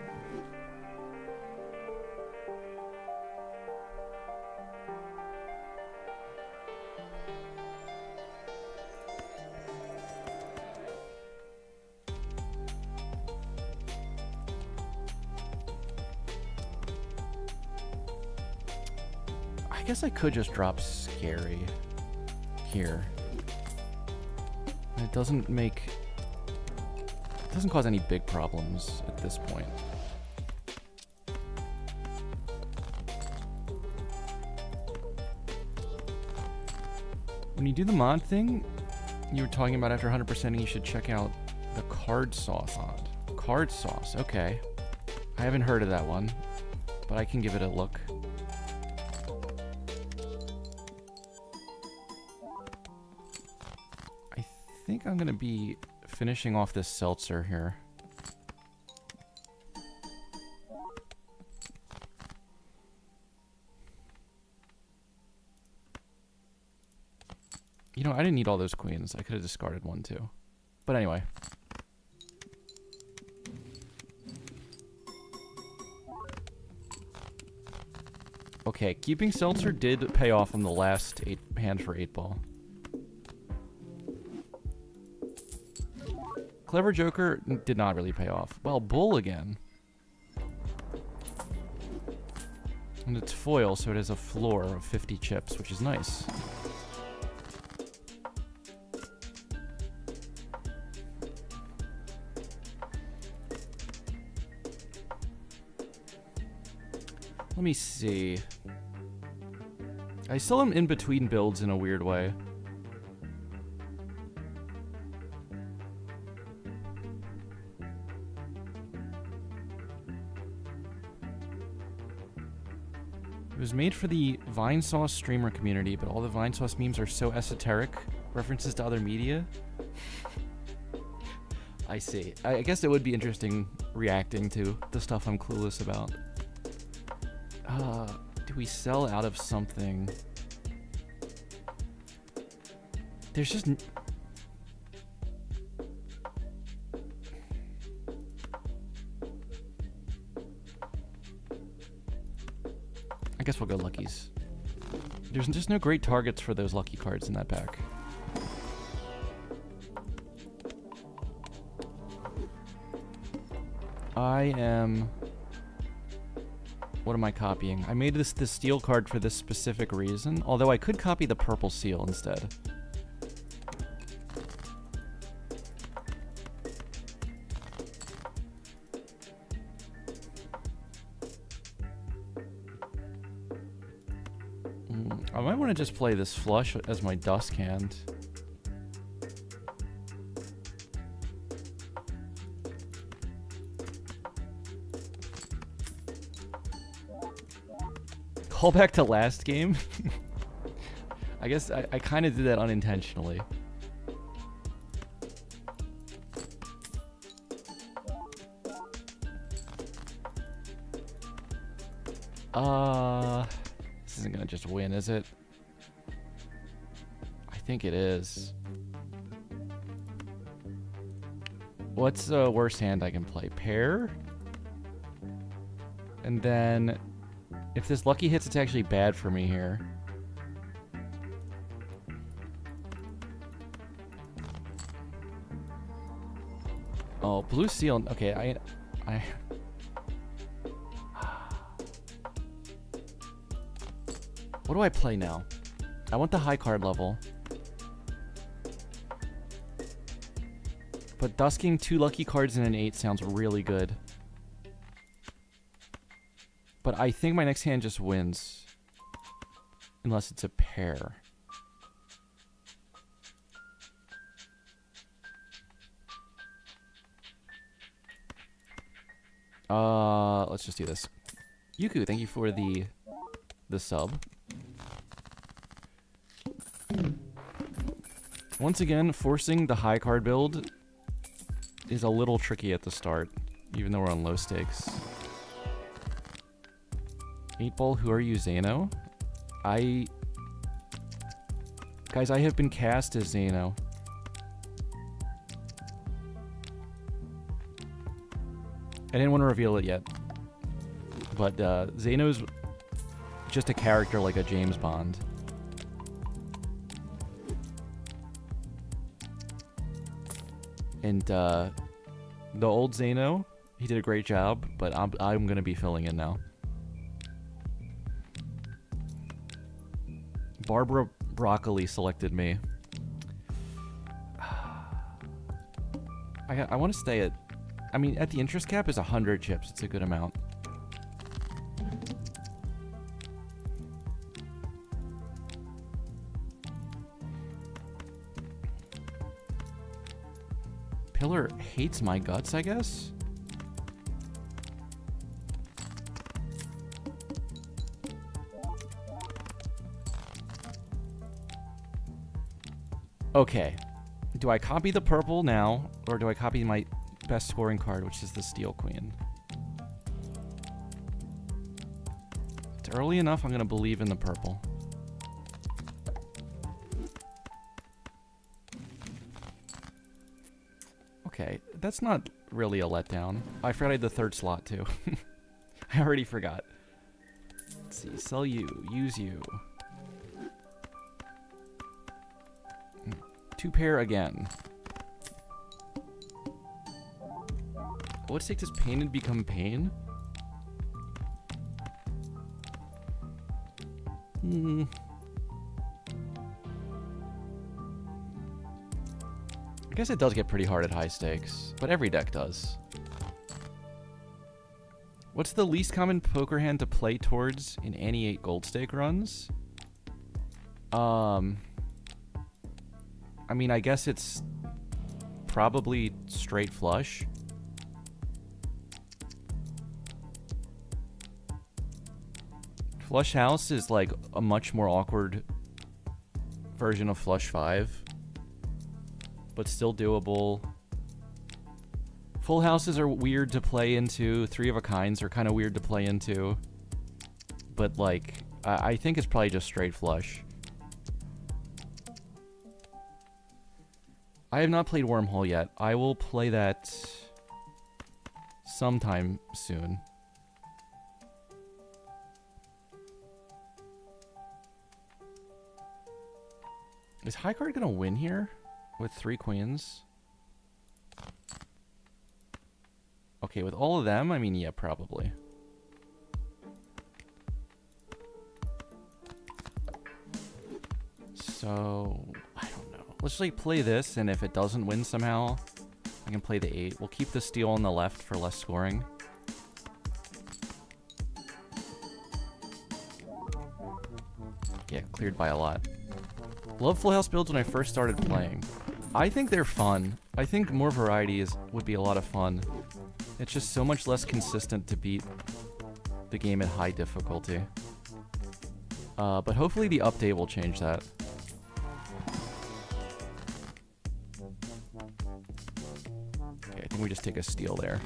I guess I could just drop Scary here. It doesn't cause any big problems at this point. When you do the mod thing, you were talking about after 100%ing you should check out the Card Sauce mod. Card Sauce, okay. I haven't heard of that one, but I can give it a look. I think I'm gonna be finishing off this seltzer here. You know, I didn't need all those queens. I could have discarded one too. But anyway. Okay, keeping seltzer did pay off on the last hand for 8-ball. Clever Joker did not really pay off. Well, Bull again. And it's foil, so it has a floor of 50 chips, which is nice. Let me see. I still am in between builds in a weird way. It was made for the Vinesauce streamer community, but all the Vinesauce memes are so esoteric. References to other media. I see. I guess it would be interesting reacting to the stuff I'm clueless about. Do we sell out of something? There's just... I guess we'll go Luckies. There's just no great targets for those lucky cards in that pack. I am... What am I copying? I made this steel card for this specific reason, although I could copy the purple seal instead. I might want to just play this flush as my dusk hand. Call back to last game? I guess I kind of did that unintentionally. This isn't gonna just win, is it? I think it is. What's the worst hand I can play? Pair? And then, if this lucky hits, it's actually bad for me here. Oh, blue seal. Okay, I... What do I play now? I want the high card level. But dusking 2 lucky cards in an 8 sounds really good. But I think my next hand just wins. Unless it's a pair. Let's just do this. Yuku, thank you for the sub. Once again, forcing the high card build is a little tricky at the start, even though we're on low stakes. 8-ball, who are you, Zano? Guys, I have been cast as Zano. I didn't want to reveal it yet. But Zano's just a character like a James Bond. And the old Zano, he did a great job, but I'm gonna be filling in now. Barbara Broccoli selected me. I want to stay at... I mean, at the interest cap is 100 chips. It's a good amount. Pillar hates my guts, I guess? Okay. Do I copy the purple now, or do I copy my best scoring card, which is the Steel Queen? It's early enough, I'm going to believe in the purple. Okay, that's not really a letdown. I forgot I had the third slot, too. I already forgot. Let's see, sell you, use you. 2 pair again. What stake does pain and become pain? I guess it does get pretty hard at high stakes, but every deck does. What's the least common poker hand to play towards in any 8 gold stake runs? I mean, I guess it's probably straight flush. Flush house is like a much more awkward version of flush 5, but still doable. Full houses are weird to play into. 3 of a kinds are kind of weird to play into. But like, I think it's probably just straight flush. I have not played Wormhole yet. I will play that sometime soon. Is high card gonna win here with 3 queens? Okay, with all of them, I mean, yeah, probably. So, I don't know. Let's like play this, and if it doesn't win somehow, I can play the 8. We'll keep the steal on the left for less scoring. Yeah, cleared by a lot. Love full house builds when I first started playing. I think they're fun. I think more variety would be a lot of fun. It's just so much less consistent to beat the game at high difficulty. But hopefully the update will change that. Okay, I think we just take a steal there.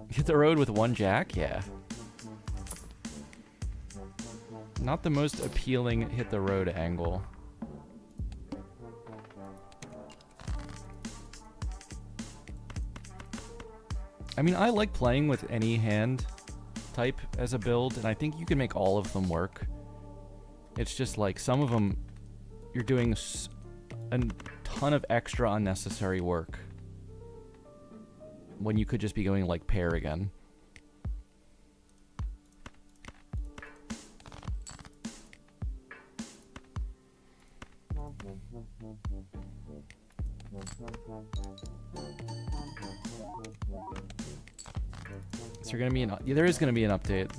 Hit the road with 1 jack? Yeah. Not the most appealing hit the road angle. I mean, I like playing with any hand type as a build, and I think you can make all of them work. It's just like some of them, you're doing a ton of extra unnecessary work when you could just be going like pair again. Is there gonna be there is gonna be an update.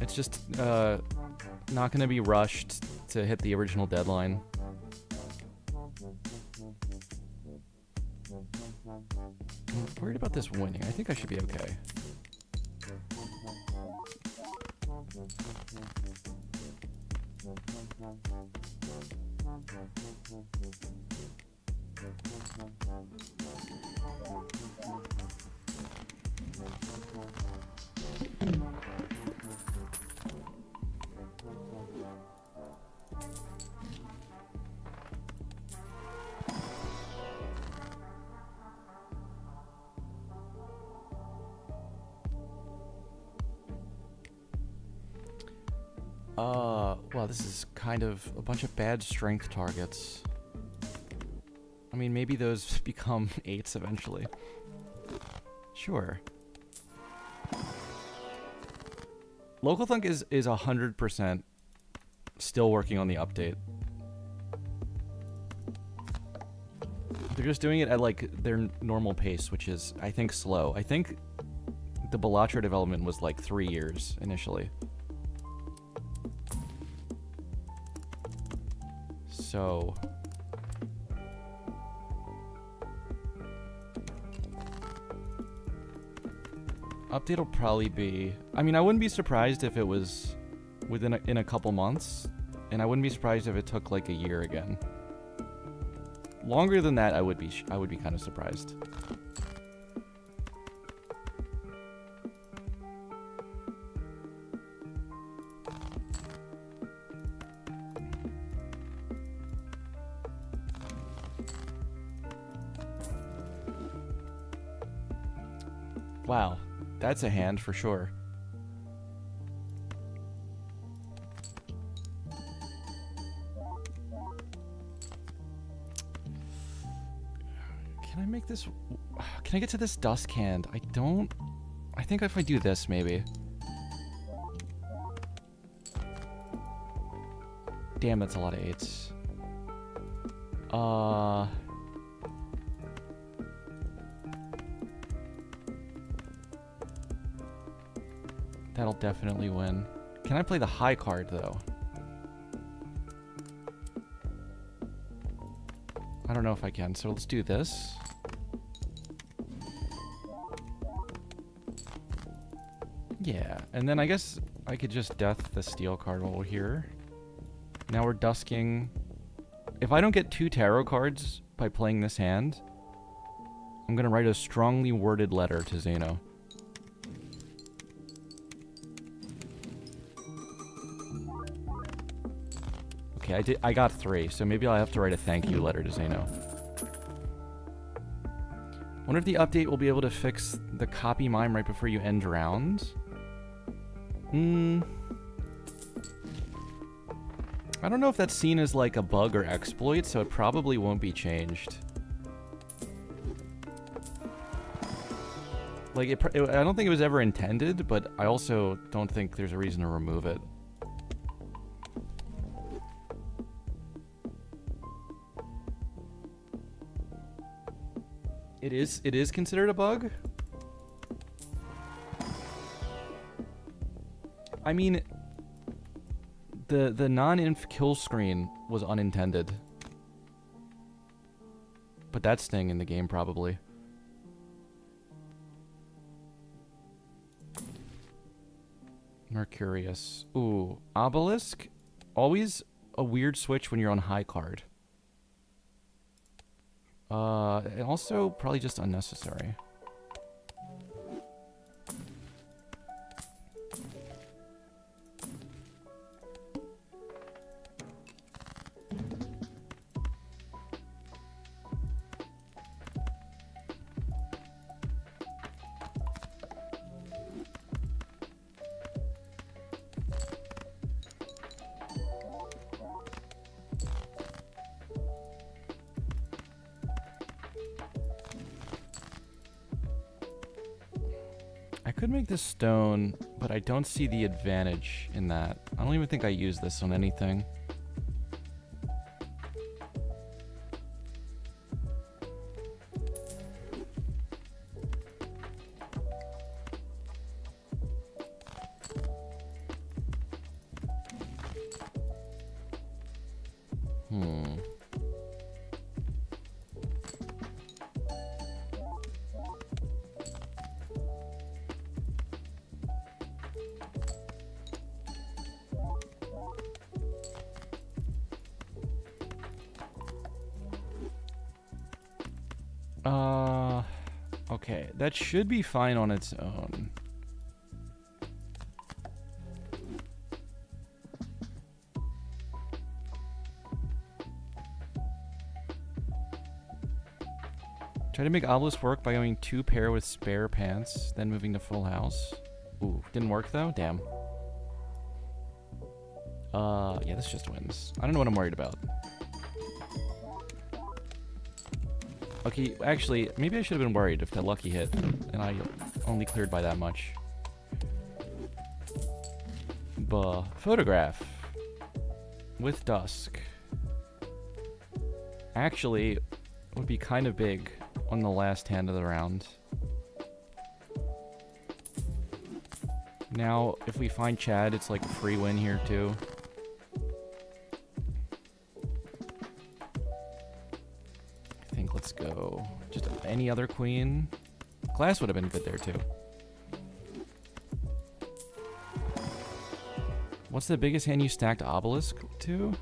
It's just not gonna be rushed to hit the original deadline. I'm worried about this winning. I think I should be okay. Well, this is kind of a bunch of bad strength targets. I mean, maybe those become 8s eventually. Sure. Local Thunk is 100% still working on the update. They're just doing it at like their normal pace, which is, I think, slow. I think the Balatro development was like 3 years initially. So update will probably be, I mean, I wouldn't be surprised if it was in a couple months, and I wouldn't be surprised if it took like a year again. Longer than that, I would be kind of surprised. Wow, that's a hand for sure. Can I make this... Can I get to this dusk hand? I don't... I think if I do this, maybe. Damn, that's a lot of 8s. That'll definitely win. Can I play the high card, though? I don't know if I can, so let's do this. Yeah, and then I guess I could just death the steel card while we're here. Now we're dusking. If I don't get 2 tarot cards by playing this hand, I'm gonna write a strongly worded letter to Zeno. Okay, I got 3, so maybe I'll have to write a thank you letter to Zeno. Wonder if the update will be able to fix the copy mime right before you end round. I don't know if that's seen as like a bug or exploit, so it probably won't be changed. Like, I don't think it was ever intended, but I also don't think there's a reason to remove it. It is considered a bug? I mean, the non-inf kill screen was unintended. But that's staying in the game, probably. Mercurius. Ooh, Obelisk? Always a weird switch when you're on high card. And also probably just unnecessary. I could make this stone, but I don't see the advantage in that. I don't even think I use this on anything. Okay, that should be fine on its own. Try to make obelisk work by going 2 pair with spare pants, then moving to full house. Ooh, didn't work though? Damn. Yeah, this just wins. I don't know what I'm worried about. Okay, actually, maybe I should have been worried if that lucky hit, and I only cleared by that much. Photograph. With dusk. Actually, would be kind of big on the last hand of the round. Now, if we find Chad, it's like a free win here too. I think let's go just any other queen. Glass would have been good there too. What's the biggest hand you stacked obelisk to?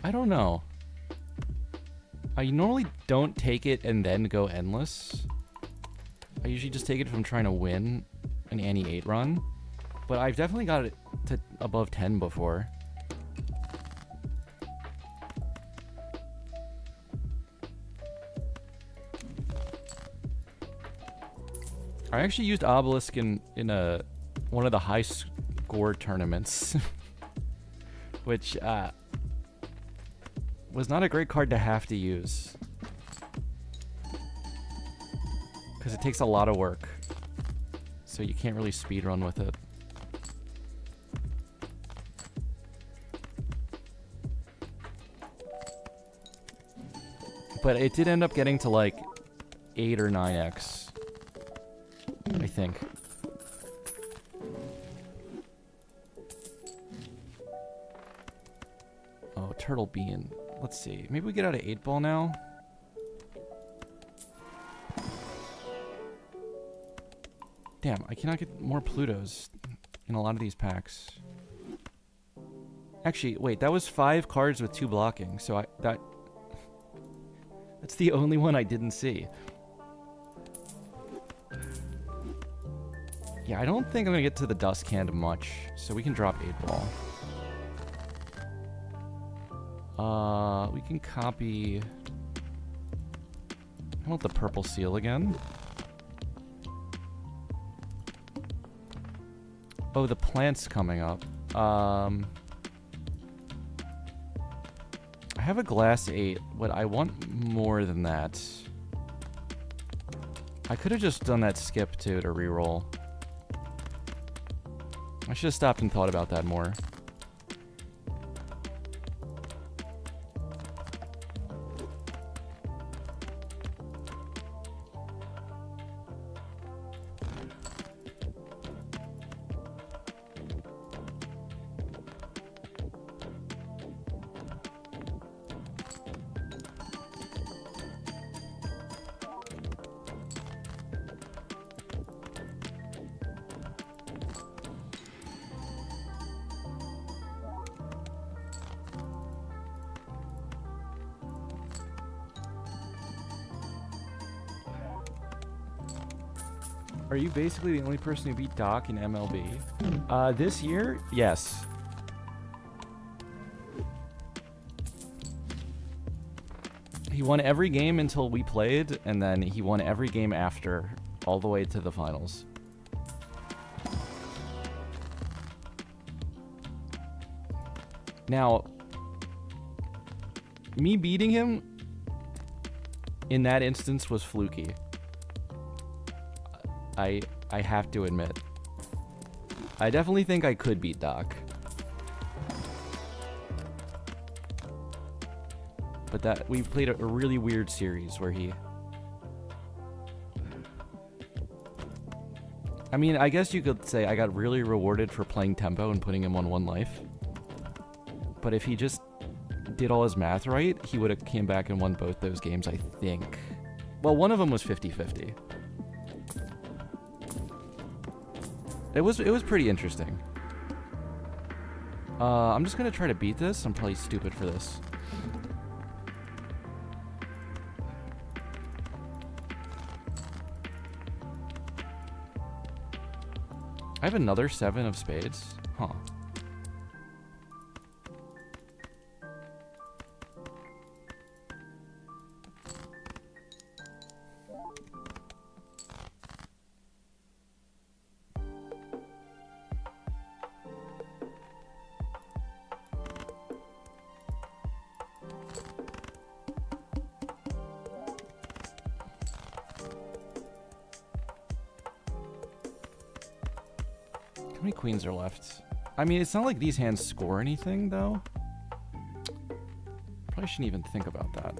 I don't know. I normally don't take it and then go endless. I usually just take it if I'm trying to win an Annie 8 run. But I've definitely got it to above 10 before. I actually used obelisk in one of the high score tournaments. Which, was not a great card to have to use. Because it takes a lot of work. So you can't really speedrun with it. But it did end up getting to like 8 or 9x. I think. Oh, turtle bean. Let's see. Maybe we get out of 8-ball now. Damn, I cannot get more Plutos in a lot of these packs. Actually, wait, that was 5 cards with 2 blocking, so that's the only one I didn't see. Yeah, I don't think I'm gonna get to the dusk hand much, so we can drop 8-ball. We can copy... I want the purple seal again. Oh, the plant's coming up. I have a glass 8, but I want more than that. I could have just done that skip too to reroll. I should have stopped and thought about that more. Are you basically the only person who beat Doc in MLB? This year? Yes. He won every game until we played, and then he won every game after, all the way to the finals. Now, me beating him in that instance was fluky. I have to admit. I definitely think I could beat Doc. But that we played a really weird series where he... I mean, I guess you could say I got really rewarded for playing tempo and putting him on 1 life. But if he just did all his math right, he would have came back and won both those games, I think. Well, one of them was 50-50. It was pretty interesting. I'm just gonna try to beat this. I'm probably stupid for this. I have another 7 of spades? Huh. How many queens are left? I mean, it's not like these hands score anything, though. Probably shouldn't even think about that.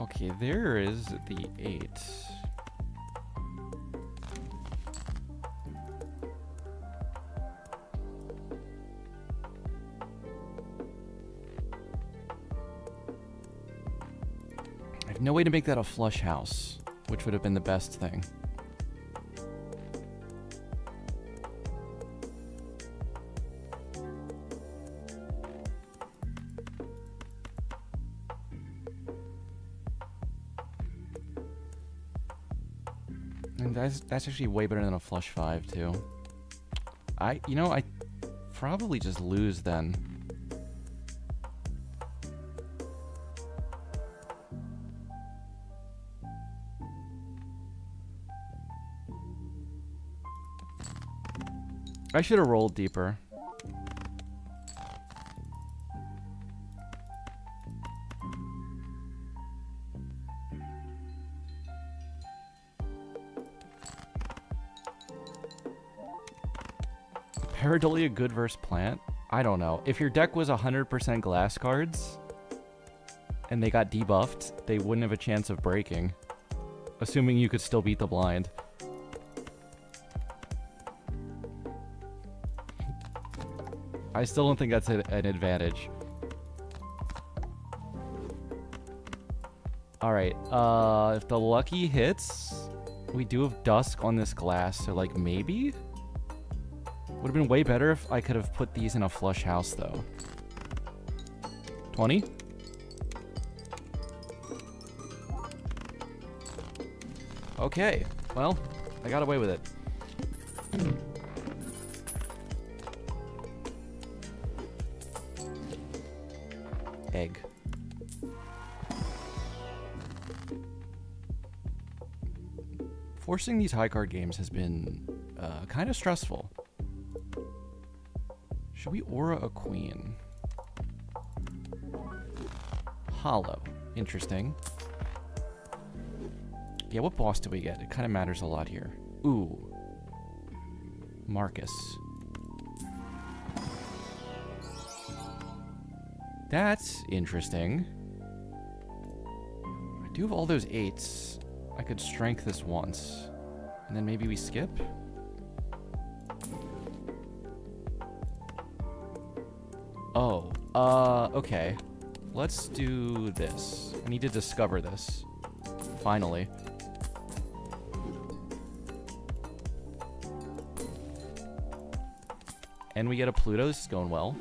Okay, there is the 8. I have no way to make that a flush house, which would have been the best thing. And that's actually way better than a flush 5 too. I probably just lose then. I should have rolled deeper. Pareidolia good versus plant? I don't know. If your deck was 100% glass cards and they got debuffed, they wouldn't have a chance of breaking. Assuming you could still beat the blind. I still don't think that's an advantage. Alright, if the lucky hits, we do have dusk on this glass, so like maybe? Would have been way better if I could have put these in a flush house though. 20? Okay, well, I got away with it. Egg. Forcing these high card games has been kind of stressful. Should we aura a queen? Hollow. Interesting. Yeah, what boss do we get? It kind of matters a lot here. Ooh. Marcus. That's interesting. I do have all those 8s. I could strength this once. And then maybe we skip? Oh, okay. Let's do this. I need to discover this. Finally. And we get a Pluto. This is going well.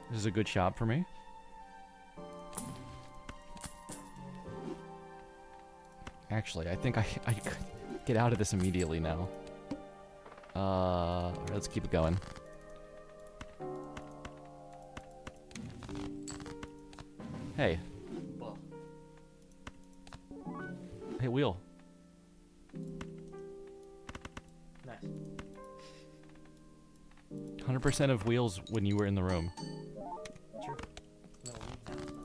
This is a good shot for me. Actually, I think I could get out of this immediately now. Let's keep it going. Hey. Hey, wheel. Nice. 100% of wheels when you were in the room. True. No, still it's true.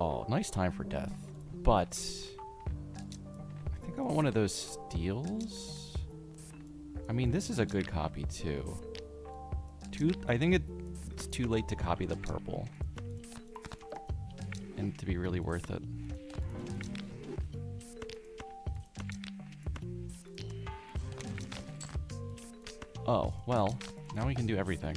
Oh, nice time for death. But I think I want one of those steals. I mean, this is a good copy too. I think it's too late to copy the purple. And to be really worth it. Oh, well, now we can do everything.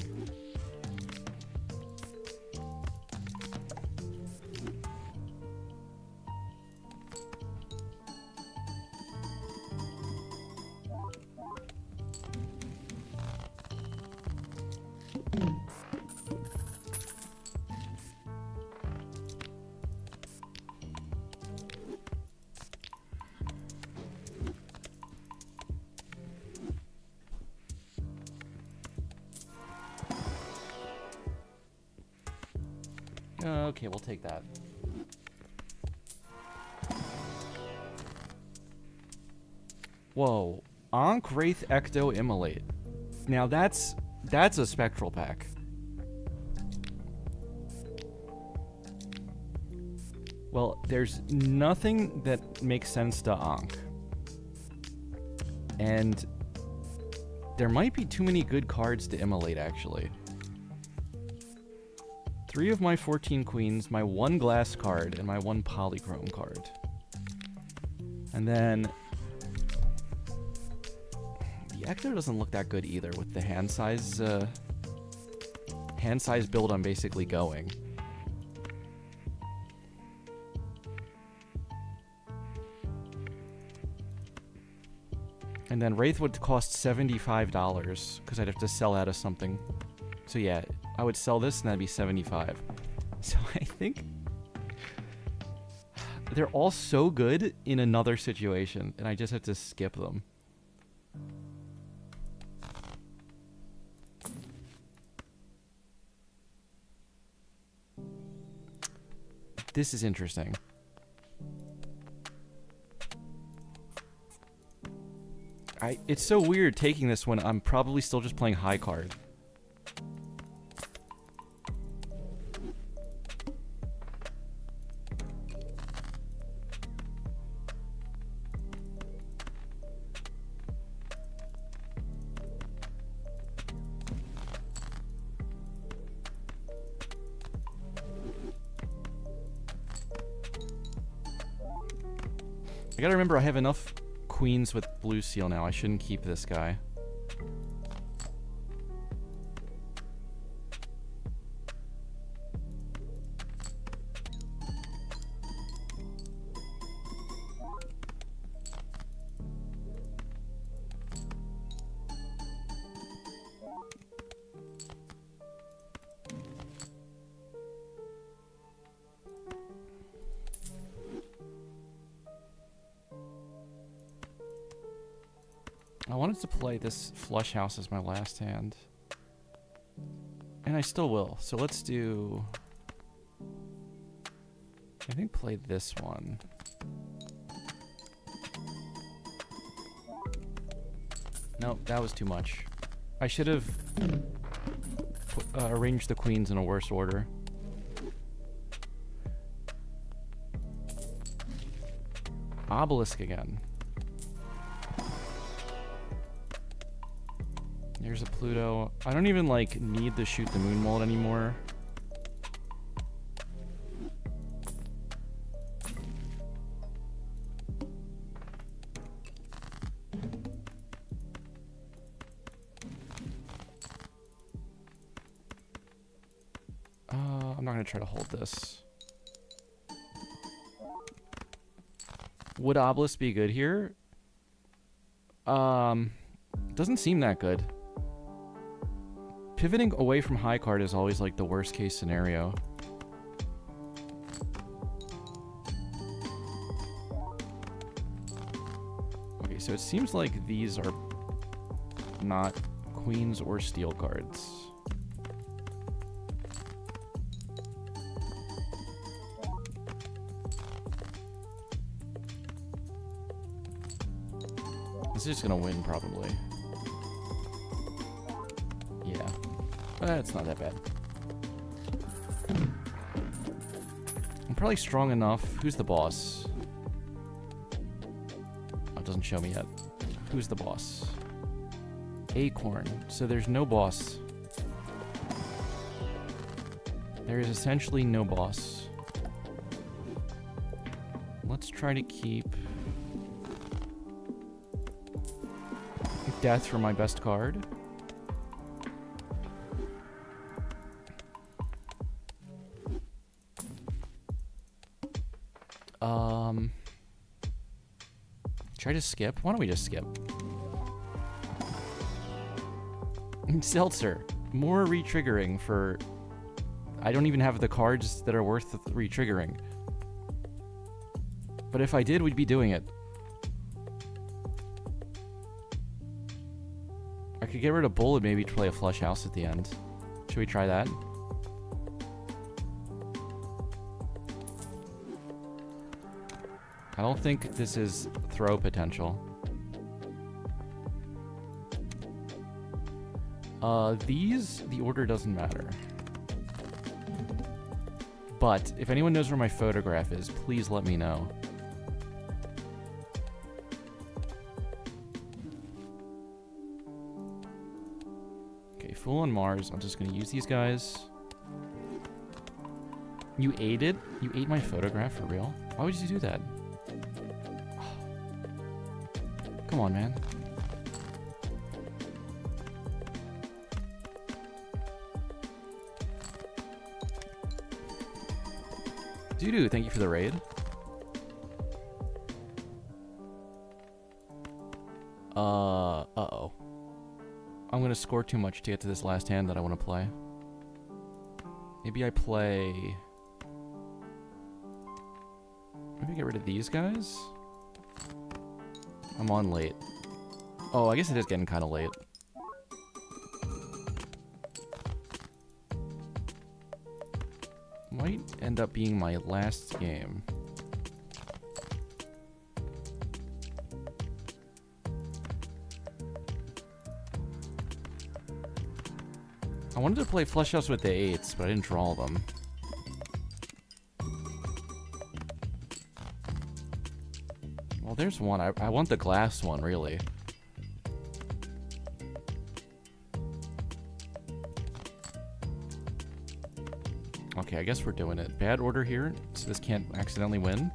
Okay, we'll take that. Whoa. Ankh, Wraith, Ecto, Immolate. Now that's a spectral pack. Well, there's nothing that makes sense to Ankh. And there might be too many good cards to Immolate, actually. 3 of my 14 queens, my 1 glass card, and my 1 polychrome card. And then the Ecto doesn't look that good either with the hand size build I'm basically going. And then Wraith would cost $75 because I'd have to sell out of something. So yeah, I would sell this and that'd be $75. So I think they're all so good in another situation, and I just have to skip them. This is interesting. It's so weird taking this when I'm probably still just playing high card. I gotta remember I have enough queens with blue seal now. I shouldn't keep this guy. I wanted to play this flush house as my last hand. And I still will. So let's do... I think play this one. Nope, that was too much. I should have arranged the queens in a worse order. Obelisk again. Here's a Pluto. I don't even, like, need to shoot the moon mold anymore. I'm not gonna try to hold this. Would Obelisk be good here? Doesn't seem that good. Pivoting away from high card is always like the worst case scenario. Okay, so it seems like these are not queens or steel cards. This is just gonna win probably. Yeah. It's not that bad. I'm probably strong enough. Who's the boss? Oh, it doesn't show me yet. Who's the boss? Acorn. So there's no boss. There is essentially no boss. Let's try to keep Death for my best card. Try to skip? Why don't we just skip? Seltzer. More re-triggering for... I don't even have the cards that are worth re-triggering. But if I did, we'd be doing it. I could get rid of Bull and maybe play a flush house at the end. Should we try that? I don't think this is throw potential. The order doesn't matter. But if anyone knows where my photograph is, please let me know. Okay, Fool on Mars. I'm just gonna use these guys. You ate it? You ate my photograph for real? Why would you do that? Come on, man. Doo-doo, thank you for the raid. Uh-oh. I'm gonna score too much to get to this last hand that I want to play. Maybe I play... Maybe get rid of these guys? I'm on late. Oh, I guess it is getting kind of late. Might end up being my last game. I wanted to play flush house with the 8s, but I didn't draw them. Well, there's one. I want the glass one, really. Okay, I guess we're doing it. Bad order here, so this can't accidentally win.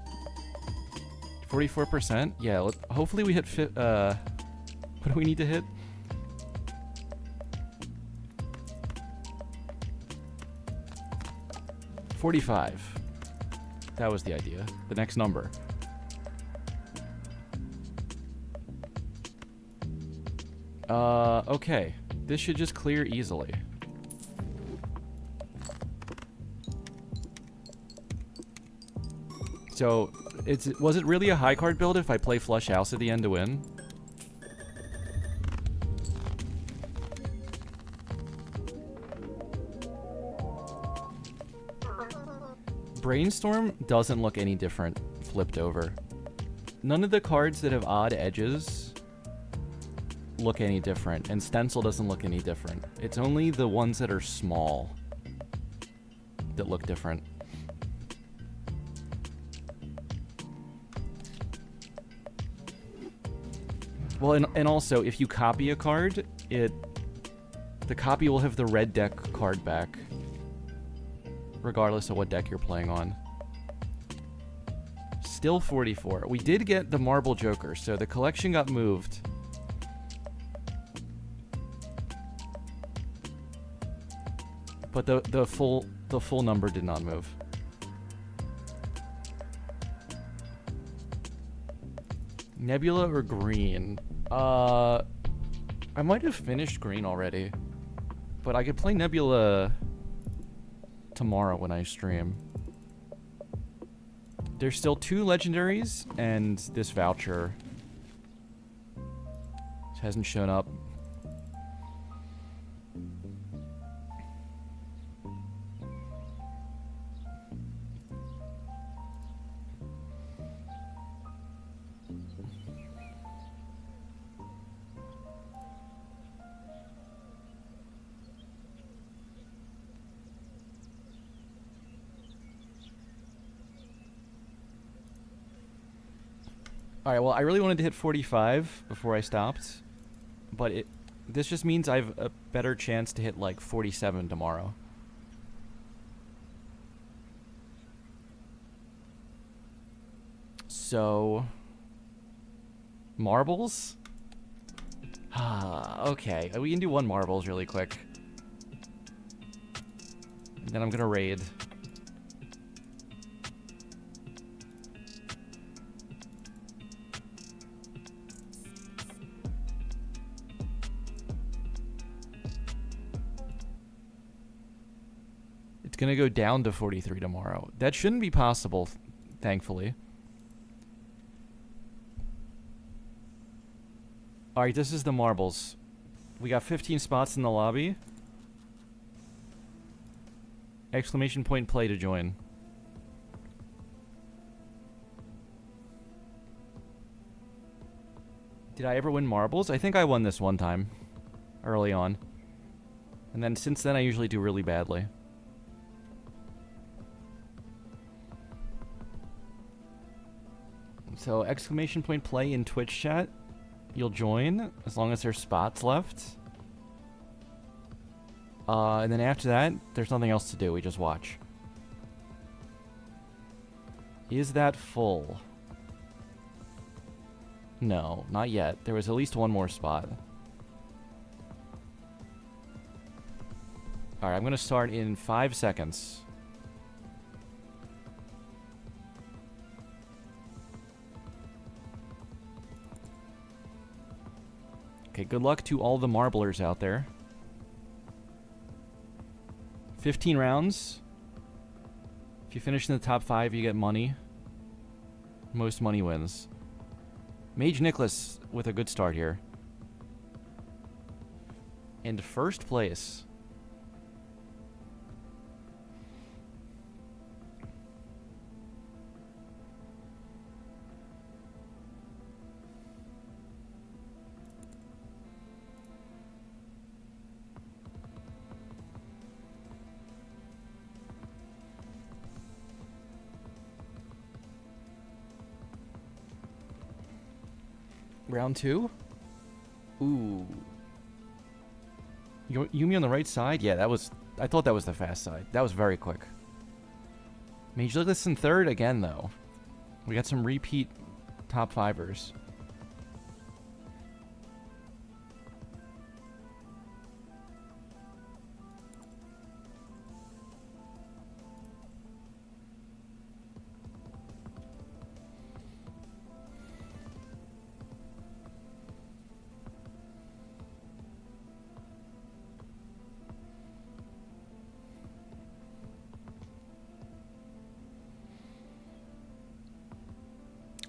44%? Yeah, hopefully we hit what do we need to hit? $45. That was the idea. The next number. Okay. This should just clear easily. So, was it really a high card build if I play flush house at the end to win? Brainstorm doesn't look any different flipped over. None of the cards that have odd edges look any different, and Stencil doesn't look any different. It's only the ones that are small that look different. Well, and also, if you copy a card, the copy will have the red deck card back, regardless of what deck you're playing on. Still 44. We did get the Marble Joker, so the collection got moved. But the full number did not move. Nebula or green? I might have finished green already, but I could play Nebula tomorrow when I stream. There's still 2 legendaries and this voucher hasn't shown up. Alright, well, I really wanted to hit 45 before I stopped. But this just means I have a better chance to hit, like, 47 tomorrow. So... marbles? Okay, we can do one marbles really quick. And then I'm gonna raid. It's gonna go down to 43 tomorrow. That shouldn't be possible, thankfully. Alright, this is the marbles. We got 15 spots in the lobby. Exclamation point play to join. Did I ever win marbles? I think I won this one time. Early on. And then since then I usually do really badly. So exclamation point play in Twitch chat. You'll join as long as there's spots left. And then after that, there's nothing else to do. We just watch. Is that full? No, not yet. There was at least one more spot. Alright, I'm going to start in 5 seconds. Okay, good luck to all the marblers out there. 15 rounds. If you finish in the top 5, you get money. Most money wins. Mage Nicholas with a good start here. And first place. Round 2? Ooh. Yumi on the right side? Yeah, that was... I thought that was the fast side. That was very quick. Mage Nicholas in third again, though. We got some repeat top 5ers.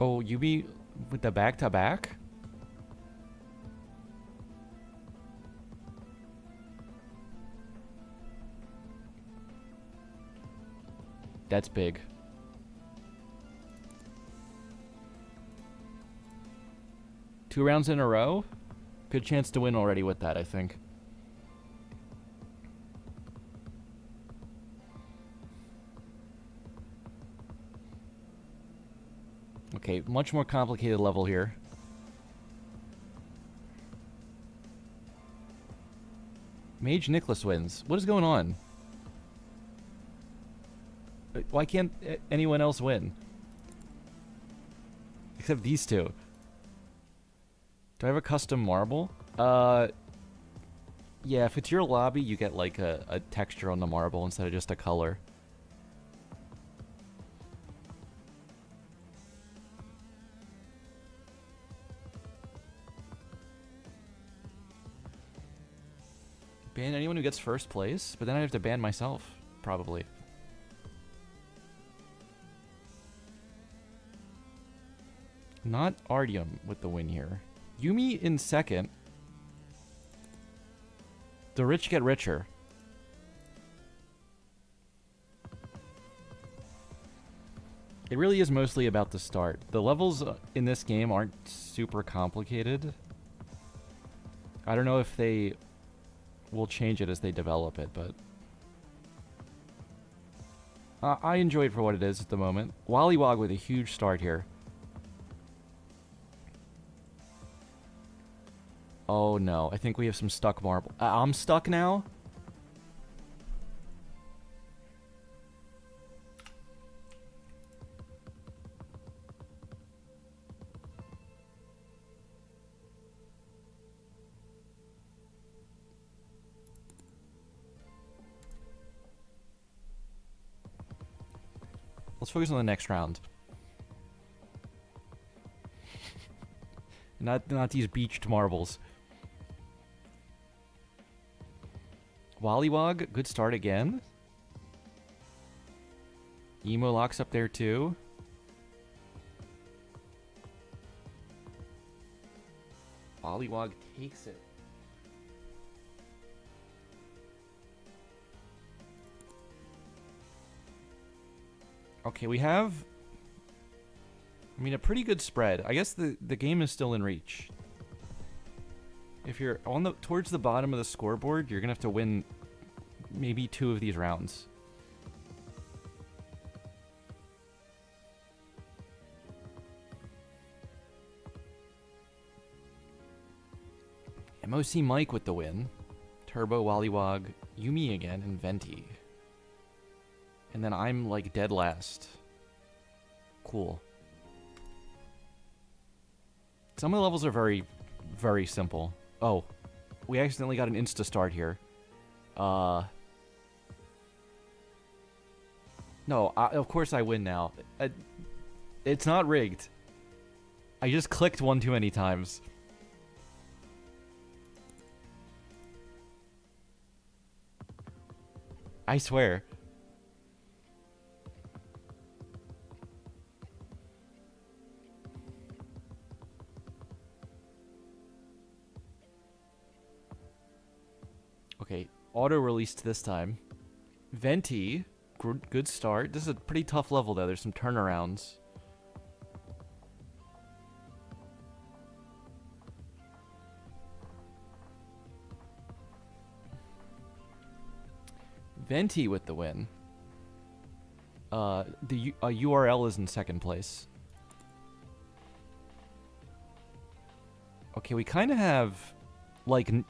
Oh, Yumi with the back-to-back? That's big. Two rounds in a row? Good chance to win already with that, I think. Okay, much more complicated level here. Mage Nicholas wins. What is going on? Why can't anyone else win? Except these two. Do I have a custom marble? Yeah, if it's your lobby, you get like a texture on the marble instead of just a color. Ban anyone who gets first place, but then I have to ban myself, probably. Not Artyom with the win here. Yumi in second. The rich get richer. It really is mostly about the start. The levels in this game aren't super complicated. I don't know if they will change it as they develop it, but I enjoy it for what it is at the moment. Wollywog with a huge start here. Oh no, I think we have some stuck marble. I'm stuck now? Let's focus on the next round. Not these beached marbles. Wollywog, good start again. Emo locks up there too. Wollywog takes it. Okay, we have, I mean, a pretty good spread. I guess the game is still in reach. If you're on the towards the bottom of the scoreboard, you're gonna have to win maybe 2 of these rounds. MOC Mike with the win. Turbo, Wollywog, Yumi again, and Venti. And then I'm like dead last. Cool. Some of the levels are very, very simple. Oh, we accidentally got an insta start here. No, of course I win now. It's not rigged. I just clicked one too many times. I swear. Okay, auto-released this time. Venti, good start. This is a pretty tough level, though. There's some turnarounds. Venti with the win. The URL is in second place. Okay, we kind of have, like, I'm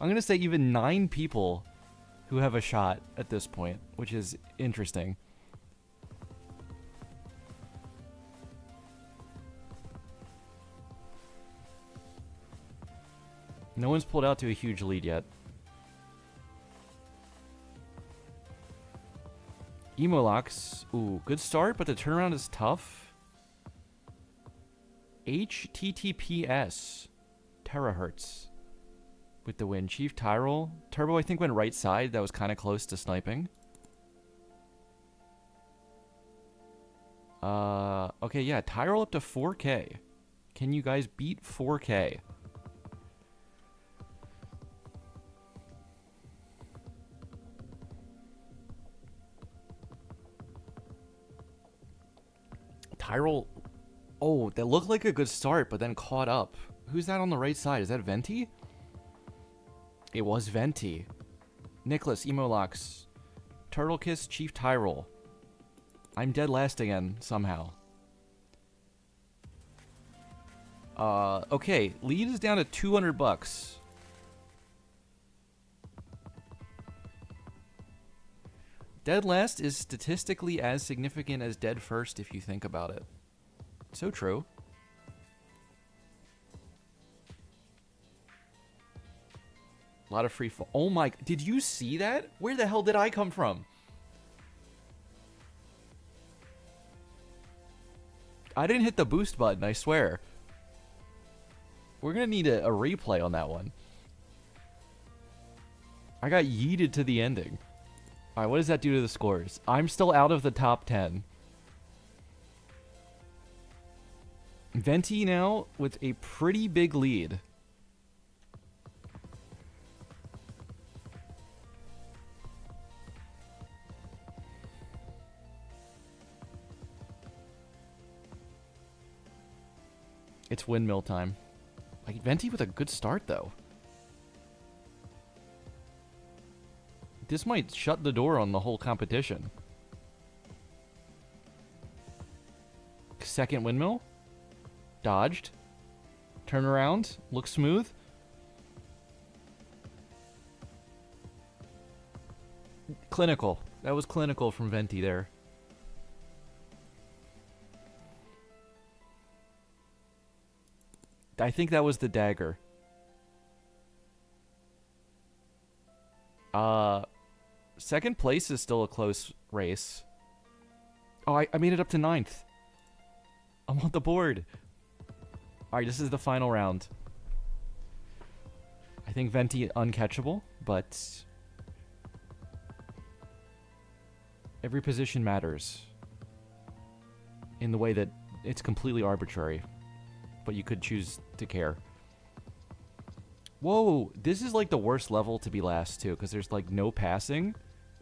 going to say even 9 people who have a shot at this point, which is interesting. No one's pulled out to a huge lead yet. Emolocks, ooh, good start, but the turnaround is tough. HTTPS, terahertz with the win. Chief Tyrol, Turbo I think went right side. That was kind of close to sniping. Okay, yeah, Tyrol up to 4K. Can you guys beat 4K? Tyrol, oh, that looked like a good start, but then caught up. Who's that on the right side? Is that Venti? It was Venti. Nicholas, Emolocks, Turtle Kiss, Chief Tyrol. I'm dead last again, somehow. Okay, lead is down to 200 bucks. Dead last is statistically as significant as dead first if you think about it. So true. A lot of free fall. Oh my, did you see that? Where the hell did I come from? I didn't hit the boost button, I swear. We're gonna need a replay on that one. I got yeeted to the ending. Alright, what does that do to the scores? I'm still out of the top 10. Venti now with a pretty big lead. It's windmill time. Like, Venti with a good start, though. This might shut the door on the whole competition. Second windmill. Dodged. Turn around. Looks smooth. Clinical. That was clinical from Venti there. I think that was the dagger. Second place is still a close race. Oh, I made it up to 9th. I'm on the board. Alright, this is the final round. I think Venti uncatchable, but every position matters in the way that it's completely arbitrary, but you could choose to care. Whoa, this is like the worst level to be last too, because there's like no passing,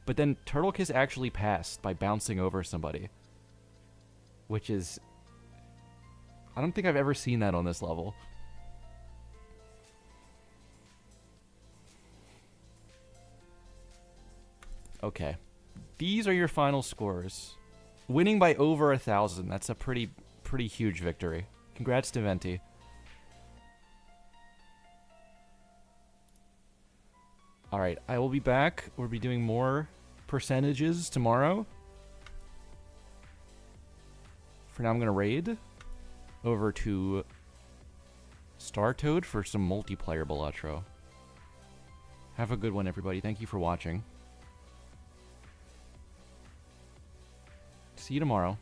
but then Turtle Kiss actually passed by bouncing over somebody, which is, I don't think I've ever seen that on this level. Okay, these are your final scores. Winning by over 1,000. That's a pretty huge victory. Congrats to Venti. Alright, I will be back. We'll be doing more percentages tomorrow. For now, I'm going to raid over to Star Toad for some multiplayer Balatro. Have a good one, everybody. Thank you for watching. See you tomorrow.